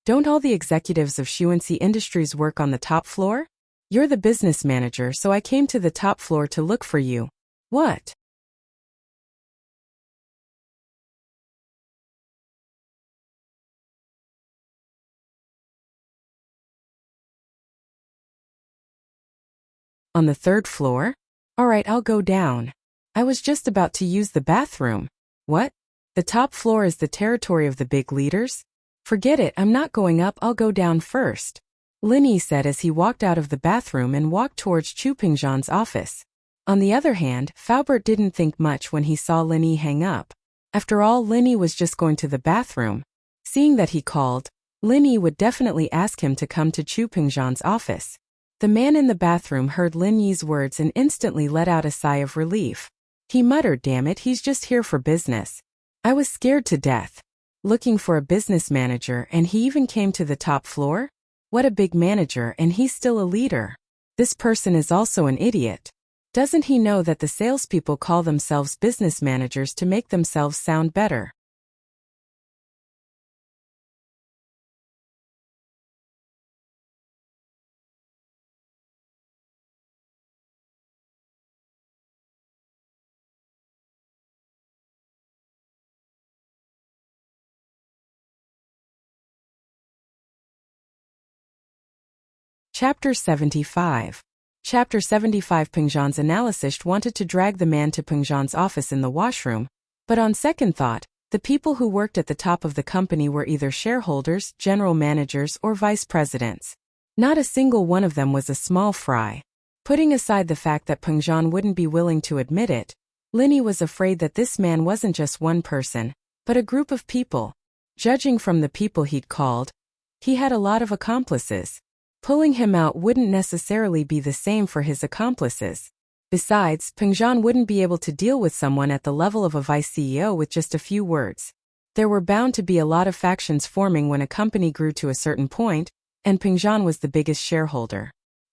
Speaker 1: Don't all the executives of Xuanxi Industries work on the top floor? You're the business manager, so I came to the top floor to look for you. What? On the third floor? Alright, I'll go down. I was just about to use the bathroom. What? The top floor is the territory of the big leaders? Forget it, I'm not going up, I'll go down first. Lin Yi said as he walked out of the bathroom and walked towards Chu Pingzhan's office. On the other hand, Faubert didn't think much when he saw Lin Yi hang up. After all, Lin Yi was just going to the bathroom. Seeing that he called, Lin Yi would definitely ask him to come to Chu Pingzhan's office. The man in the bathroom heard Lin Yi's words and instantly let out a sigh of relief. He muttered, damn it, he's just here for business. I was scared to death. Looking for a business manager and he even came to the top floor? What a big manager, and he's still a leader. This person is also an idiot. Doesn't he know that the salespeople call themselves business managers to make themselves sound better? Chapter 75. Chapter 75. Pengzhan's analyst wanted to drag the man to Pengzhan's office in the washroom, but on second thought, the people who worked at the top of the company were either shareholders, general managers, or vice presidents. Not a single one of them was a small fry. Putting aside the fact that Pengzhan wouldn't be willing to admit it, Linny was afraid that this man wasn't just one person, but a group of people. Judging from the people he'd called, he had a lot of accomplices. Pulling him out wouldn't necessarily be the same for his accomplices. Besides, Pengzhan wouldn't be able to deal with someone at the level of a vice CEO with just a few words. There were bound to be a lot of factions forming when a company grew to a certain point, and Pengzhan was the biggest shareholder.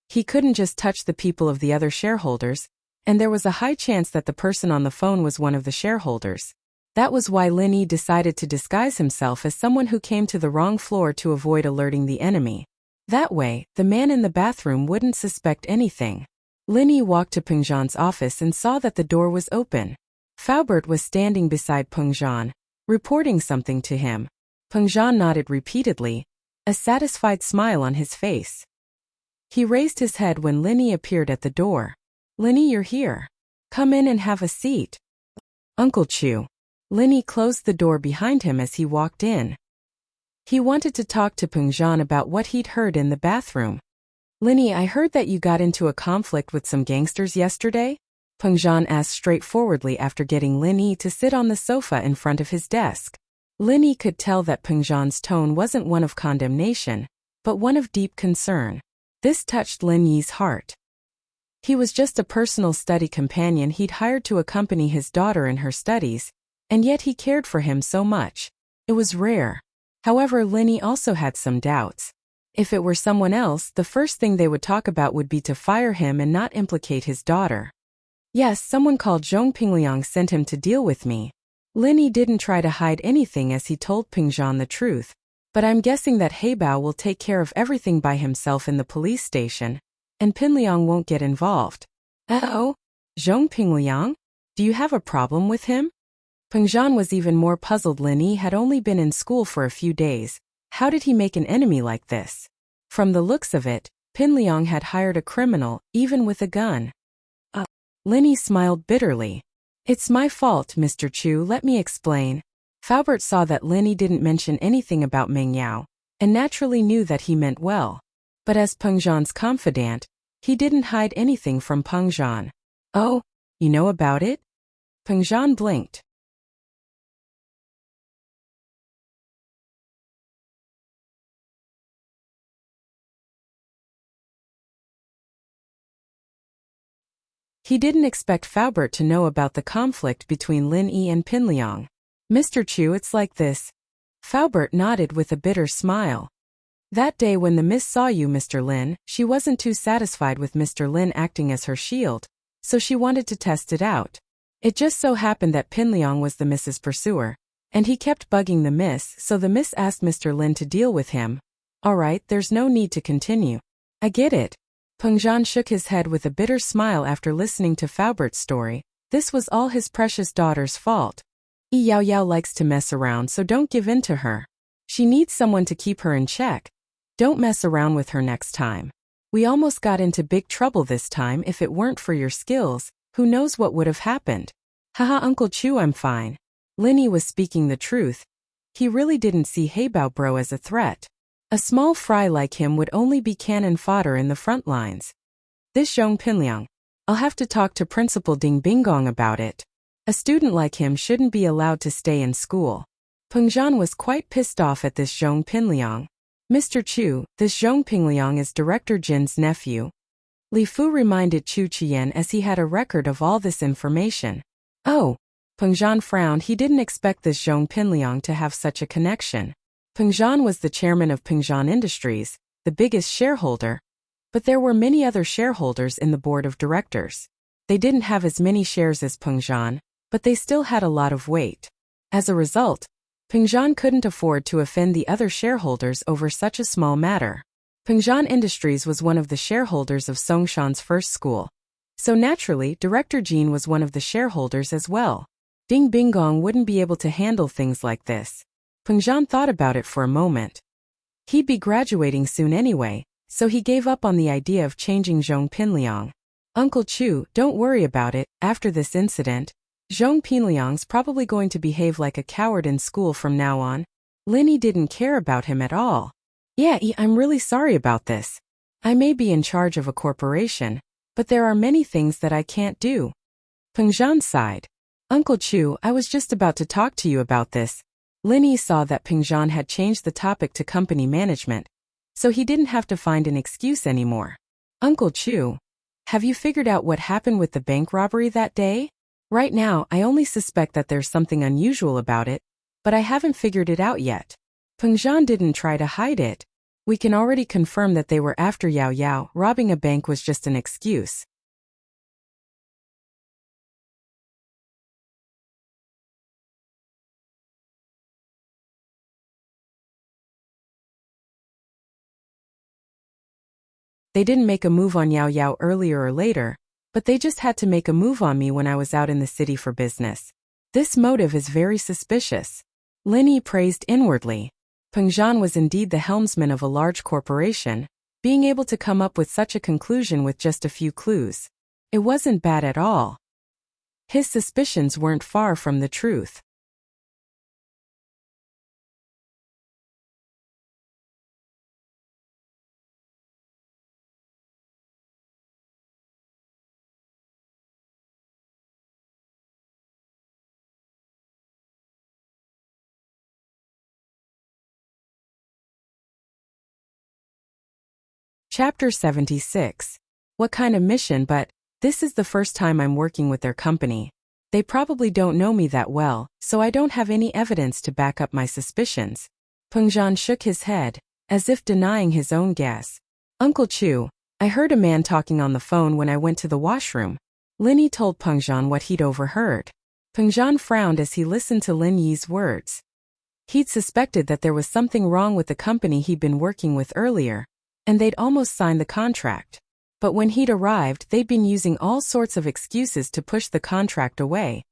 Speaker 1: He couldn't just touch the people of the other shareholders, and there was a high chance that the person on the phone was one of the shareholders. That was why Linny decided to disguise himself as someone who came to the wrong floor to avoid alerting the enemy. That way, the man in the bathroom wouldn't suspect anything. Linny walked to Pengzhan's office and saw that the door was open. Faubert was standing beside Pengzhan, reporting something to him. Pengzhan nodded repeatedly, a satisfied smile on his face. He raised his head when Linny appeared at the door. "Linny, you're here. Come in and have a seat." "Uncle Chu." Linny closed the door behind him as he walked in. He wanted to talk to Pengzhan about what he'd heard in the bathroom. "Linny, I heard that you got into a conflict with some gangsters yesterday?" Pengzhan asked straightforwardly after getting Linny to sit on the sofa in front of his desk. Linny could tell that Pengzhan's tone wasn't one of condemnation, but one of deep concern. This touched Linny's heart. He was just a personal study companion he'd hired to accompany his daughter in her studies, and yet he cared for him so much. It was rare. However, Linny also had some doubts. If it were someone else, the first thing they would talk about would be to fire him and not implicate his daughter. "Yes, someone called Zhong Pingliang sent him to deal with me." Linny didn't try to hide anything as he told Pengzhan the truth, but I'm guessing that Heibao will take care of everything by himself in the police station, and Pingliang won't get involved. "Oh? Zhong Pingliang? Do you have a problem with him?" Pengzhan was even more puzzled. Linny had only been in school for a few days. How did he make an enemy like this? From the looks of it, Pingliang had hired a criminal, even with a gun. Linny smiled bitterly. "It's my fault, Mr. Chu, let me explain." Faubert saw that Linny didn't mention anything about Meng Yao, and naturally knew that he meant well. But as Pengzhan's confidant, he didn't hide anything from Pengzhan. "Oh, you know about it?" Pengzhan blinked. He didn't expect Faubert to know about the conflict between Linny and Pingliang. "Mr. Chu, it's like this." Faubert nodded with a bitter smile. "That day when the miss saw you, Mr. Lin, she wasn't too satisfied with Mr. Lin acting as her shield, so she wanted to test it out. It just so happened that Pingliang was the miss's pursuer, and he kept bugging the miss, so the miss asked Mr. Lin to deal with him." "All right, there's no need to continue." "I get it." Pengzhan shook his head with a bitter smile after listening to Faubert's story. This was all his precious daughter's fault. Yi Yao Yao likes to mess around, so don't give in to her. She needs someone to keep her in check. Don't mess around with her next time. We almost got into big trouble this time. If it weren't for your skills, who knows what would have happened. Haha, Uncle Chu, I'm fine. Linny was speaking the truth. He really didn't see Heibao Bro as a threat. A small fry like him would only be cannon fodder in the front lines. This Zhong Pinliang. I'll have to talk to Principal Ding Bingong about it. A student like him shouldn't be allowed to stay in school. Pengzhan was quite pissed off at this Zhong Pinliang. "Mr. Chu, this Zhong Pinliang is Director Jin's nephew." Li Fu reminded Chu Qian as he had a record of all this information. "Oh." Pengzhan frowned. He didn't expect this Zhong Pinliang to have such a connection. Pengzhan was the chairman of Pengzhan Industries, the biggest shareholder, but there were many other shareholders in the board of directors. They didn't have as many shares as Peng Zhan, but they still had a lot of weight. As a result, Peng Zhan couldn't afford to offend the other shareholders over such a small matter. Peng Zhan Industries was one of the shareholders of Songshan's first school. So naturally, Director Jean was one of the shareholders as well. Ding Binggong wouldn't be able to handle things like this. Peng Zhan thought about it for a moment. He'd be graduating soon anyway, so he gave up on the idea of changing Zhong Pinliang. Uncle Chu, don't worry about it. After this incident, Zhong Pinliang's probably going to behave like a coward in school from now on. Linny didn't care about him at all. Yeah, I'm really sorry about this. I may be in charge of a corporation, but there are many things that I can't do. Peng Zhan sighed. Uncle Chu, I was just about to talk to you about this. Linny saw that Peng Zhan had changed the topic to company management, so he didn't have to find an excuse anymore. Uncle Chu, have you figured out what happened with the bank robbery that day? Right now, I only suspect that there's something unusual about it, but I haven't figured it out yet. Peng Zhan didn't try to hide it. We can already confirm that they were after Yao Yao. Robbing a bank was just an excuse. They didn't make a move on Yao Yao earlier or later, but they just had to make a move on me when I was out in the city for business. This motive is very suspicious. Linny praised inwardly. Peng Zhan was indeed the helmsman of a large corporation, being able to come up with such a conclusion with just a few clues. It wasn't bad at all. His suspicions weren't far from the truth. Chapter 76. What kind of mission? But this is the first time I'm working with their company. They probably don't know me that well, so I don't have any evidence to back up my suspicions. Peng Zhan shook his head, as if denying his own guess. Uncle Chu, I heard a man talking on the phone when I went to the washroom. Linny told Peng Zhan what he'd overheard. Peng Zhan frowned as he listened to Lin Yi's words. He'd suspected that there was something wrong with the company he'd been working with earlier, and they'd almost signed the contract. But when he'd arrived, they'd been using all sorts of excuses to push the contract away,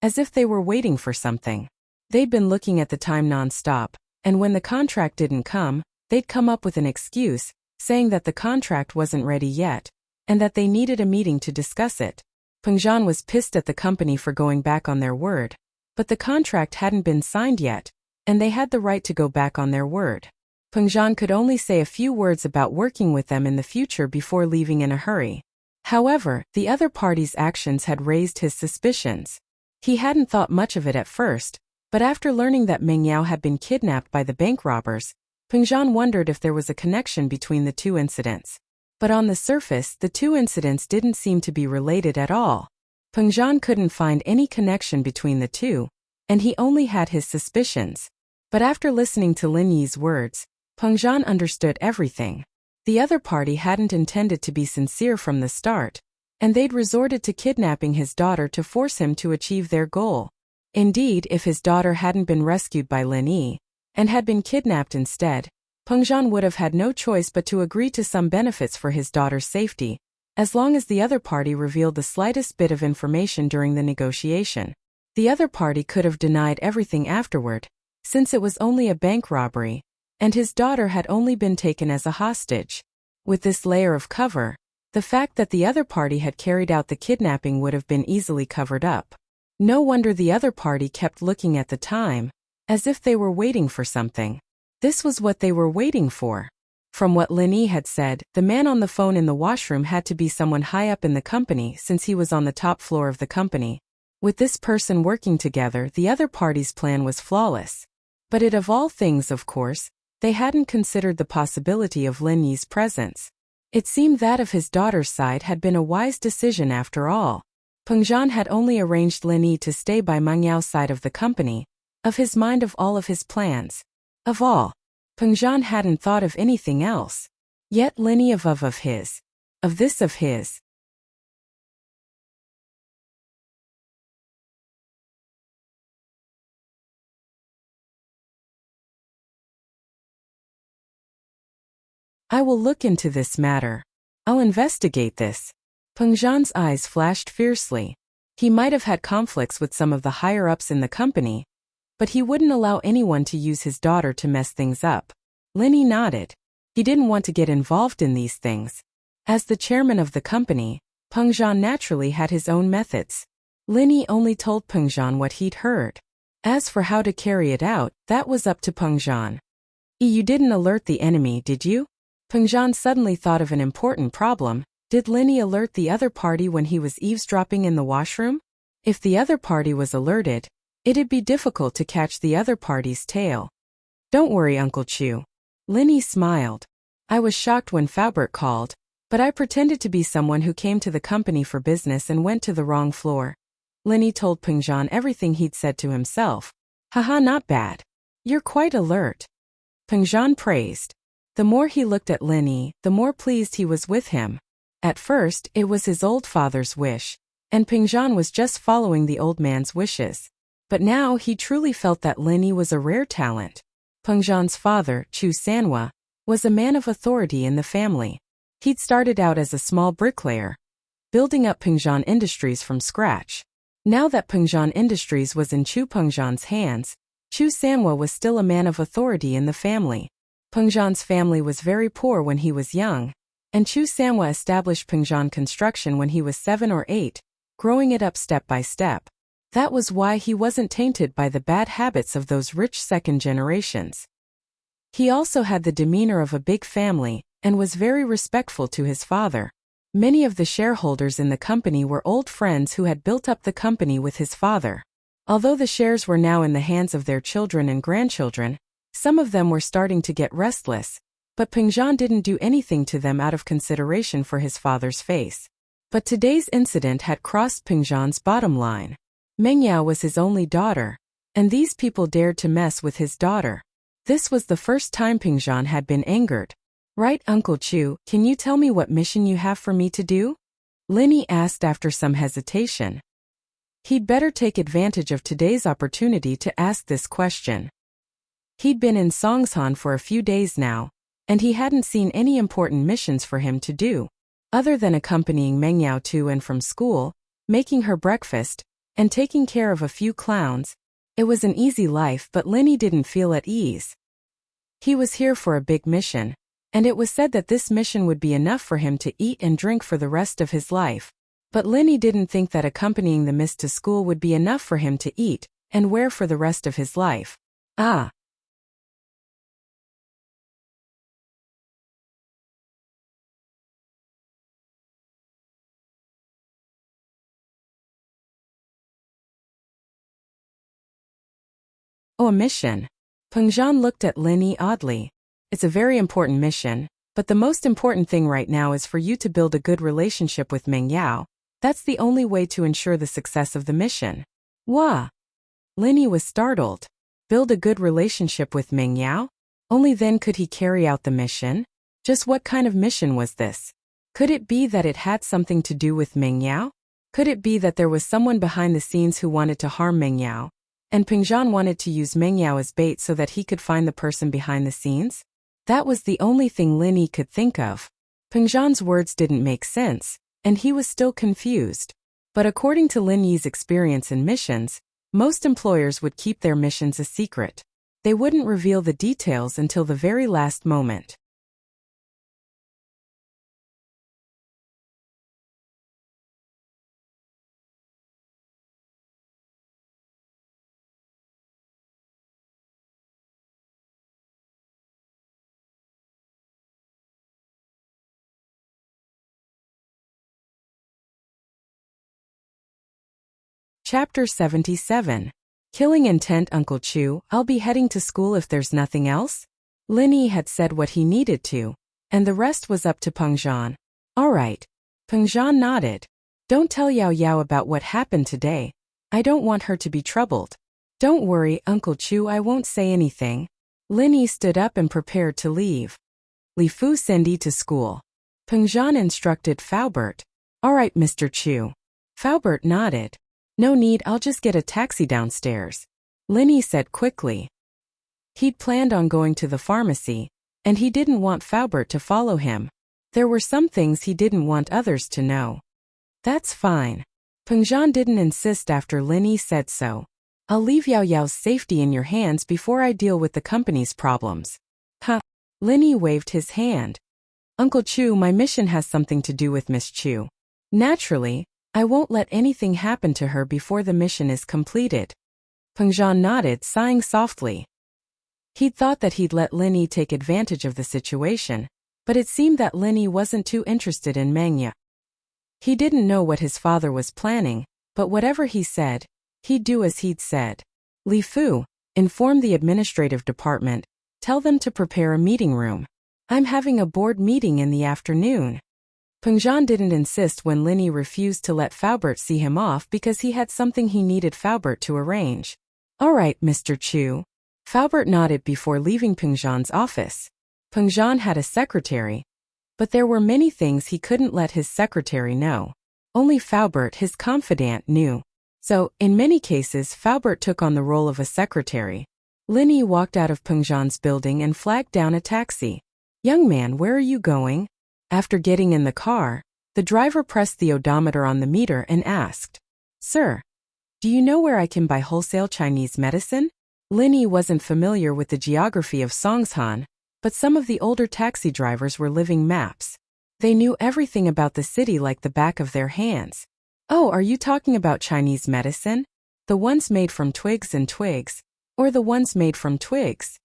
Speaker 1: as if they were waiting for something. They'd been looking at the time non-stop, and when the contract didn't come, they'd come up with an excuse, saying that the contract wasn't ready yet, and that they needed a meeting to discuss it. Peng Zhan was pissed at the company for going back on their word, but the contract hadn't been signed yet, and they had the right to go back on their word. Peng Zhan could only say a few words about working with them in the future before leaving in a hurry. However, the other party's actions had raised his suspicions. He hadn't thought much of it at first, but after learning that Meng Yao had been kidnapped by the bank robbers, Peng Zhan wondered if there was a connection between the two incidents. But on the surface, the two incidents didn't seem to be related at all. Peng Zhan couldn't find any connection between the two, and he only had his suspicions. But after listening to Lin Yi's words, Peng Zhan understood everything. The other party hadn't intended to be sincere from the start, and they'd resorted to kidnapping his daughter to force him to achieve their goal. Indeed, if his daughter hadn't been rescued by Lin Yi, and had been kidnapped instead, Peng Zhan would have had no choice but to agree to some benefits for his daughter's safety, as long as the other party revealed the slightest bit of information during the negotiation. The other party could have denied everything afterward, since it was only a bank robbery, and his daughter had only been taken as a hostage. With this layer of cover, the fact that the other party had carried out the kidnapping would have been easily covered up. No wonder the other party kept looking at the time, as if they were waiting for something. This was what they were waiting for. From what Lin Yi had said, the man on the phone in the washroom had to be someone high up in the company since he was on the top floor of the company. With this person working together, the other party's plan was flawless. But of all things, of course, they hadn't considered the possibility of Lin Yi's presence. It seemed that of his daughter's side had been a wise decision after all. Peng Zhan had only arranged Lin Yi to stay by Meng Yao's side of the company, of his mind of all of his plans. Of all, Peng Zhan hadn't thought of anything else. Yet Linny of his. Of this of his. I will look into this matter. I'll investigate this. Peng Zhan's eyes flashed fiercely. He might have had conflicts with some of the higher-ups in the company, but he wouldn't allow anyone to use his daughter to mess things up. Linny nodded. He didn't want to get involved in these things. As the chairman of the company, Peng Zhan naturally had his own methods. Linny only told Peng Zhan what he'd heard. As for how to carry it out, that was up to Peng Zhan. You didn't alert the enemy, did you? Peng Zhan suddenly thought of an important problem. Did Linny alert the other party when he was eavesdropping in the washroom? If the other party was alerted, it'd be difficult to catch the other party's tail. Don't worry, Uncle Chu. Linny smiled. I was shocked when Faubert called, but I pretended to be someone who came to the company for business and went to the wrong floor. Linny told Peng Zhan everything he'd said to himself. Haha, not bad. You're quite alert. Peng Zhan praised. The more he looked at Linny, the more pleased he was with him. At first, it was his old father's wish, and Peng Zhan was just following the old man's wishes. But now he truly felt that Linny was a rare talent. Peng Zhan's father, Chu Sanhua, was a man of authority in the family. He'd started out as a small bricklayer, building up Peng Zhan Industries from scratch. Now that Peng Zhan Industries was in Peng Zhan's hands, Chu Sanhua was still a man of authority in the family. Peng Zhan's family was very poor when he was young, and Chu Sanhua established Peng Zhan Construction when he was 7 or 8, growing it up step by step. That was why he wasn't tainted by the bad habits of those rich second generations. He also had the demeanor of a big family, and was very respectful to his father. Many of the shareholders in the company were old friends who had built up the company with his father. Although the shares were now in the hands of their children and grandchildren, some of them were starting to get restless, but Peng Zhan didn't do anything to them out of consideration for his father's face. But today's incident had crossed Peng Zhan's bottom line. Meng Yao was his only daughter, and these people dared to mess with his daughter. This was the first time Peng Zhan had been angered. Right, Uncle Chu, can you tell me what mission you have for me to do? Linny asked after some hesitation. He'd better take advantage of today's opportunity to ask this question. He'd been in Songshan for a few days now, and he hadn't seen any important missions for him to do, other than accompanying Meng Yao to and from school, making her breakfast, and taking care of a few clowns. It was an easy life, but Linny didn't feel at ease. He was here for a big mission, and it was said that this mission would be enough for him to eat and drink for the rest of his life. But Linny didn't think that accompanying the miss to school would be enough for him to eat and wear for the rest of his life. Ah. Oh, a mission. Peng Zhan looked at Linny oddly. It's a very important mission, but the most important thing right now is for you to build a good relationship with Meng Yao. That's the only way to ensure the success of the mission. Wah! Linny was startled. Build a good relationship with Meng Yao? Only then could he carry out the mission? Just what kind of mission was this? Could it be that it had something to do with Meng Yao? Could it be that there was someone behind the scenes who wanted to harm Meng Yao, and Peng Zhan wanted to use Meng Yao as bait so that he could find the person behind the scenes? That was the only thing Linny could think of. Peng Zhan's words didn't make sense, and he was still confused. But according to Lin Yi's experience in missions, most employers would keep their missions a secret. They wouldn't reveal the details until the very last moment. Chapter 77. Killing intent. Uncle Chu, I'll be heading to school if there's nothing else? Lin Yi had said what he needed to, and the rest was up to Peng Zhan. All right. Peng Zhan nodded. Don't tell Yao Yao about what happened today. I don't want her to be troubled. Don't worry, Uncle Chu, I won't say anything. Lin Yi stood up and prepared to leave. Li Fu Sendi to school. Peng Zhan instructed Faubert. All right, Mr. Chu. Faubert nodded. No need, I'll just get a taxi downstairs. Linny said quickly. He'd planned on going to the pharmacy, and he didn't want Faubert to follow him. There were some things he didn't want others to know. That's fine. Peng Zhan didn't insist after Linny said so. I'll leave Yao Yao's safety in your hands before I deal with the company's problems. Huh. Linny waved his hand. Uncle Chu, my mission has something to do with Miss Chu. Naturally, I won't let anything happen to her before the mission is completed. Peng Zhan nodded, sighing softly. He'd thought that he'd let Linny take advantage of the situation, but it seemed that Linny wasn't too interested in Mengya. He didn't know what his father was planning, but whatever he said, he'd do as he'd said. Li Fu, inform the administrative department, tell them to prepare a meeting room. I'm having a board meeting in the afternoon. Peng Zhan didn't insist when Linny refused to let Faubert see him off because he had something he needed Faubert to arrange. All right, Mr. Chu. Faubert nodded before leaving Peng Zhan's office. Peng Zhan had a secretary, but there were many things he couldn't let his secretary know. Only Faubert, his confidant, knew. So, in many cases, Faubert took on the role of a secretary. Linny walked out of Peng Zhan's building and flagged down a taxi. Young man, where are you going? After getting in the car, the driver pressed the odometer on the meter and asked, Sir, do you know where I can buy wholesale Chinese medicine? Linny wasn't familiar with the geography of Songshan, but some of the older taxi drivers were living maps. They knew everything about the city like the back of their hands. Oh, are you talking about Chinese medicine? The ones made from twigs and twigs, or the ones made from twigs?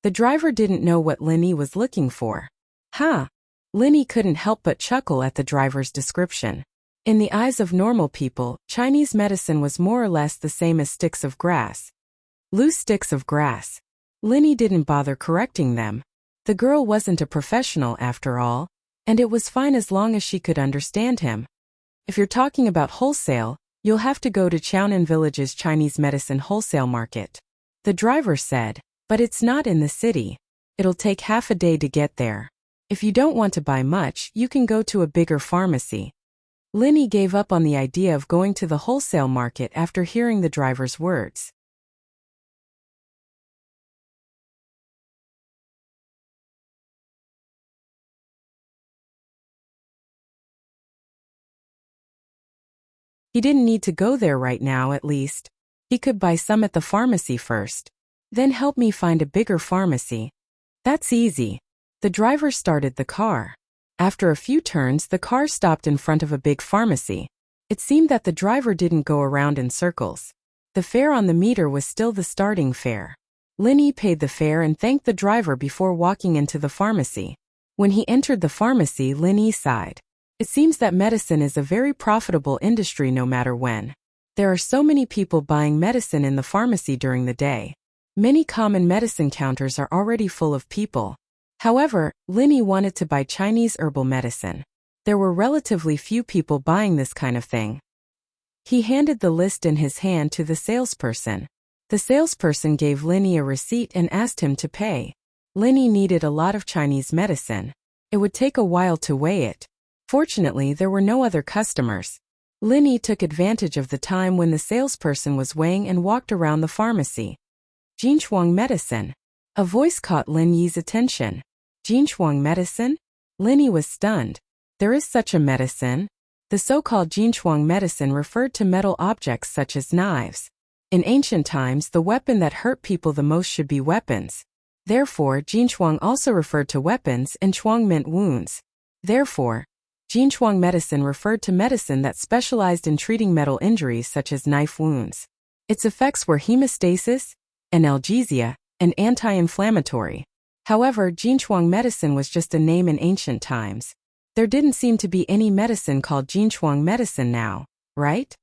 Speaker 1: The driver didn't know what Linny was looking for. Ha! Linny couldn't help but chuckle at the driver's description. In the eyes of normal people, Chinese medicine was more or less the same as sticks of grass. Loose sticks of grass. Linny didn't bother correcting them. The girl wasn't a professional after all, and it was fine as long as she could understand him. If you're talking about wholesale, you'll have to go to Chaonan Village's Chinese medicine wholesale market. The driver said, but it's not in the city. It'll take half a day to get there. If you don't want to buy much, you can go to a bigger pharmacy. Linny gave up on the idea of going to the wholesale market after hearing the driver's words. He didn't need to go there right now, at least. He could buy some at the pharmacy first. Then help me find a bigger pharmacy. That's easy. The driver started the car. After a few turns, the car stopped in front of a big pharmacy. It seemed that the driver didn't go around in circles. The fare on the meter was still the starting fare. Linny paid the fare and thanked the driver before walking into the pharmacy. When he entered the pharmacy, Linny sighed. It seems that medicine is a very profitable industry no matter when. There are so many people buying medicine in the pharmacy during the day. Many common medicine counters are already full of people. However, Linny wanted to buy Chinese herbal medicine. There were relatively few people buying this kind of thing. He handed the list in his hand to the salesperson. The salesperson gave Linny a receipt and asked him to pay. Linny needed a lot of Chinese medicine. It would take a while to weigh it. Fortunately, there were no other customers. Linny took advantage of the time when the salesperson was weighing and walked around the pharmacy. Jinchuang medicine. A voice caught Lin Yi's attention. Jinchuang medicine? Linny was stunned. There is such a medicine? The so-called Jinchuang medicine referred to metal objects such as knives. In ancient times, the weapon that hurt people the most should be weapons. Therefore, Jinchuang also referred to weapons and Chuang meant wounds. Therefore, Jinchuang medicine referred to medicine that specialized in treating metal injuries such as knife wounds. Its effects were hemostasis, analgesia, and anti-inflammatory. However, Jinchuang medicine was just a name in ancient times. There didn't seem to be any medicine called Jinchuang medicine now, right?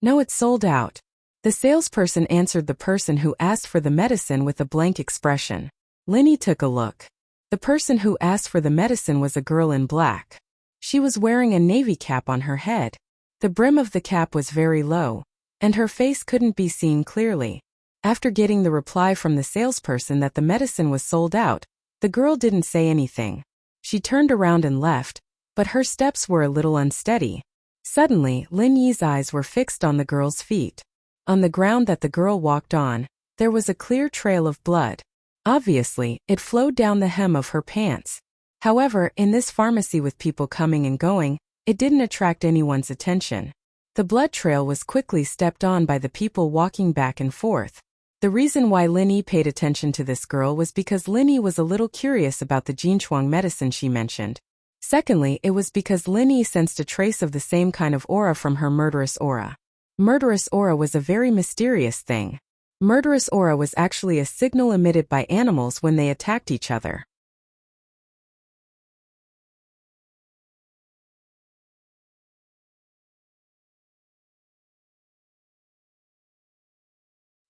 Speaker 1: No, it's sold out. The salesperson answered the person who asked for the medicine with a blank expression. Linny took a look. The person who asked for the medicine was a girl in black. She was wearing a navy cap on her head. The brim of the cap was very low, and her face couldn't be seen clearly. After getting the reply from the salesperson that the medicine was sold out, the girl didn't say anything. She turned around and left, but her steps were a little unsteady. Suddenly, Lin Yi's eyes were fixed on the girl's feet. On the ground that the girl walked on, there was a clear trail of blood. Obviously, it flowed down the hem of her pants. However, in this pharmacy with people coming and going, it didn't attract anyone's attention. The blood trail was quickly stepped on by the people walking back and forth. The reason why Lin Yi paid attention to this girl was because Lin Yi was a little curious about the Jinchuang medicine she mentioned. Secondly, it was because Lin Yi sensed a trace of the same kind of aura from her murderous aura. Murderous aura was a very mysterious thing. Murderous aura was actually a signal emitted by animals when they attacked each other.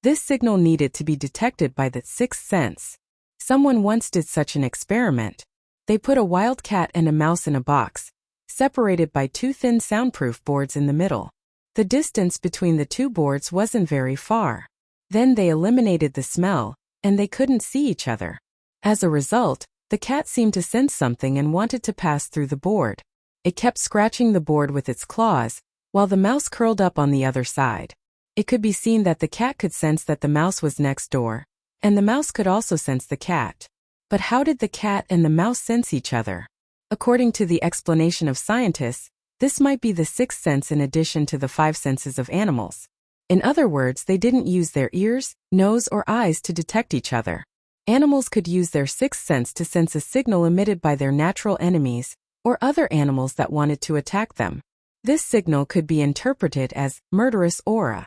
Speaker 1: This signal needed to be detected by the sixth sense. Someone once did such an experiment. They put a wild cat and a mouse in a box, separated by two thin soundproof boards in the middle. The distance between the two boards wasn't very far. Then they eliminated the smell, and they couldn't see each other. As a result, the cat seemed to sense something and wanted to pass through the board. It kept scratching the board with its claws, while the mouse curled up on the other side. It could be seen that the cat could sense that the mouse was next door, and the mouse could also sense the cat. But how did the cat and the mouse sense each other? According to the explanation of scientists, this might be the sixth sense in addition to the five senses of animals. In other words, they didn't use their ears, nose, or eyes to detect each other. Animals could use their sixth sense to sense a signal emitted by their natural enemies, or other animals that wanted to attack them. This signal could be interpreted as murderous aura.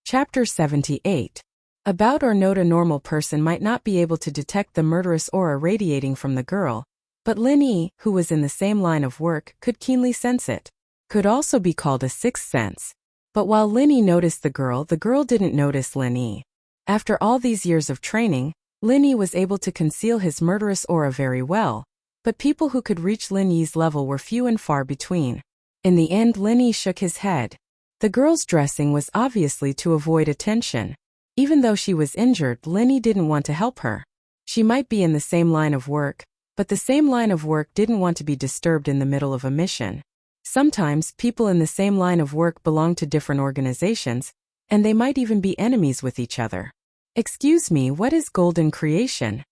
Speaker 1: Chapter 78. About or note: a normal person might not be able to detect the murderous aura radiating from the girl, but Lin Yi, who was in the same line of work, could keenly sense it. Could also be called a sixth sense. But while Lin Yi noticed the girl didn't notice Lin Yi. After all these years of training, Lin Yi was able to conceal his murderous aura very well, but people who could reach Lin Yi's level were few and far between. In the end, Lin Yi shook his head. The girl's dressing was obviously to avoid attention. Even though she was injured, Lin Yi didn't want to help her. She might be in the same line of work, but the same line of work didn't want to be disturbed in the middle of a mission. Sometimes, people in the same line of work belong to different organizations, and they might even be enemies with each other. "Excuse me, what is golden creation?"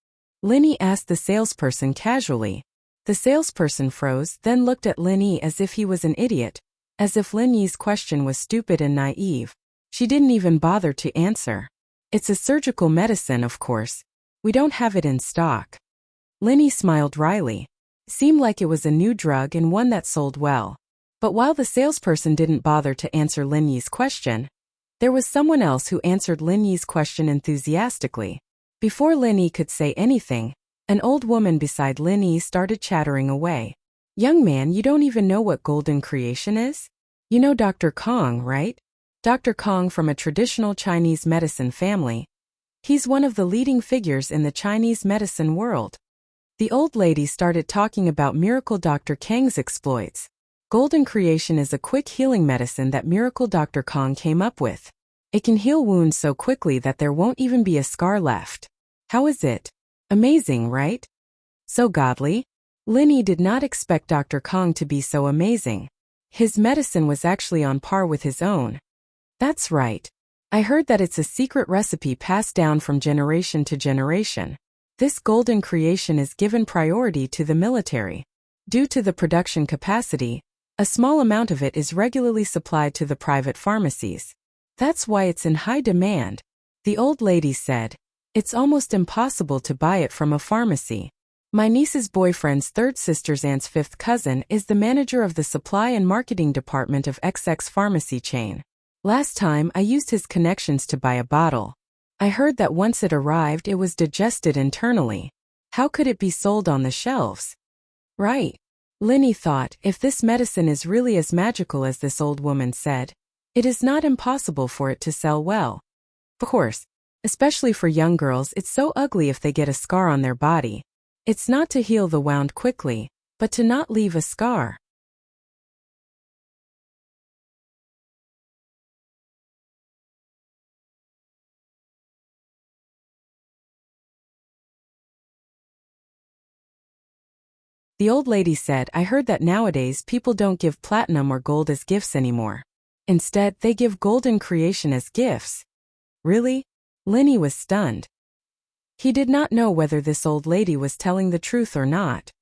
Speaker 1: Lin Yi asked the salesperson casually. The salesperson froze, then looked at Lin Yi as if he was an idiot, as if Lin Yi's question was stupid and naive. She didn't even bother to answer. "It's a surgical medicine, of course. We don't have it in stock." Lin Yi smiled wryly. Seemed like it was a new drug and one that sold well. But while the salesperson didn't bother to answer Lin Yi's question, there was someone else who answered Lin Yi's question enthusiastically. Before Lin Yi could say anything, an old woman beside Lin Yi started chattering away. "Young man, you don't even know what golden creation is? You know Dr. Kong, right? Dr. Kong from a traditional Chinese medicine family. He's one of the leading figures in the Chinese medicine world." The old lady started talking about Miracle Dr. Kang's exploits. Golden creation is a quick healing medicine that Miracle Dr. Kong came up with. It can heal wounds so quickly that there won't even be a scar left. How is it? Amazing, right? So godly? Lin Yi did not expect Dr. Kong to be so amazing. His medicine was actually on par with his own. "That's right. I heard that it's a secret recipe passed down from generation to generation. This golden creation is given priority to the military. Due to the production capacity, a small amount of it is regularly supplied to the private pharmacies. That's why it's in high demand," the old lady said. "It's almost impossible to buy it from a pharmacy. My niece's boyfriend's third sister's aunt's fifth cousin is the manager of the supply and marketing department of XX pharmacy chain. Last time I used his connections to buy a bottle. I heard that once it arrived it was digested internally. How could it be sold on the shelves?" "Right." Linny thought, if this medicine is really as magical as this old woman said, it is not impossible for it to sell well. Of course, especially for young girls, it's so ugly if they get a scar on their body. It's not to heal the wound quickly, but to not leave a scar. The old lady said, I heard that nowadays people don't give platinum or gold as gifts anymore. Instead, they give golden creation as gifts. Really? Linny was stunned. He did not know whether this old lady was telling the truth or not.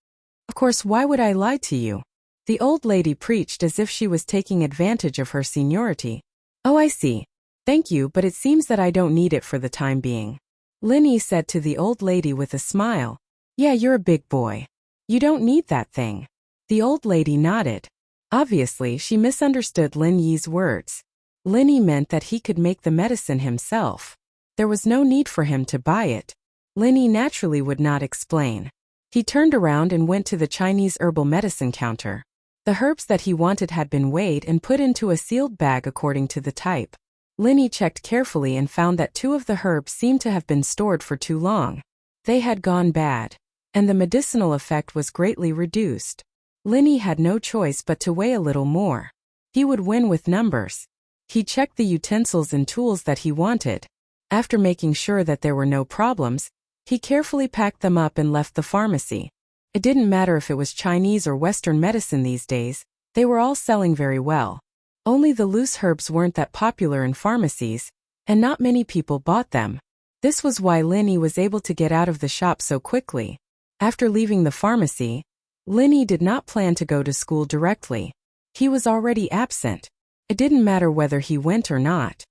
Speaker 1: Of course, why would I lie to you? The old lady preached as if she was taking advantage of her seniority. Oh, I see. Thank you, but it seems that I don't need it for the time being. Linny said to the old lady with a smile. Yeah, you're a big boy. You don't need that thing. The old lady nodded. Obviously, she misunderstood Lin Yi's words. Linny meant that he could make the medicine himself. There was no need for him to buy it. Linny naturally would not explain. He turned around and went to the Chinese herbal medicine counter. The herbs that he wanted had been weighed and put into a sealed bag according to the type. Linny checked carefully and found that 2 of the herbs seemed to have been stored for too long. They had gone bad, and the medicinal effect was greatly reduced. Linny had no choice but to weigh a little more. He would win with numbers. He checked the utensils and tools that he wanted. After making sure that there were no problems, he carefully packed them up and left the pharmacy. It didn't matter if it was Chinese or Western medicine these days, they were all selling very well. Only the loose herbs weren't that popular in pharmacies, and not many people bought them. This was why Linny was able to get out of the shop so quickly. After leaving the pharmacy, Linny did not plan to go to school directly. He was already absent. It didn't matter whether he went or not.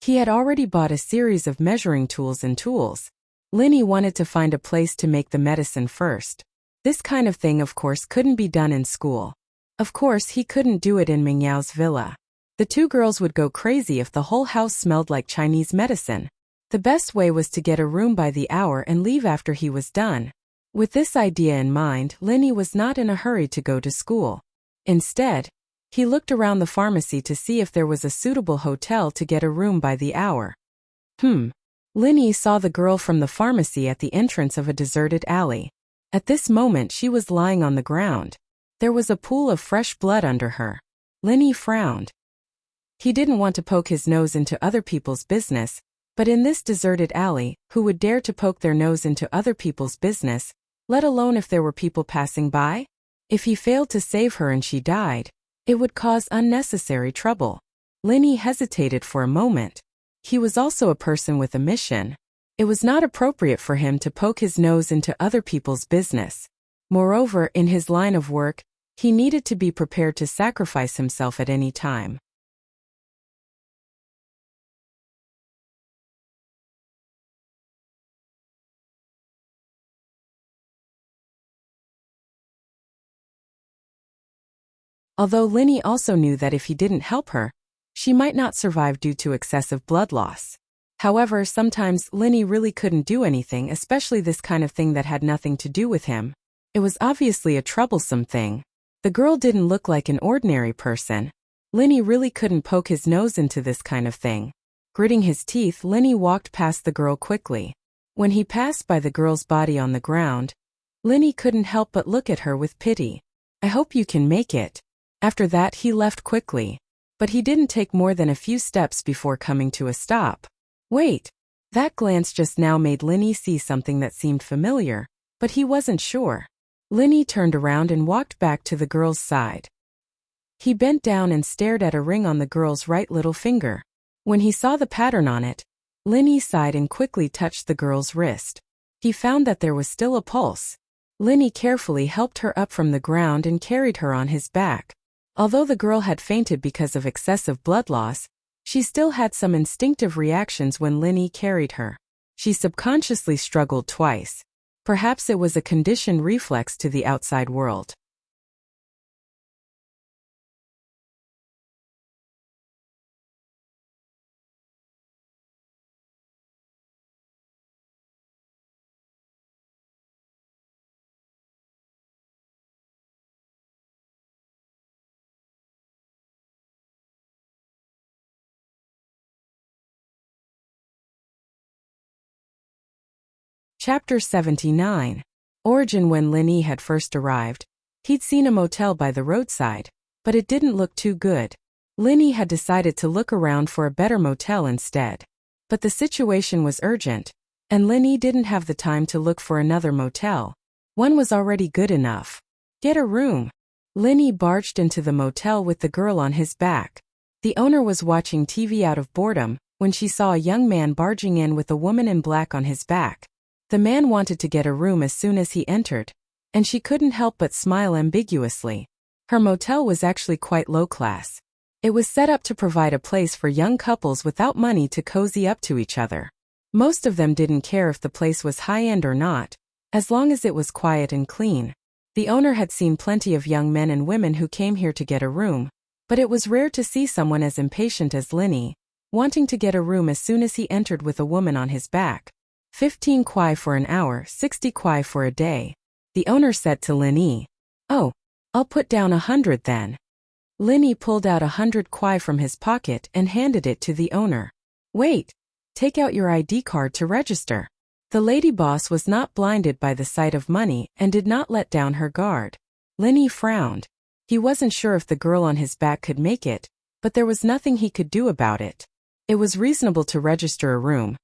Speaker 1: He had already bought a series of measuring tools and tools. Linny wanted to find a place to make the medicine first. This kind of thing, of course, couldn't be done in school. Of course, he couldn't do it in Mingyao's villa. The 2 girls would go crazy if the whole house smelled like Chinese medicine. The best way was to get a room by the hour and leave after he was done. With this idea in mind, Linny was not in a hurry to go to school. Instead, he looked around the pharmacy to see if there was a suitable hotel to get a room by the hour. Linny saw the girl from the pharmacy at the entrance of a deserted alley. At this moment she was lying on the ground. There was a pool of fresh blood under her. Linny frowned. He didn't want to poke his nose into other people's business, but in this deserted alley, who would dare to poke their nose into other people's business, let alone if there were people passing by? If he failed to save her and she died, it would cause unnecessary trouble. Linny hesitated for a moment. He was also a person with a mission. It was not appropriate for him to poke his nose into other people's business. Moreover, in his line of work, he needed to be prepared to sacrifice himself at any time. Although Linny also knew that if he didn't help her, she might not survive due to excessive blood loss. However, sometimes Linny really couldn't do anything, especially this kind of thing that had nothing to do with him. It was obviously a troublesome thing. The girl didn't look like an ordinary person. Linny really couldn't poke his nose into this kind of thing. Gritting his teeth, Linny walked past the girl quickly. When he passed by the girl's body on the ground, Linny couldn't help but look at her with pity. I hope you can make it. After that he left quickly. But he didn't take more than a few steps before coming to a stop. Wait. That glance just now made Linny see something that seemed familiar, but he wasn't sure. Linny turned around and walked back to the girl's side. He bent down and stared at a ring on the girl's right little finger. When he saw the pattern on it, Linny sighed and quickly touched the girl's wrist. He found that there was still a pulse. Linny carefully helped her up from the ground and carried her on his back. Although the girl had fainted because of excessive blood loss, she still had some instinctive reactions when Linny carried her. She subconsciously struggled twice. Perhaps it was a conditioned reflex to the outside world. Chapter 79. Origin. When Lin Yi had first arrived, he'd seen a motel by the roadside, but it didn't look too good. Lin Yi had decided to look around for a better motel instead. But the situation was urgent, and Lin Yi didn't have the time to look for another motel. One was already good enough. Get a room. Lin Yi barged into the motel with the girl on his back. The owner was watching TV out of boredom when she saw a young man barging in with a woman in black on his back. The man wanted to get a room as soon as he entered, and she couldn't help but smile ambiguously. Her motel was actually quite low class. It was set up to provide a place for young couples without money to cozy up to each other. Most of them didn't care if the place was high-end or not, as long as it was quiet and clean. The owner had seen plenty of young men and women who came here to get a room, but it was rare to see someone as impatient as Lin Yi, wanting to get a room as soon as he entered with a woman on his back. 15 kwai for an hour, 60 kwai for a day. The owner said to Lin Yi. Oh, I'll put down 100 then. Lin Yi pulled out 100 kwai from his pocket and handed it to the owner. Wait, take out your ID card to register. The lady boss was not blinded by the sight of money and did not let down her guard. Lin Yi frowned. He wasn't sure if the girl on his back could make it, but there was nothing he could do about it. It was reasonable to register a room.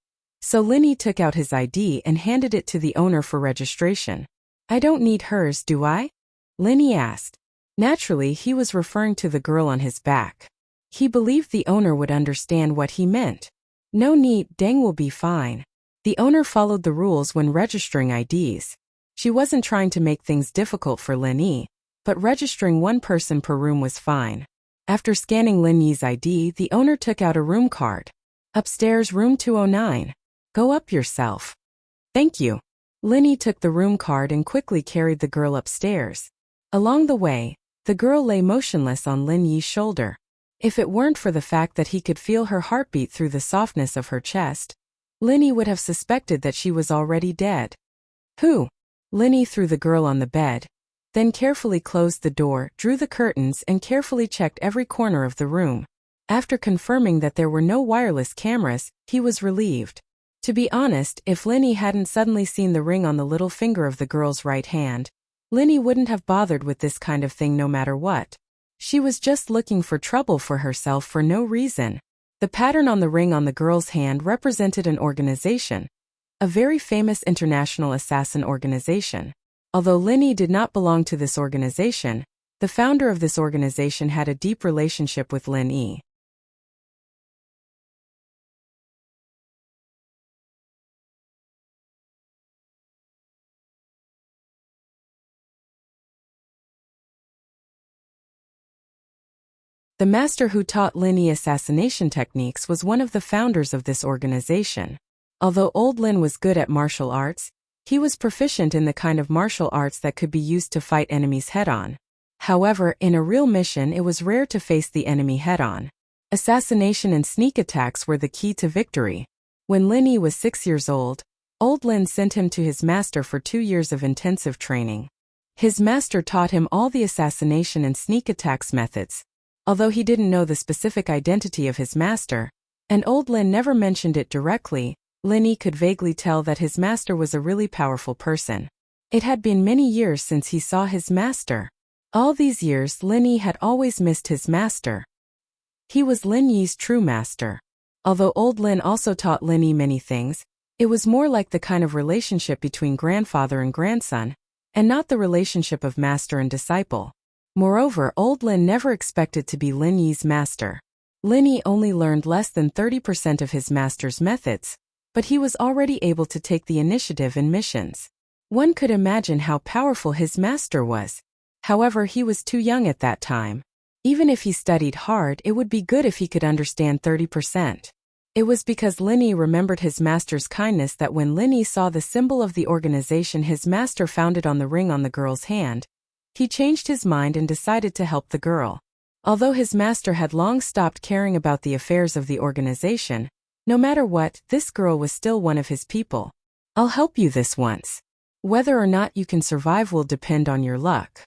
Speaker 1: So Lin Yi took out his ID and handed it to the owner for registration. I don't need hers, do I? Lin Yi asked. Naturally, he was referring to the girl on his back. He believed the owner would understand what he meant. No need, Deng will be fine. The owner followed the rules when registering IDs. She wasn't trying to make things difficult for Lin Yi, but registering one person per room was fine. After scanning Lin Yi's ID, the owner took out a room card. Upstairs, room 209. Go up yourself. Thank you. Lin Yi took the room card and quickly carried the girl upstairs. Along the way, the girl lay motionless on Lin Yi's shoulder. If it weren't for the fact that he could feel her heartbeat through the softness of her chest, Lin Yi would have suspected that she was already dead. Who? Lin Yi threw the girl on the bed, then carefully closed the door, drew the curtains and carefully checked every corner of the room. After confirming that there were no wireless cameras, he was relieved. To be honest, if Lin Yi hadn't suddenly seen the ring on the little finger of the girl's right hand, Lin Yi wouldn't have bothered with this kind of thing no matter what. She was just looking for trouble for herself for no reason. The pattern on the ring on the girl's hand represented an organization, a very famous international assassin organization. Although Lin Yi did not belong to this organization, the founder of this organization had a deep relationship with Lin Yi. The master who taught Lin Yi assassination techniques was one of the founders of this organization. Although old Lin was good at martial arts, he was proficient in the kind of martial arts that could be used to fight enemies head-on. However, in a real mission it was rare to face the enemy head-on. Assassination and sneak attacks were the key to victory. When Lin Yi was 6 years old, old Lin sent him to his master for 2 years of intensive training. His master taught him all the assassination and sneak attacks methods. Although he didn't know the specific identity of his master, and old Lin never mentioned it directly, Lin Yi could vaguely tell that his master was a really powerful person. It had been many years since he saw his master. All these years Lin Yi had always missed his master. He was Lin Yi's true master. Although old Lin also taught Lin Yi many things, it was more like the kind of relationship between grandfather and grandson, and not the relationship of master and disciple. Moreover, old Lin never expected to be Lin Yi's master. Lin Yi only learned less than 30% of his master's methods, but he was already able to take the initiative in missions. One could imagine how powerful his master was. However, he was too young at that time. Even if he studied hard, it would be good if he could understand 30%. It was because Lin Yi remembered his master's kindness that when Lin Yi saw the symbol of the organization his master founded on the ring on the girl's hand, he changed his mind and decided to help the girl. Although his master had long stopped caring about the affairs of the organization, no matter what, this girl was still one of his people. I'll help you this once. Whether or not you can survive will depend on your luck.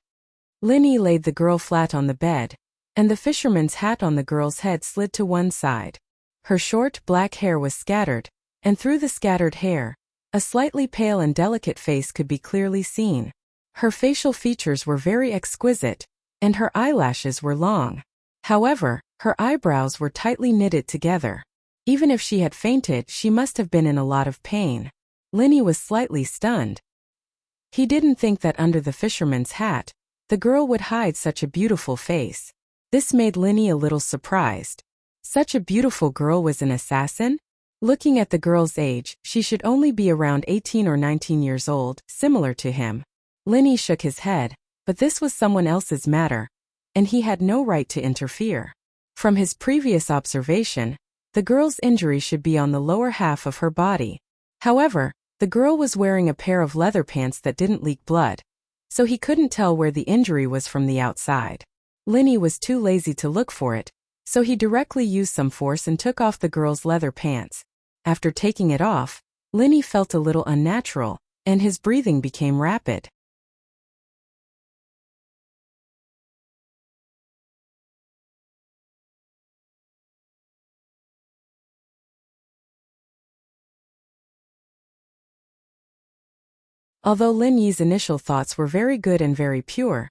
Speaker 1: Lin Yi laid the girl flat on the bed, and the fisherman's hat on the girl's head slid to one side. Her short black hair was scattered, and through the scattered hair, A slightly pale and delicate face could be clearly seen. Her facial features were very exquisite, and her eyelashes were long. However, her eyebrows were tightly knitted together. Even if she had fainted, she must have been in a lot of pain. Linny was slightly stunned. He didn't think that under the fisherman's hat, the girl would hide such a beautiful face. This made Linny a little surprised. Such a beautiful girl was an assassin? Looking at the girl's age, she should only be around 18 or 19 years old, similar to him. Linny shook his head, but this was someone else's matter, and he had no right to interfere. From his previous observation, the girl's injury should be on the lower half of her body. However, the girl was wearing a pair of leather pants that didn't leak blood, so he couldn't tell where the injury was from the outside. Linny was too lazy to look for it, so he directly used some force and took off the girl's leather pants. After taking it off, Linny felt a little unnatural, and his breathing became rapid. Although Lin Yi's initial thoughts were very good and very pure,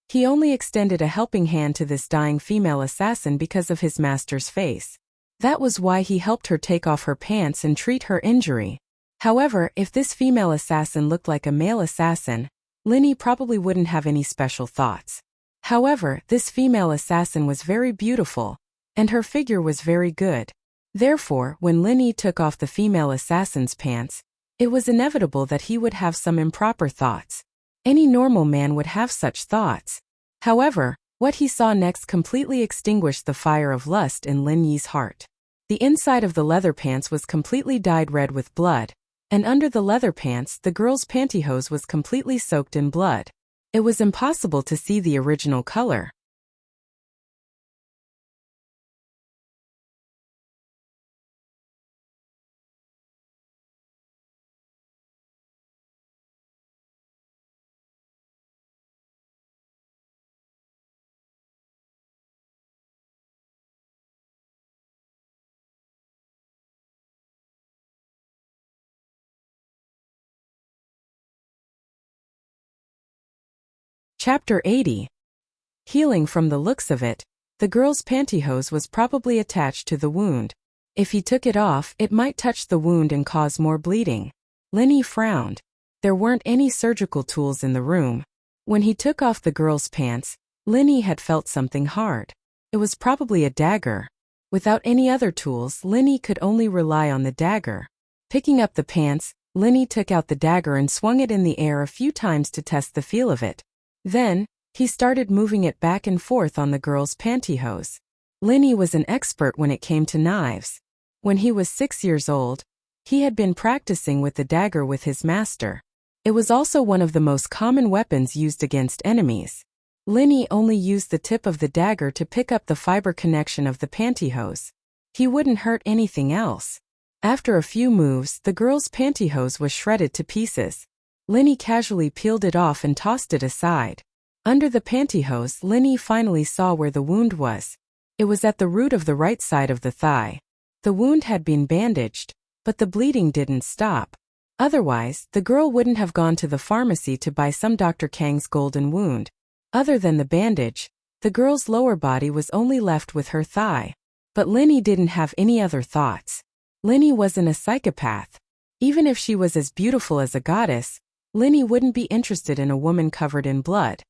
Speaker 1: he only extended a helping hand to this dying female assassin because of his master's face. That was why he helped her take off her pants and treat her injury. However, if this female assassin looked like a male assassin, Linny probably wouldn't have any special thoughts. However, this female assassin was very beautiful, and her figure was very good. Therefore, when Linny took off the female assassin's pants, it was inevitable that he would have some improper thoughts. Any normal man would have such thoughts. However, what he saw next completely extinguished the fire of lust in Lin Yi's heart. The inside of the leather pants was completely dyed red with blood, and under the leather pants the girl's pantyhose was completely soaked in blood. It was impossible to see the original color. Chapter 80. Healing. From the looks of it, the girl's pantyhose was probably attached to the wound. If he took it off, it might touch the wound and cause more bleeding. Linny frowned. There weren't any surgical tools in the room. When he took off the girl's pants, Linny had felt something hard. It was probably a dagger. Without any other tools, Linny could only rely on the dagger. Picking up the pants, Linny took out the dagger and swung it in the air a few times to test the feel of it. Then, he started moving it back and forth on the girl's pantyhose. Linny was an expert when it came to knives. When he was 6 years old, he had been practicing with the dagger with his master. It was also one of the most common weapons used against enemies. Linny only used the tip of the dagger to pick up the fiber connection of the pantyhose. He wouldn't hurt anything else. After a few moves, the girl's pantyhose was shredded to pieces. Linny casually peeled it off and tossed it aside. Under the pantyhose, Linny finally saw where the wound was. It was at the root of the right side of the thigh. The wound had been bandaged, but the bleeding didn't stop. Otherwise, the girl wouldn't have gone to the pharmacy to buy some Dr. Kang's golden wound. Other than the bandage, the girl's lower body was only left with her thigh. But Linny didn't have any other thoughts. Linny wasn't a psychopath. Even if she was as beautiful as a goddess, Linny wouldn't be interested in a woman covered in blood.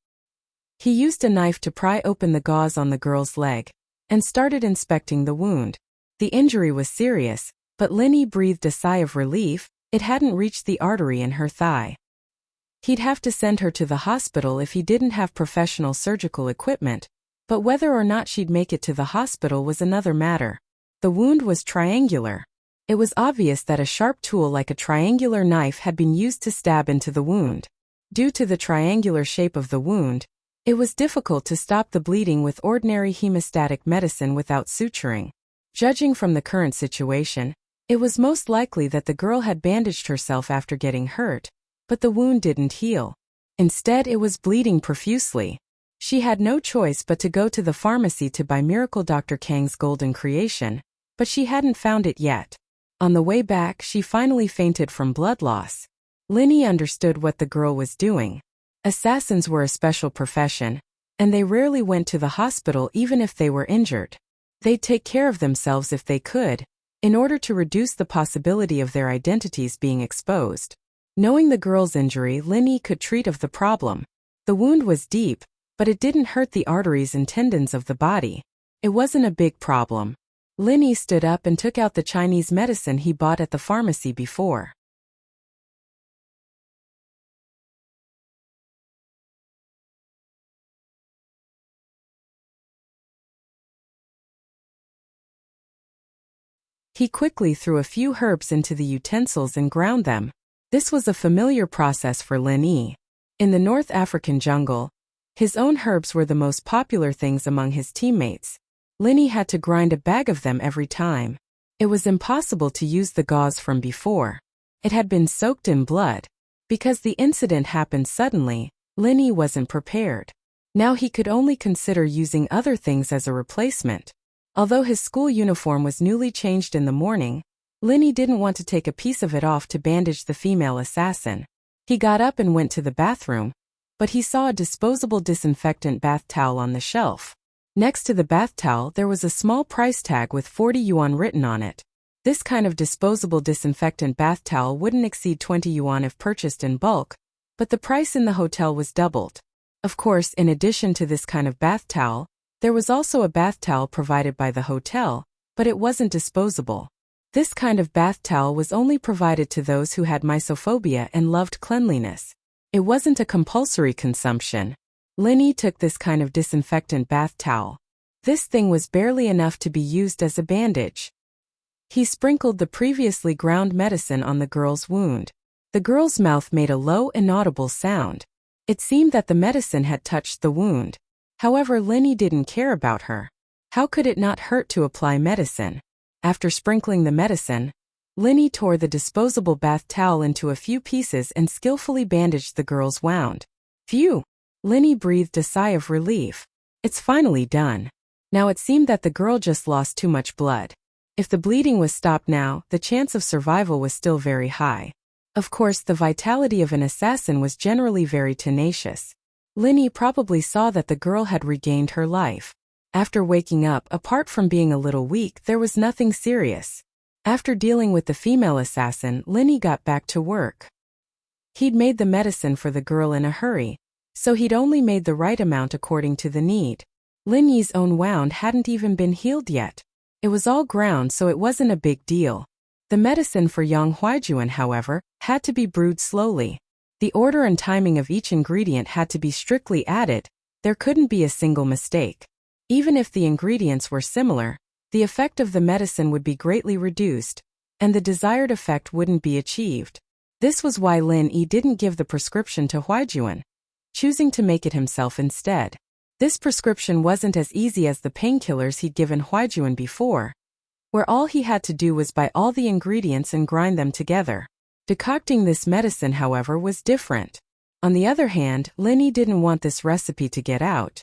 Speaker 1: He used a knife to pry open the gauze on the girl's leg, and started inspecting the wound. The injury was serious, but Linny breathed a sigh of relief. It hadn't reached the artery in her thigh. He'd have to send her to the hospital if he didn't have professional surgical equipment, but whether or not she'd make it to the hospital was another matter. The wound was triangular. It was obvious that a sharp tool like a triangular knife had been used to stab into the wound. Due to the triangular shape of the wound, it was difficult to stop the bleeding with ordinary hemostatic medicine without suturing. Judging from the current situation, it was most likely that the girl had bandaged herself after getting hurt, but the wound didn't heal. Instead, it was bleeding profusely. She had no choice but to go to the pharmacy to buy Miracle Dr. Kang's golden creation, but she hadn't found it yet. On the way back, she finally fainted from blood loss. Linny understood what the girl was doing. Assassins were a special profession, and they rarely went to the hospital even if they were injured. They'd take care of themselves if they could, in order to reduce the possibility of their identities being exposed. Knowing the girl's injury, Linny could treat of the problem. The wound was deep, but it didn't hurt the arteries and tendons of the body. It wasn't a big problem. Linny stood up and took out the Chinese medicine he bought at the pharmacy before. He quickly threw a few herbs into the utensils and ground them. This was a familiar process for Linny. In the North African jungle, his own herbs were the most popular things among his teammates. Linny had to grind a bag of them every time. It was impossible to use the gauze from before. It had been soaked in blood. Because the incident happened suddenly, Linny wasn't prepared. Now he could only consider using other things as a replacement. Although his school uniform was newly changed in the morning, Linny didn't want to take a piece of it off to bandage the female assassin. He got up and went to the bathroom, but he saw a disposable disinfectant bath towel on the shelf. Next to the bath towel there was a small price tag with 40 yuan written on it. This kind of disposable disinfectant bath towel wouldn't exceed 20 yuan if purchased in bulk, but the price in the hotel was doubled. Of course, in addition to this kind of bath towel, there was also a bath towel provided by the hotel, but it wasn't disposable. This kind of bath towel was only provided to those who had mysophobia and loved cleanliness. It wasn't a compulsory consumption. Linny took this kind of disinfectant bath towel. This thing was barely enough to be used as a bandage. He sprinkled the previously ground medicine on the girl's wound. The girl's mouth made a low, inaudible sound. It seemed that the medicine had touched the wound. However, Linny didn't care about her. How could it not hurt to apply medicine? After sprinkling the medicine, Linny tore the disposable bath towel into a few pieces and skillfully bandaged the girl's wound. Phew! Linny breathed a sigh of relief. It's finally done. Now it seemed that the girl just lost too much blood. If the bleeding was stopped now, the chance of survival was still very high. Of course, the vitality of an assassin was generally very tenacious. Linny probably saw that the girl had regained her life. After waking up, apart from being a little weak, there was nothing serious. After dealing with the female assassin, Linny got back to work. He'd made the medicine for the girl in a hurry, so he'd only made the right amount according to the need. Linny's own wound hadn't even been healed yet. It was all ground, so it wasn't a big deal. The medicine for Yang Huaijuan, however, had to be brewed slowly. The order and timing of each ingredient had to be strictly added. There couldn't be a single mistake. Even if the ingredients were similar, the effect of the medicine would be greatly reduced, and the desired effect wouldn't be achieved. This was why Lin Yi didn't give the prescription to Huaijuan, choosing to make it himself instead. This prescription wasn't as easy as the painkillers he'd given Huaijuan before, where all he had to do was buy all the ingredients and grind them together. Decocting this medicine, however, was different. On the other hand, Lin Yi didn't want this recipe to get out.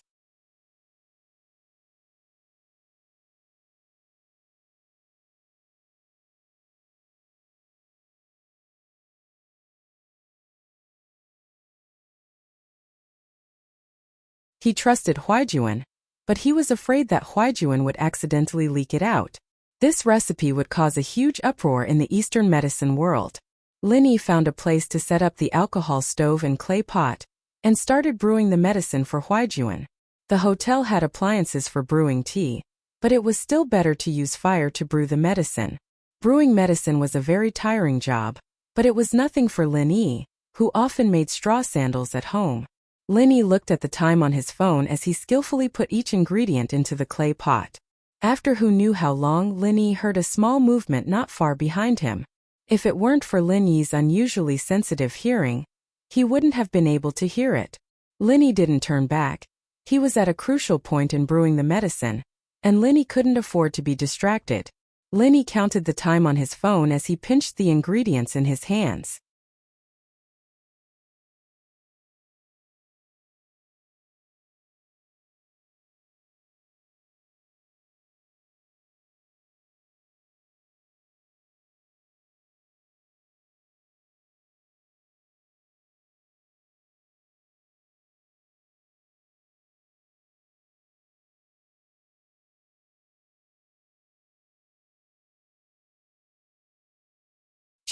Speaker 1: He trusted Huaijuan, but he was afraid that Huaijuan would accidentally leak it out. This recipe would cause a huge uproar in the Eastern medicine world. Lin Yi found a place to set up the alcohol stove and clay pot, and started brewing the medicine for Huaijuan. The hotel had appliances for brewing tea, but it was still better to use fire to brew the medicine. Brewing medicine was a very tiring job, but it was nothing for Lin Yi, who often made straw sandals at home. Lin Yi looked at the time on his phone as he skillfully put each ingredient into the clay pot. After who knew how long, Lin Yi heard a small movement not far behind him. If it weren't for Lin Yi's unusually sensitive hearing, he wouldn't have been able to hear it. Lin Yi didn't turn back. He was at a crucial point in brewing the medicine, and Lin Yi couldn't afford to be distracted. Lin Yi counted the time on his phone as he pinched the ingredients in his hands.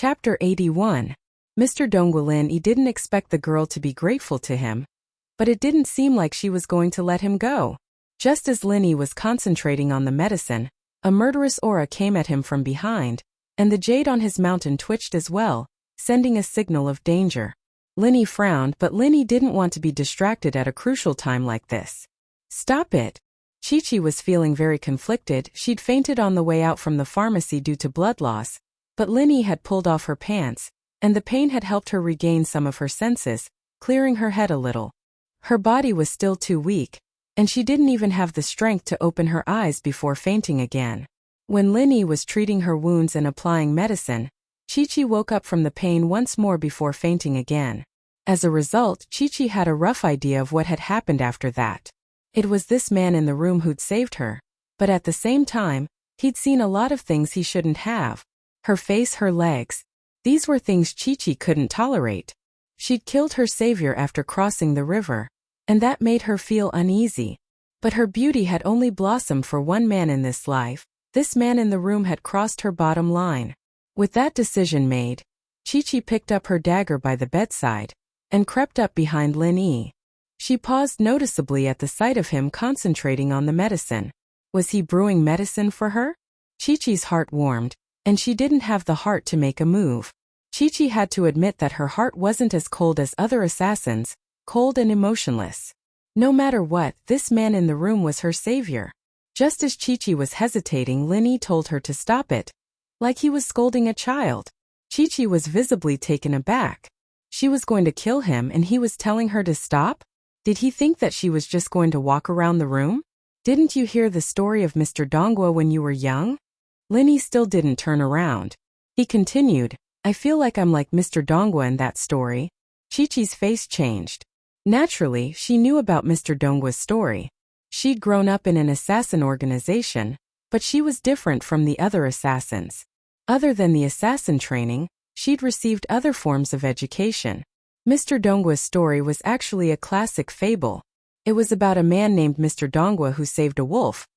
Speaker 1: Chapter 81. Mr. Dongguilin didn't expect the girl to be grateful to him, but it didn't seem like she was going to let him go. Just as Linny was concentrating on the medicine, a murderous aura came at him from behind, and the jade on his mountain twitched as well, sending a signal of danger. Linny frowned, but Linny didn't want to be distracted at a crucial time like this. Stop it! Chi-Chi was feeling very conflicted. She'd fainted on the way out from the pharmacy due to blood loss, but Linny had pulled off her pants, and the pain had helped her regain some of her senses, clearing her head a little. Her body was still too weak, and she didn't even have the strength to open her eyes before fainting again. When Linny was treating her wounds and applying medicine, Chi-Chi woke up from the pain once more before fainting again. As a result, Chi-Chi had a rough idea of what had happened after that. It was this man in the room who'd saved her, but at the same time, he'd seen a lot of things he shouldn't have. Her face, her legs. These were things Chi-Chi couldn't tolerate. She'd killed her savior after crossing the river, and that made her feel uneasy. But her beauty had only blossomed for one man in this life. This man in the room had crossed her bottom line. With that decision made, Chi-Chi picked up her dagger by the bedside and crept up behind Lin-Yi. She paused noticeably at the sight of him concentrating on the medicine. Was he brewing medicine for her? Chi-Chi's heart warmed, and she didn't have the heart to make a move. Chi-Chi had to admit that her heart wasn't as cold as other assassins, cold and emotionless. No matter what, this man in the room was her savior. Just as Chi-Chi was hesitating, Lin-Yi told her to stop it, like he was scolding a child. Chi-Chi was visibly taken aback. She was going to kill him and he was telling her to stop? Did he think that she was just going to walk around the room? Didn't you hear the story of Mr. Dongguo when you were young? Lin-Yi still didn't turn around. He continued, I feel like I'm like Mr. Dongguo in that story. Chi-Chi's face changed. Naturally, she knew about Mr. Dongguo's story. She'd grown up in an assassin organization, but she was different from the other assassins. Other than the assassin training, she'd received other forms of education. Mr. Dongguo's story was actually a classic fable. It was about a man named Mr. Dongguo who saved a wolf,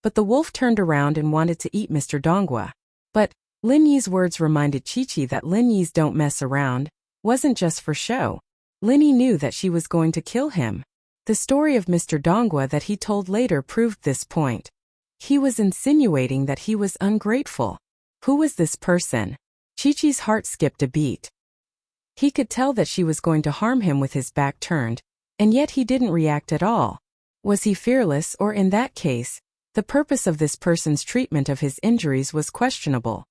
Speaker 1: but the wolf turned around and wanted to eat Mr. Dongguo. But Lin-Yi's words reminded Chi-Chi that Lin-Yi's don't mess around wasn't just for show. Lin-Yi knew that she was going to kill him. The story of Mr. Dongguo that he told later proved this point. He was insinuating that he was ungrateful. Who was this person? Chi-Chi's heart skipped a beat. He could tell that she was going to harm him with his back turned, and yet he didn't react at all. Was he fearless, or in that case, the purpose of this person's treatment of his injuries was questionable?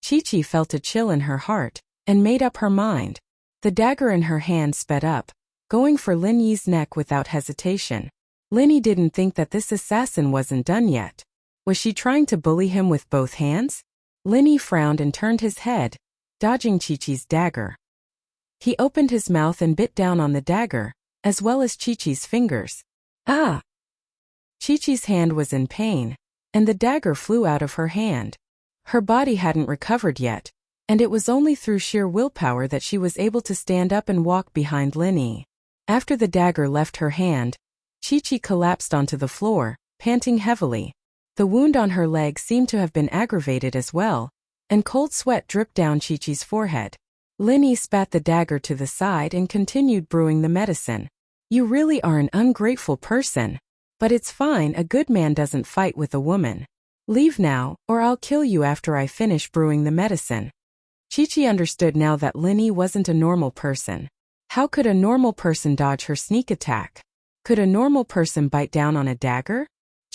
Speaker 1: Chi-Chi felt a chill in her heart, and made up her mind. The dagger in her hand sped up, going for Lin-Yi's neck without hesitation. Lin-Yi didn't think that this assassin wasn't done yet. Was she trying to bully him with both hands? Lin-Yi frowned and turned his head, dodging Chi-Chi's dagger. He opened his mouth and bit down on the dagger, as well as Chi-Chi's fingers. Ah! Chi-Chi's hand was in pain, and the dagger flew out of her hand. Her body hadn't recovered yet, and it was only through sheer willpower that she was able to stand up and walk behind Lin-Yi. After the dagger left her hand, Chi-Chi collapsed onto the floor, panting heavily. The wound on her leg seemed to have been aggravated as well, and cold sweat dripped down Chi-Chi's forehead. Lin-Yi spat the dagger to the side and continued brewing the medicine. You really are an ungrateful person. But it's fine, a good man doesn't fight with a woman. Leave now, or I'll kill you after I finish brewing the medicine. Chi-Chi understood now that Lin-Yi wasn't a normal person. How could a normal person dodge her sneak attack? Could a normal person bite down on a dagger?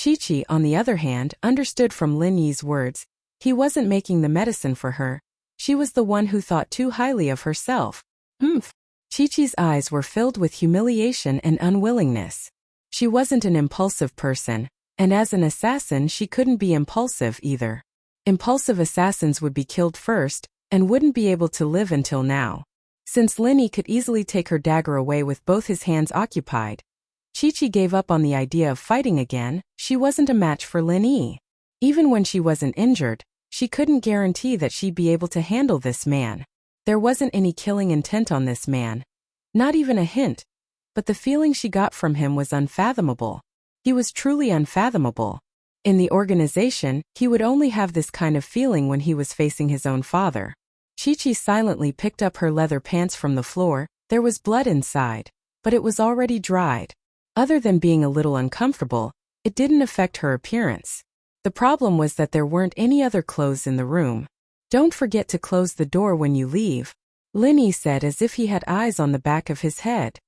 Speaker 1: Chi-Chi, on the other hand, understood from Lin-Yi's words, he wasn't making the medicine for her. She was the one who thought too highly of herself. Chi-Chi's eyes were filled with humiliation and unwillingness. She wasn't an impulsive person, and as an assassin she couldn't be impulsive either. Impulsive assassins would be killed first, and wouldn't be able to live until now. Since Lin-Yi could easily take her dagger away with both his hands occupied, Chi-Chi gave up on the idea of fighting again. She wasn't a match for Lin-Yi. Even when she wasn't injured, she couldn't guarantee that she'd be able to handle this man. There wasn't any killing intent on this man. Not even a hint. But the feeling she got from him was unfathomable. He was truly unfathomable. In the organization, he would only have this kind of feeling when he was facing his own father. Chi-Chi silently picked up her leather pants from the floor. There was blood inside, but it was already dried. Other than being a little uncomfortable, it didn't affect her appearance. The problem was that there weren't any other clothes in the room. Don't forget to close the door when you leave, Linny said as if he had eyes on the back of his head.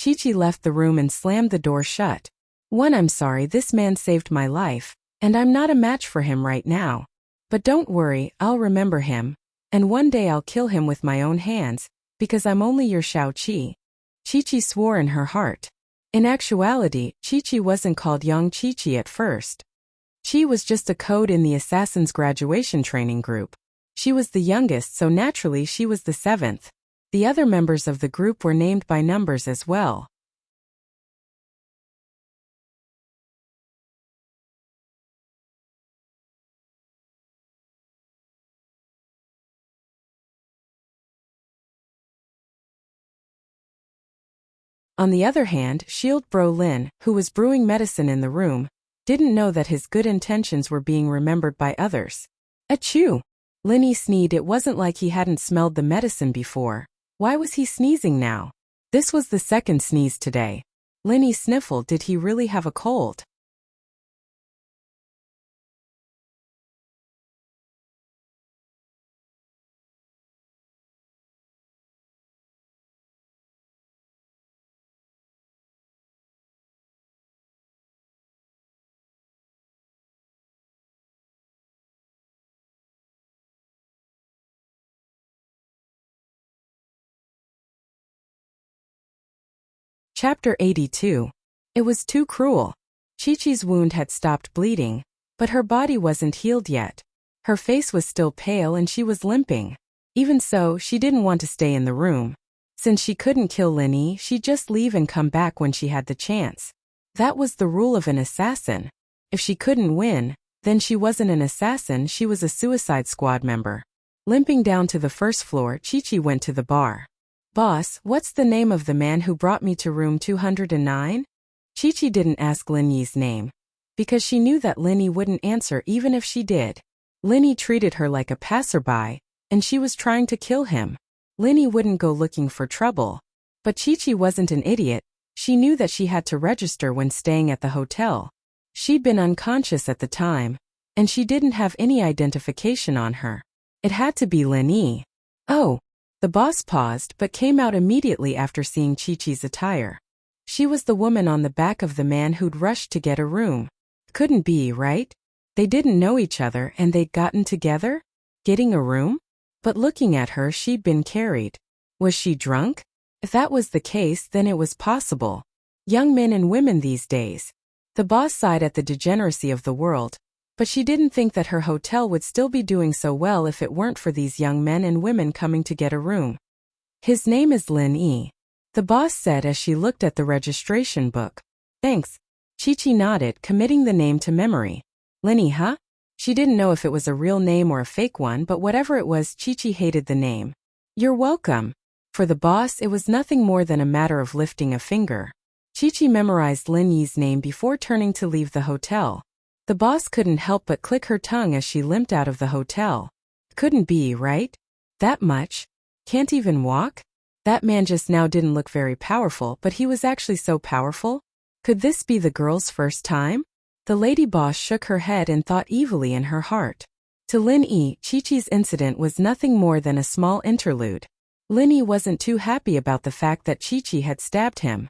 Speaker 1: Chi-Chi left the room and slammed the door shut. I'm sorry, this man saved my life, and I'm not a match for him right now. But don't worry, I'll remember him, and one day I'll kill him with my own hands, because I'm only your Shao-Chi. Chi-Chi swore in her heart. In actuality, Chi-Chi wasn't called Young Chi-Chi at first. Chi was just a code in the Assassin's graduation training group. She was the youngest, so naturally she was the 7th. The other members of the group were named by numbers as well. On the other hand, Shield Bro Lin, who was brewing medicine in the room, didn't know that his good intentions were being remembered by others. Achoo! Linny sneezed. It wasn't like he hadn't smelled the medicine before. Why was he sneezing now? This was the second sneeze today. Linny sniffled. Did he really have a cold? Chapter 82. It was too cruel. Chi-Chi's wound had stopped bleeding, but her body wasn't healed yet. Her face was still pale and she was limping. Even so, she didn't want to stay in the room. Since she couldn't kill Linny, she'd just leave and come back when she had the chance. That was the rule of an assassin. If she couldn't win, then she wasn't an assassin, she was a Suicide Squad member. Limping down to the first floor, Chi-Chi went to the bar. Boss, what's the name of the man who brought me to room 209? Chi-Chi didn't ask Lin Yi's name, because she knew that Linny wouldn't answer even if she did. Linny treated her like a passerby, and she was trying to kill him. Linny wouldn't go looking for trouble. But Chi-Chi wasn't an idiot. She knew that she had to register when staying at the hotel. She'd been unconscious at the time, and she didn't have any identification on her. It had to be Lin Yi. Oh. The boss paused but came out immediately after seeing Chi-Chi's attire. She was the woman on the back of the man who'd rushed to get a room. Couldn't be, right? They didn't know each other and they'd gotten together? Getting a room? But looking at her, she'd been carried. Was she drunk? If that was the case, then it was possible. Young men and women these days. The boss sighed at the degeneracy of the world, but she didn't think that her hotel would still be doing so well if it weren't for these young men and women coming to get a room. His name is Lin Yi, the boss said as she looked at the registration book. Thanks. Chi-Chi nodded, committing the name to memory. Lin Yi, huh? She didn't know if it was a real name or a fake one, but whatever it was, Chi-Chi hated the name. You're welcome. For the boss, it was nothing more than a matter of lifting a finger. Chi-Chi memorized Lin Yi's name before turning to leave the hotel. The boss couldn't help but click her tongue as she limped out of the hotel. Couldn't be, right? That much? Can't even walk? That man just now didn't look very powerful, but he was actually so powerful? Could this be the girl's first time? The lady boss shook her head and thought evilly in her heart. To Lin Yi, Chi-Chi's incident was nothing more than a small interlude. Lin Yi wasn't too happy about the fact that Chi-Chi had stabbed him.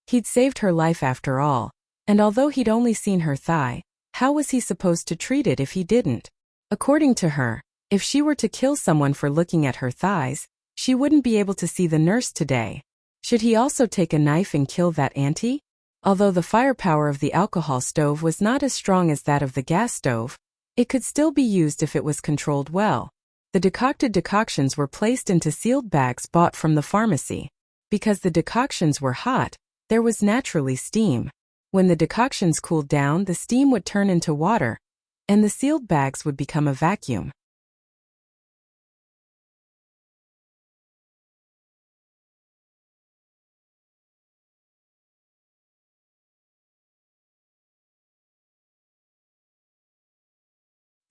Speaker 1: He'd saved her life after all, and although he'd only seen her thigh, how was he supposed to treat it if he didn't? According to her, if she were to kill someone for looking at her thighs, she wouldn't be able to see the nurse today. Should he also take a knife and kill that auntie? Although the firepower of the alcohol stove was not as strong as that of the gas stove, it could still be used if it was controlled well. The decocted decoctions were placed into sealed bags bought from the pharmacy. Because the decoctions were hot, there was naturally steam. When the decoctions cooled down, the steam would turn into water, and the sealed bags would become a vacuum.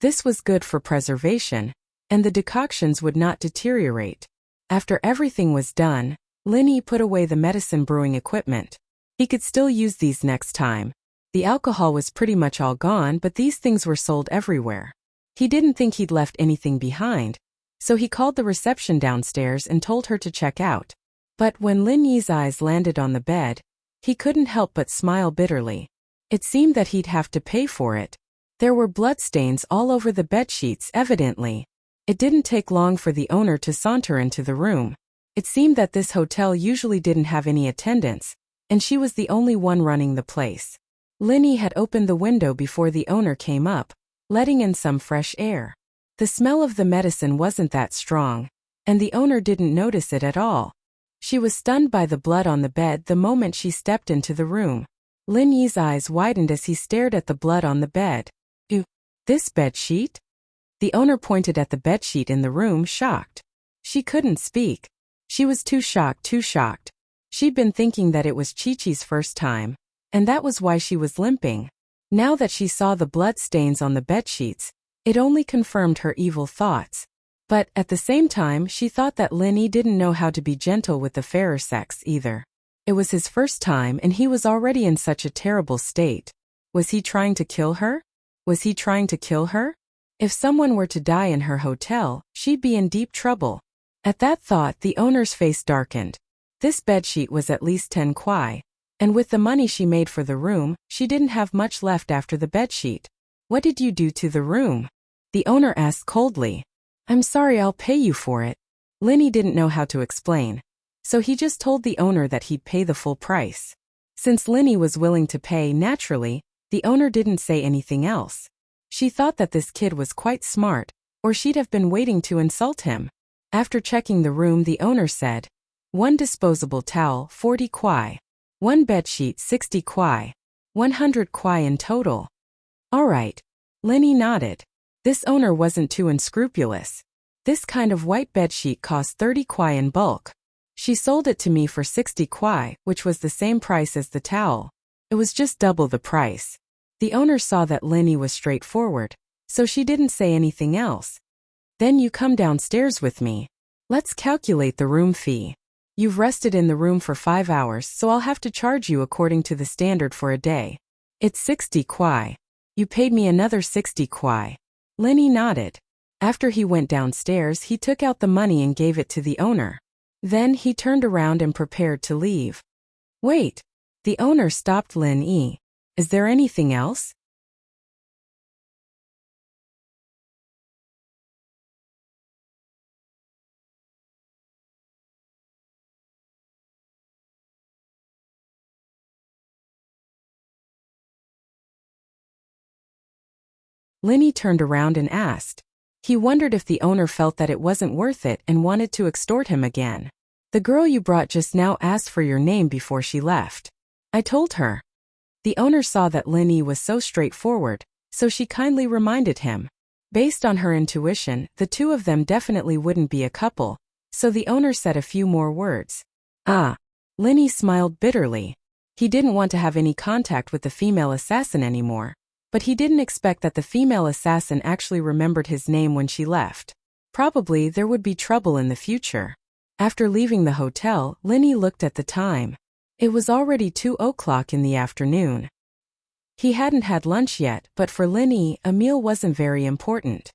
Speaker 1: This was good for preservation, and the decoctions would not deteriorate. After everything was done, Linny put away the medicine brewing equipment. He could still use these next time. The alcohol was pretty much all gone, but these things were sold everywhere. He didn't think he'd left anything behind, so he called the reception downstairs and told her to check out. But when Lin Yi's eyes landed on the bed, he couldn't help but smile bitterly. It seemed that he'd have to pay for it. There were bloodstains all over the bedsheets, evidently. It didn't take long for the owner to saunter into the room. It seemed that this hotel usually didn't have any attendants, and she was the only one running the place. Linny had opened the window before the owner came up, letting in some fresh air. The smell of the medicine wasn't that strong, and the owner didn't notice it at all. She was stunned by the blood on the bed the moment she stepped into the room. Lin Yi's eyes widened as he stared at the blood on the bed. Ew, this bed sheet? The owner pointed at the bedsheet in the room, shocked. She couldn't speak. She was too shocked. She'd been thinking that it was Chi-Chi's first time, and that was why she was limping. Now that she saw the blood stains on the bedsheets, it only confirmed her evil thoughts. But at the same time, she thought that Linny didn't know how to be gentle with the fairer sex either. It was his first time and he was already in such a terrible state. Was he trying to kill her? If someone were to die in her hotel, she'd be in deep trouble. At that thought, the owner's face darkened. This bedsheet was at least 10 kwai, and with the money she made for the room, she didn't have much left after the bedsheet. What did you do to the room? The owner asked coldly. I'm sorry, I'll pay you for it. Linny didn't know how to explain, so he just told the owner that he'd pay the full price. Since Linny was willing to pay, naturally, the owner didn't say anything else. She thought that this kid was quite smart, or she'd have been waiting to insult him. After checking the room, the owner said, 1 disposable towel, 40 kwai. 1 bedsheet, 60 kwai. 100 kwai in total. All right. Linny nodded. This owner wasn't too unscrupulous. This kind of white bedsheet cost 30 kwai in bulk. She sold it to me for 60 kwai, which was the same price as the towel. It was just double the price. The owner saw that Linny was straightforward, so she didn't say anything else. Then you come downstairs with me. Let's calculate the room fee. You've rested in the room for 5 hours, so I'll have to charge you according to the standard for a day. It's 60 kwai. You paid me another 60 kwai. Linny nodded. After he went downstairs, he took out the money and gave it to the owner. Then he turned around and prepared to leave. Wait. The owner stopped Lin Yi. Is there anything else? Linny turned around and asked. He wondered if the owner felt that it wasn't worth it and wanted to extort him again. The girl you brought just now asked for your name before she left. I told her. The owner saw that Linny was so straightforward, so she kindly reminded him. Based on her intuition, the two of them definitely wouldn't be a couple, so the owner said a few more words. Ah. Linny smiled bitterly. He didn't want to have any contact with the female assassin anymore. But he didn't expect that the female assassin actually remembered his name when she left. Probably there would be trouble in the future. After leaving the hotel, Linny looked at the time. It was already 2 o'clock in the afternoon. He hadn't had lunch yet, but for Linny, a meal wasn't very important.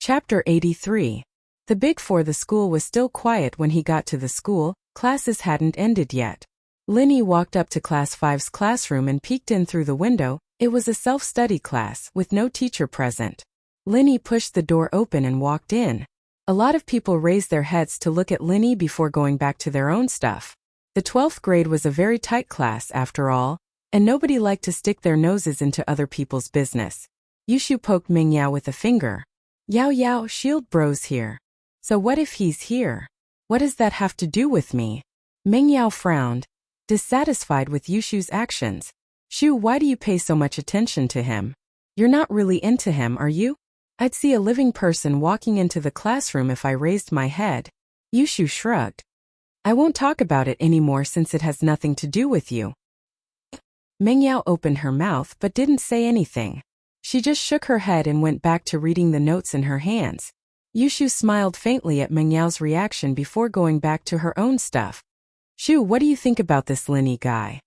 Speaker 1: Chapter 83. The Big Four. The school was still quiet when he got to the school. Classes hadn't ended yet. Linny walked up to Class 5's classroom and peeked in through the window. It was a self-study class, with no teacher present. Linny pushed the door open and walked in. A lot of people raised their heads to look at Linny before going back to their own stuff. The 12th grade was a very tight class after all, and nobody liked to stick their noses into other people's business. Yushu poked Ming Yao with a finger. Yao Yao, Shield Bro's here. So what if he's here? What does that have to do with me? Ming Yao frowned, dissatisfied with Yushu's actions. Shu, why do you pay so much attention to him? You're not really into him, are you? I'd see a living person walking into the classroom if I raised my head. Yushu shrugged. I won't talk about it anymore since it has nothing to do with you. Mengyao opened her mouth but didn't say anything. She just shook her head and went back to reading the notes in her hands. Yushu smiled faintly at Mengyao's reaction before going back to her own stuff. Shu, what do you think about this Linny guy?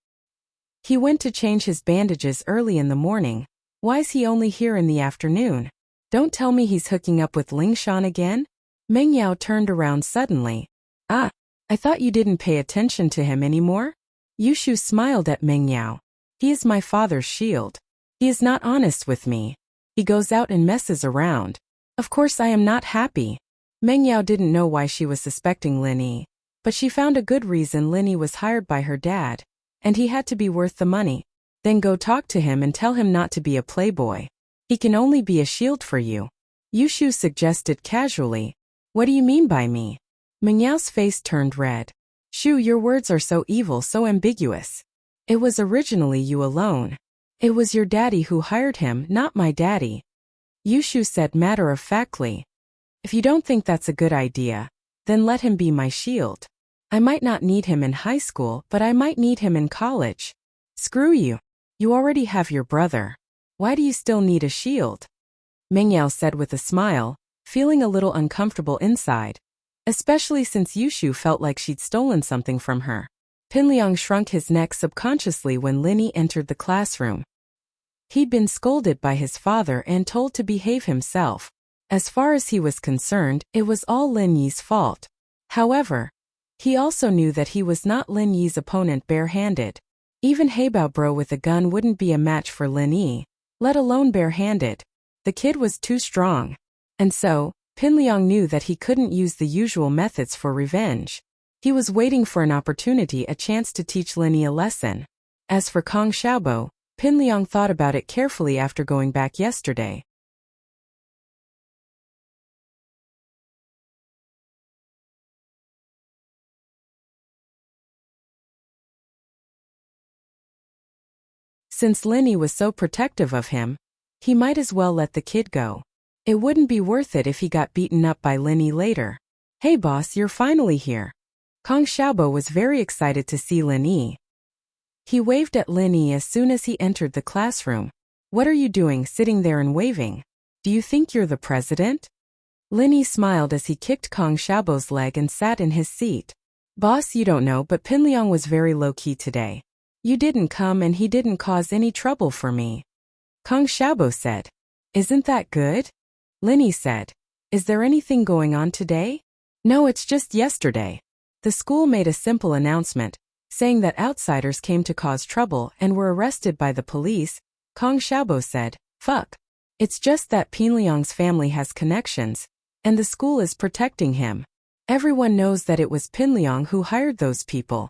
Speaker 1: He went to change his bandages early in the morning. Why's he only here in the afternoon? Don't tell me he's hooking up with Lingshan again? Mengyao turned around suddenly. Ah, I thought you didn't pay attention to him anymore? Yushu smiled at Mengyao. He is my father's shield. He is not honest with me. He goes out and messes around. Of course I am not happy. Mengyao didn't know why she was suspecting Linny, but she found a good reason. Linny was hired by her dad, and he had to be worth the money. Then go talk to him and tell him not to be a playboy. He can only be a shield for you. Yushu suggested casually. What do you mean by me? Mengyao's face turned red. Shu, your words are so evil, so ambiguous. It was originally you alone. It was your daddy who hired him, not my daddy. Yushu said matter-of-factly. If you don't think that's a good idea, then let him be my shield. I might not need him in high school, but I might need him in college. Screw you. You already have your brother. Why do you still need a shield? Mengyao said with a smile, feeling a little uncomfortable inside, especially since Yushu felt like she'd stolen something from her. Pinliang shrunk his neck subconsciously when Linny entered the classroom. He'd been scolded by his father and told to behave himself. As far as he was concerned, it was all Lin Yi's fault. However, he also knew that he was not Lin Yi's opponent barehanded. Even Heibao Bro with a gun wouldn't be a match for Lin Yi, let alone barehanded. The kid was too strong. And so, Pinliang knew that he couldn't use the usual methods for revenge. He was waiting for an opportunity, a chance to teach Lin Yi a lesson. As for Kong Xiaobo, Pinliang thought about it carefully after going back yesterday. Since Lin Yi was so protective of him, he might as well let the kid go. It wouldn't be worth it if he got beaten up by Lin Yi later. Hey boss, you're finally here. Kong Xiaobo was very excited to see Lin Yi. He waved at Lin Yi as soon as he entered the classroom. What are you doing sitting there and waving? Do you think you're the president? Lin Yi smiled as he kicked Kong Xiaobo's leg and sat in his seat. Boss, you don't know, but Pinliang was very low-key today. You didn't come and he didn't cause any trouble for me. Kong Xiaobo said. Isn't that good? Lin Yi said. Is there anything going on today? No, it's just yesterday. The school made a simple announcement, saying that outsiders came to cause trouble and were arrested by the police. Kong Xiaobo said. Fuck. It's just that Pinliang's family has connections, and the school is protecting him. Everyone knows that it was Pinliang who hired those people.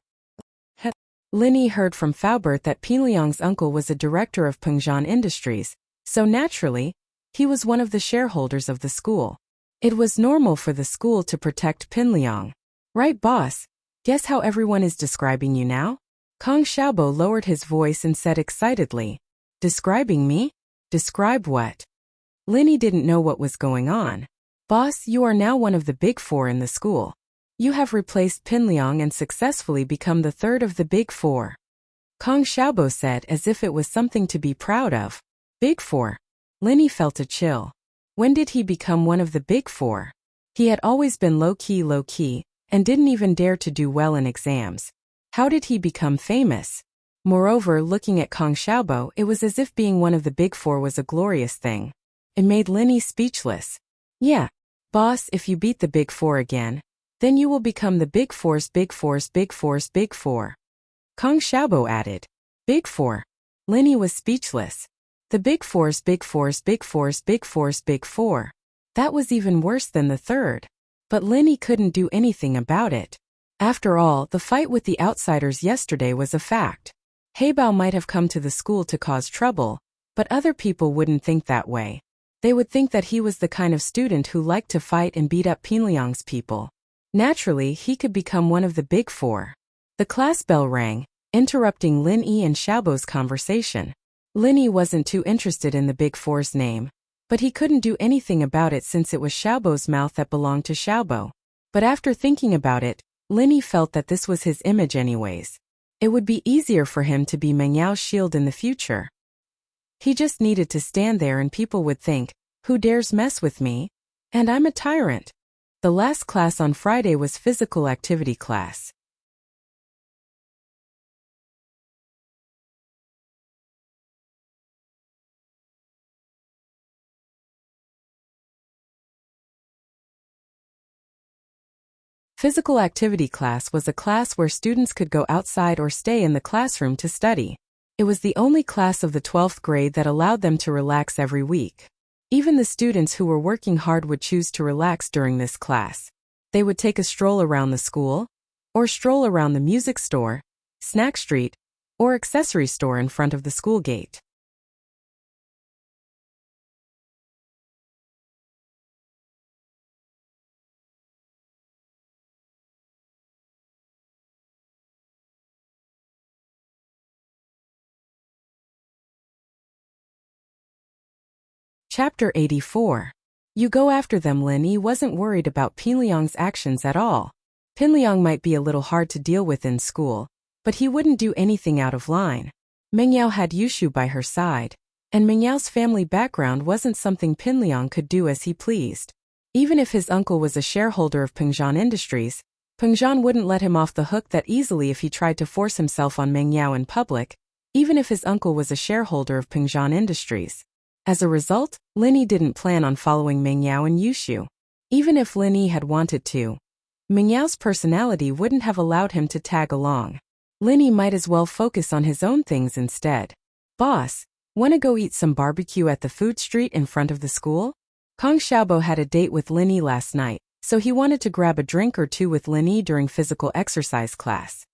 Speaker 1: Lin Yi heard from Faubert that Pinliang's uncle was a director of Pengzhan Industries, so naturally, he was one of the shareholders of the school. It was normal for the school to protect Pinliang. Right, boss? Guess how everyone is describing you now? Kong Xiaobo lowered his voice and said excitedly. Describing me? Describe what? Lin Yi didn't know what was going on. Boss, you are now one of the big four in the school. You have replaced Pinliang and successfully become the third of the big four. Kong Xiaobo said as if it was something to be proud of. Big four. Lin Yi felt a chill. When did he become one of the big four? He had always been low-key, and didn't even dare to do well in exams. How did he become famous? Moreover, looking at Kong Xiaobo, it was as if being one of the big four was a glorious thing. It made Lin Yi speechless. Yeah, boss, if you beat the big four again, then you will become the big four's big four's big four's big four. Kong Xiaobo added. Big four. Lin Yi was speechless. The big four's big four's big four's big four's big four. That was even worse than the third. But Lin Yi couldn't do anything about it. After all, the fight with the outsiders yesterday was a fact. Heibao might have come to the school to cause trouble, but other people wouldn't think that way. They would think that he was the kind of student who liked to fight and beat up Pinliang's people. Naturally, he could become one of the big four. The class bell rang, interrupting Lin Yi and Xiaobo's conversation. Lin Yi wasn't too interested in the big four's name, But he couldn't do anything about it since it was Xiaobo's mouth that belonged to Xiaobo. But after thinking about it, Linny felt that this was his image anyways. It would be easier for him to be Meng Yao's shield in the future. He just needed to stand there and people would think, who dares mess with me? And I'm a tyrant. The last class on Friday was physical activity class. Physical activity class was a class where students could go outside or stay in the classroom to study. It was the only class of the 12th grade that allowed them to relax every week. Even the students who were working hard would choose to relax during this class. They would take a stroll around the school, or stroll around the music store, snack street, or accessory store in front of the school gate. Chapter 84. You go after them. Linny wasn't worried about Pinliang's actions at all. Pinliang might be a little hard to deal with in school, but he wouldn't do anything out of line. Meng Yao had Yushu by her side, and Meng Yao's family background wasn't something Pinliang could do as he pleased. Even if his uncle was a shareholder of Pengzhan Industries, Pengzhan wouldn't let him off the hook that easily if he tried to force himself on Meng Yao in public, even if his uncle was a shareholder of Pengzhan Industries. As a result, Linny didn't plan on following Meng Yao and Yushu. Even if Linny had wanted to, Meng Yao's personality wouldn't have allowed him to tag along. Linny might as well focus on his own things instead. Boss, wanna go eat some barbecue at the food street in front of the school? Kong Xiaobo had a date with Linny last night, so he wanted to grab a drink or two with Linny during physical exercise class.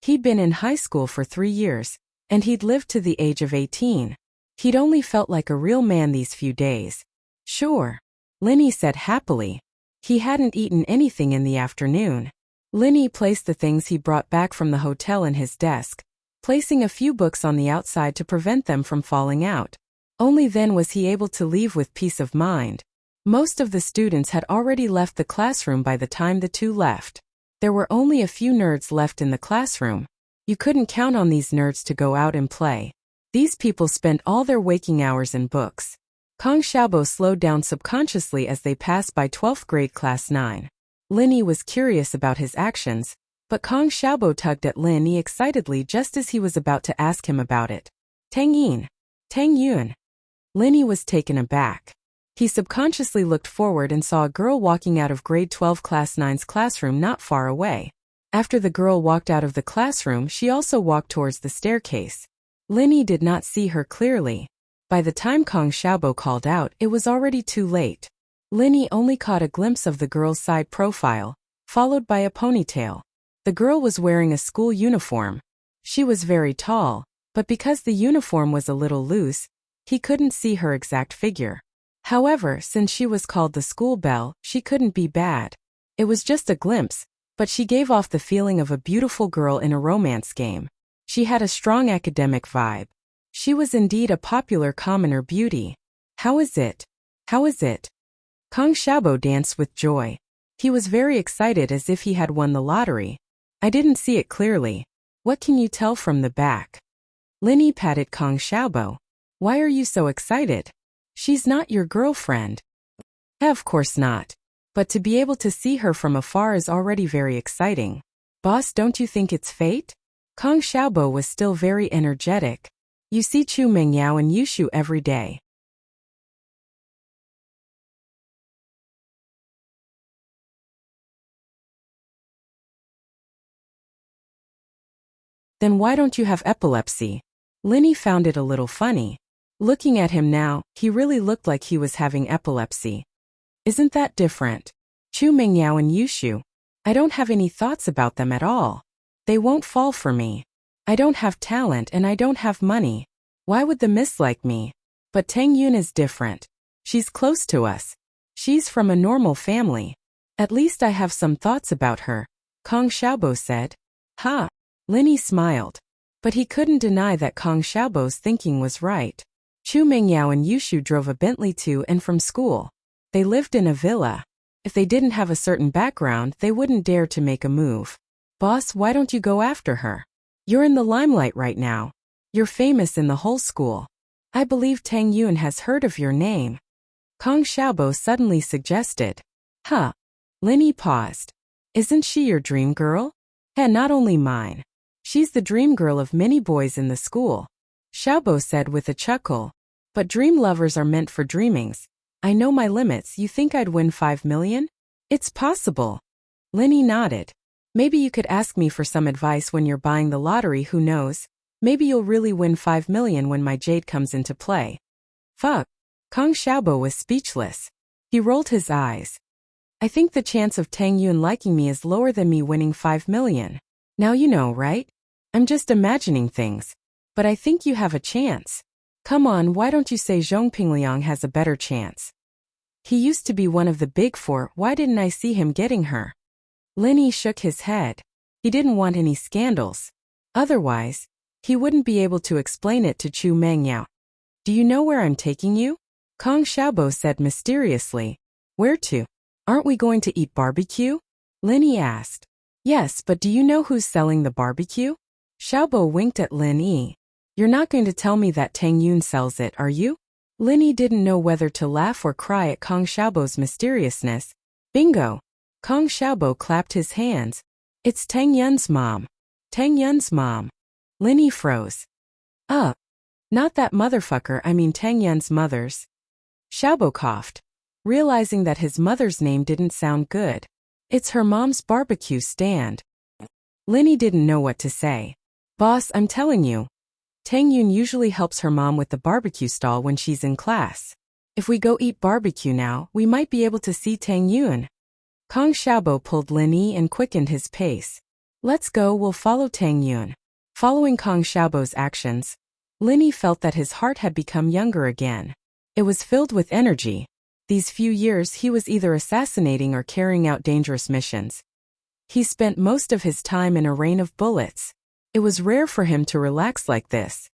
Speaker 1: He'd been in high school for 3 years, and he'd lived to the age of 18. He'd only felt like a real man these few days. Sure, Linny said happily. He hadn't eaten anything in the afternoon. Linny placed the things he brought back from the hotel in his desk, placing a few books on the outside to prevent them from falling out. Only then was he able to leave with peace of mind. Most of the students had already left the classroom by the time the two left. There were only a few nerds left in the classroom. You couldn't count on these nerds to go out and play. These people spent all their waking hours in books. Kong Xiaobo slowed down subconsciously as they passed by 12th grade class 9. Linny was curious about his actions, but Kong Xiaobo tugged at Linny excitedly just as he was about to ask him about it. Tang Yin. Tang Yun. Linny was taken aback. He subconsciously looked forward and saw a girl walking out of grade 12 class 9's classroom not far away. After the girl walked out of the classroom, she also walked towards the staircase. Linny did not see her clearly. By the time Kong Xiaobo called out, it was already too late. Linny only caught a glimpse of the girl's side profile, followed by a ponytail. The girl was wearing a school uniform. She was very tall, but because the uniform was a little loose, he couldn't see her exact figure. However, since she was called the school belle, she couldn't be bad. It was just a glimpse, but she gave off the feeling of a beautiful girl in a romance game. She had a strong academic vibe. She was indeed a popular commoner beauty. How is it? How is it? Kong Xiaobo danced with joy. He was very excited as if he had won the lottery. I didn't see it clearly. What can you tell from the back? Linny patted Kong Xiaobo. Why are you so excited? She's not your girlfriend. Of course not. But to be able to see her from afar is already very exciting. Boss, don't you think it's fate? Kong Xiaobo was still very energetic. You see Chu Meng Yao and Yushu every day. Then why don't you have epilepsy? Linny found it a little funny. Looking at him now, he really looked like he was having epilepsy. Isn't that different? Chu Meng Yao and Yushu. I don't have any thoughts about them at all. They won't fall for me. I don't have talent and I don't have money. Why would the miss like me? But Tang Yun is different. She's close to us. She's from a normal family. At least I have some thoughts about her, Kong Xiaobo said. Ha! Linny smiled. But he couldn't deny that Kong Xiaobo's thinking was right. Chu Mingyao and Yushu drove a Bentley to and from school. They lived in a villa. If they didn't have a certain background, they wouldn't dare to make a move. Boss, why don't you go after her? You're in the limelight right now. You're famous in the whole school. I believe Tang Yun has heard of your name. Kong Xiaobo suddenly suggested. Huh. Linny paused. Isn't she your dream girl? Not only mine. She's the dream girl of many boys in the school. Xiaobo said with a chuckle. But dream lovers are meant for dreamings. I know my limits. You think I'd win 5 million? It's possible. Linny nodded. Maybe you could ask me for some advice when you're buying the lottery, who knows? Maybe you'll really win 5 million when my jade comes into play. Fuck. Kong Xiaobo was speechless. He rolled his eyes. I think the chance of Tang Yun liking me is lower than me winning 5 million. Now you know, right? I'm just imagining things. But I think you have a chance. Come on, why don't you say Zhong Pingliang has a better chance? He used to be one of the big four, why didn't I see him getting her? Linny shook his head. He didn't want any scandals. Otherwise, he wouldn't be able to explain it to Chu Mingyao. Do you know where I'm taking you? Kong Xiaobo said mysteriously. Where to? Aren't we going to eat barbecue? Linny asked. Yes, but do you know who's selling the barbecue? Xiaobo winked at Linny. You're not going to tell me that Tang Yun sells it, are you? Linny didn't know whether to laugh or cry at Kong Xiaobo's mysteriousness. Bingo! Kong Xiaobo clapped his hands. It's Tang Yun's mom. Tang Yun's mom. Linny froze. Not that motherfucker, I mean Tang Yun's mother's. Xiaobo coughed, realizing that his mother's name didn't sound good. It's her mom's barbecue stand. Linny didn't know what to say. Boss, I'm telling you. Tang Yun usually helps her mom with the barbecue stall when she's in class. If we go eat barbecue now, we might be able to see Tang Yun. Kong Xiaobo pulled Linny and quickened his pace. Let's go, we'll follow Tang Yun. Following Kong Xiaobo's actions, Linny felt that his heart had become younger again. It was filled with energy. These few years he was either assassinating or carrying out dangerous missions. He spent most of his time in a rain of bullets. It was rare for him to relax like this.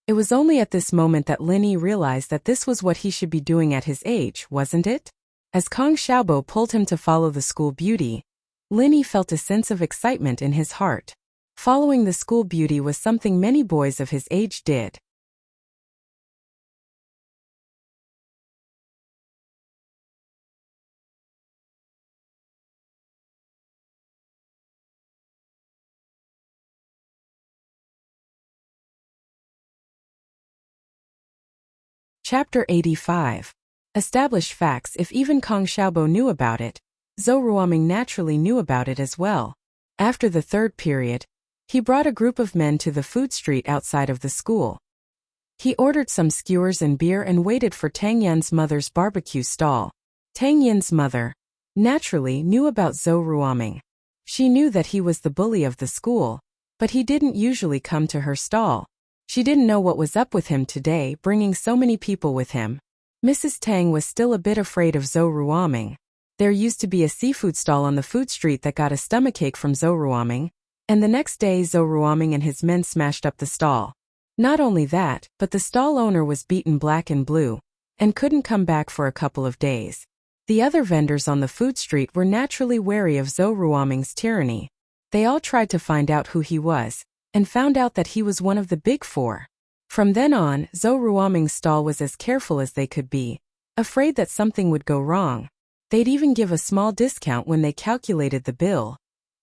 Speaker 1: It was only at this moment that Linny realized that this was what he should be doing at his age, wasn't it? As Kong Xiaobo pulled him to follow the school beauty, Linny felt a sense of excitement in his heart. Following the school beauty was something many boys of his age did. Chapter 85. Established facts. If even Kong Xiaobo knew about it, Zhou Ruoming naturally knew about it as well. After the third period, he brought a group of men to the food street outside of the school. He ordered some skewers and beer and waited for Tang Yun's mother's barbecue stall. Tang Yun's mother, naturally, knew about Zhou Ruoming. She knew that he was the bully of the school, but he didn't usually come to her stall. She didn't know what was up with him today, bringing so many people with him. Mrs. Tang was still a bit afraid of Zhou Ruoming. There used to be a seafood stall on the food street that got a stomachache from Zhou Ruoming, and the next day Zhou Ruoming and his men smashed up the stall. Not only that, but the stall owner was beaten black and blue, and couldn't come back for a couple of days. The other vendors on the food street were naturally wary of Zhou Ruoming's tyranny. They all tried to find out who he was, and found out that he was one of the big four. From then on, Zhou Ruoming's stall was as careful as they could be, afraid that something would go wrong. They'd even give a small discount when they calculated the bill,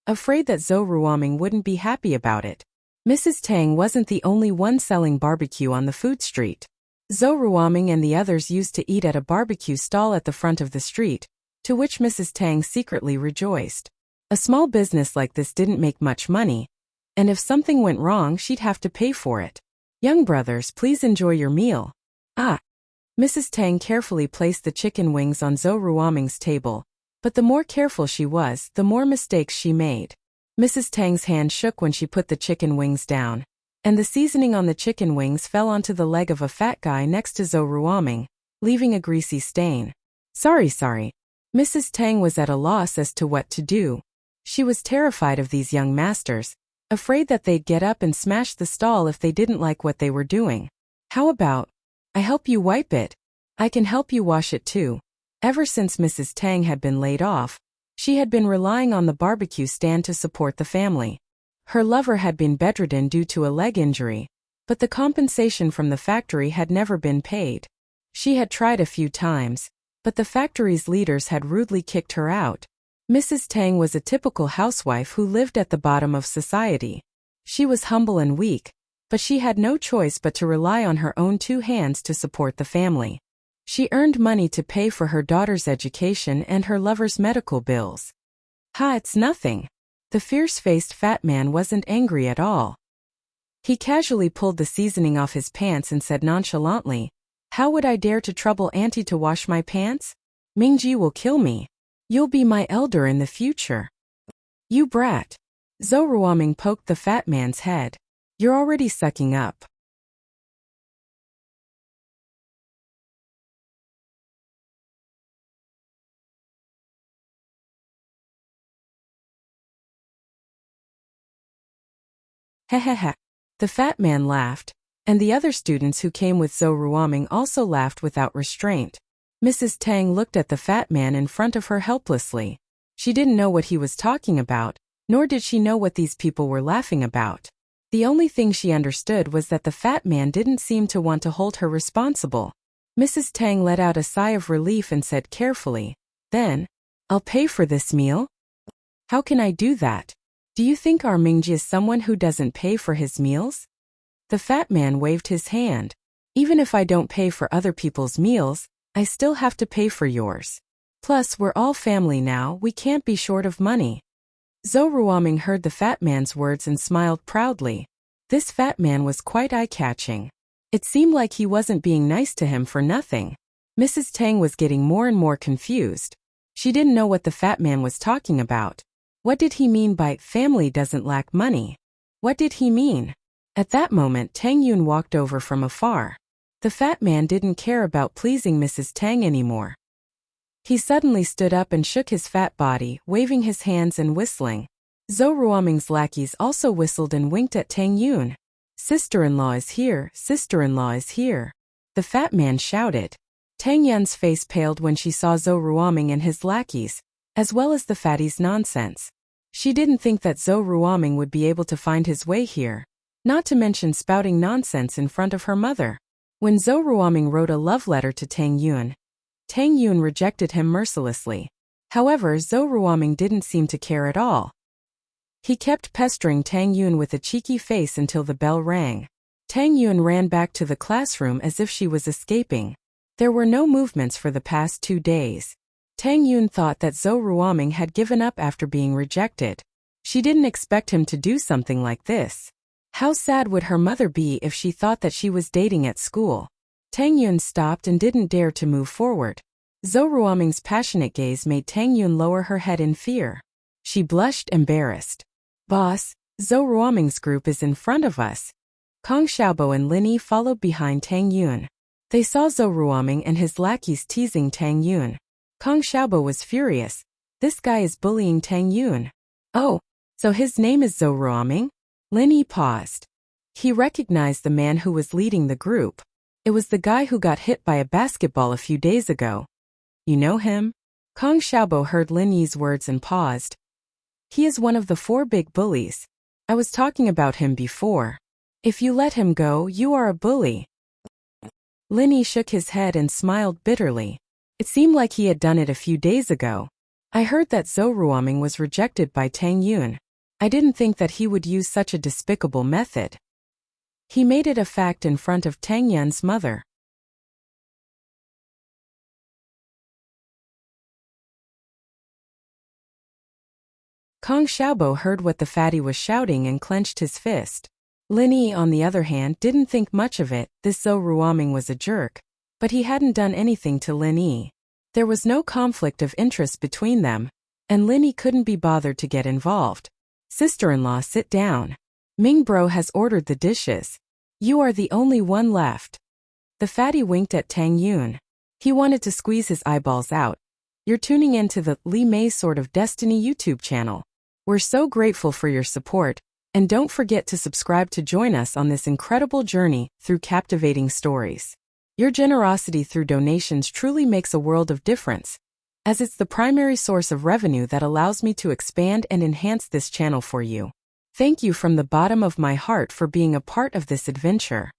Speaker 1: afraid that Zhou Ruoming wouldn't be happy about it. Mrs. Tang wasn't the only one selling barbecue on the food street. Zhou Ruoming and the others used to eat at a barbecue stall at the front of the street, to which Mrs. Tang secretly rejoiced. A small business like this didn't make much money, and if something went wrong, she'd have to pay for it. Young brothers, please enjoy your meal. Mrs. Tang carefully placed the chicken wings on Zhou Ruoming's table, but the more careful she was, the more mistakes she made. Mrs. Tang's hand shook when she put the chicken wings down, and the seasoning on the chicken wings fell onto the leg of a fat guy next to Zhou Ruoming, leaving a greasy stain. Sorry. Mrs. Tang was at a loss as to what to do. She was terrified of these young masters, afraid that they'd get up and smash the stall if they didn't like what they were doing. How about, I help you wipe it? I can help you wash it too. Ever since Mrs. Tang had been laid off, she had been relying on the barbecue stand to support the family. Her lover had been bedridden due to a leg injury, but the compensation from the factory had never been paid. She had tried a few times, but the factory's leaders had rudely kicked her out. Mrs. Tang was a typical housewife who lived at the bottom of society. She was humble and weak, but she had no choice but to rely on her own two hands to support the family. She earned money to pay for her daughter's education and her lover's medical bills. It's nothing. The fierce-faced fat man wasn't angry at all. He casually pulled the seasoning off his pants and said nonchalantly, "How would I dare to trouble Auntie to wash my pants? Mingji will kill me. You'll be my elder in the future." "You brat." Zhou Ruoming poked the fat man's head. "You're already sucking up." Hehehe. The fat man laughed, and the other students who came with Zhou Ruoming also laughed without restraint. Mrs. Tang looked at the fat man in front of her helplessly. She didn't know what he was talking about, nor did she know what these people were laughing about. The only thing she understood was that the fat man didn't seem to want to hold her responsible. Mrs. Tang let out a sigh of relief and said carefully, "Then, I'll pay for this meal?" "How can I do that? Do you think our Mingji is someone who doesn't pay for his meals?" The fat man waved his hand. "Even if I don't pay for other people's meals, I still have to pay for yours. Plus, we're all family now, we can't be short of money." Zhou Ruoming heard the fat man's words and smiled proudly. This fat man was quite eye-catching. It seemed like he wasn't being nice to him for nothing. Mrs. Tang was getting more and more confused. She didn't know what the fat man was talking about. What did he mean by family doesn't lack money? What did he mean? At that moment, Tang Yun walked over from afar. The fat man didn't care about pleasing Mrs. Tang anymore. He suddenly stood up and shook his fat body, waving his hands and whistling. Zhou Ruoming's lackeys also whistled and winked at Tang Yun. "Sister-in-law is here, sister-in-law is here," the fat man shouted. Tang Yun's face paled when she saw Zhou Ruoming and his lackeys, as well as the fatty's nonsense. She didn't think that Zhou Ruoming would be able to find his way here, not to mention spouting nonsense in front of her mother. When Zhou Ruoming wrote a love letter to Tang Yun rejected him mercilessly. However, Zhou Ruoming didn't seem to care at all. He kept pestering Tang Yun with a cheeky face until the bell rang. Tang Yun ran back to the classroom as if she was escaping. There were no movements for the past 2 days. Tang Yun thought that Zhou Ruoming had given up after being rejected. She didn't expect him to do something like this. How sad would her mother be if she thought that she was dating at school? Tang Yun stopped and didn't dare to move forward. Zhou Ruoming's passionate gaze made Tang Yun lower her head in fear. She blushed, embarrassed. "Boss, Zhou Ruoming's group is in front of us." Kong Xiaobo and Lin Yi followed behind Tang Yun. They saw Zhou Ruoming and his lackeys teasing Tang Yun. Kong Xiaobo was furious. This guy is bullying Tang Yun. "Oh, so his name is Zhou Ruoming?" Lin Yi paused. He recognized the man who was leading the group. It was the guy who got hit by a basketball a few days ago. "You know him?" Kong Xiaobo heard Lin Yi's words and paused. "He is one of the 4 big bullies. I was talking about him before. If you let him go, you are a bully." Lin Yi shook his head and smiled bitterly. It seemed like he had done it a few days ago. "I heard that Zhou Ruoming was rejected by Tang Yun. I didn't think that he would use such a despicable method." He made it a fact in front of Tang Yun's mother. Kong Xiaobo heard what the fatty was shouting and clenched his fist. Lin Yi, on the other hand, didn't think much of it. This Zhou Ruoming was a jerk, but he hadn't done anything to Lin Yi. There was no conflict of interest between them, and Lin Yi couldn't be bothered to get involved. "Sister-in-law, sit down. Ming Bro has ordered the dishes. You are the only one left." The fatty winked at Tang Yun. He wanted to squeeze his eyeballs out. You're tuning into the Lee May's Sword of Destiny YouTube channel. We're so grateful for your support, and don't forget to subscribe to join us on this incredible journey through captivating stories. Your generosity through donations truly makes a world of difference, as it's the primary source of revenue that allows me to expand and enhance this channel for you. Thank you from the bottom of my heart for being a part of this adventure.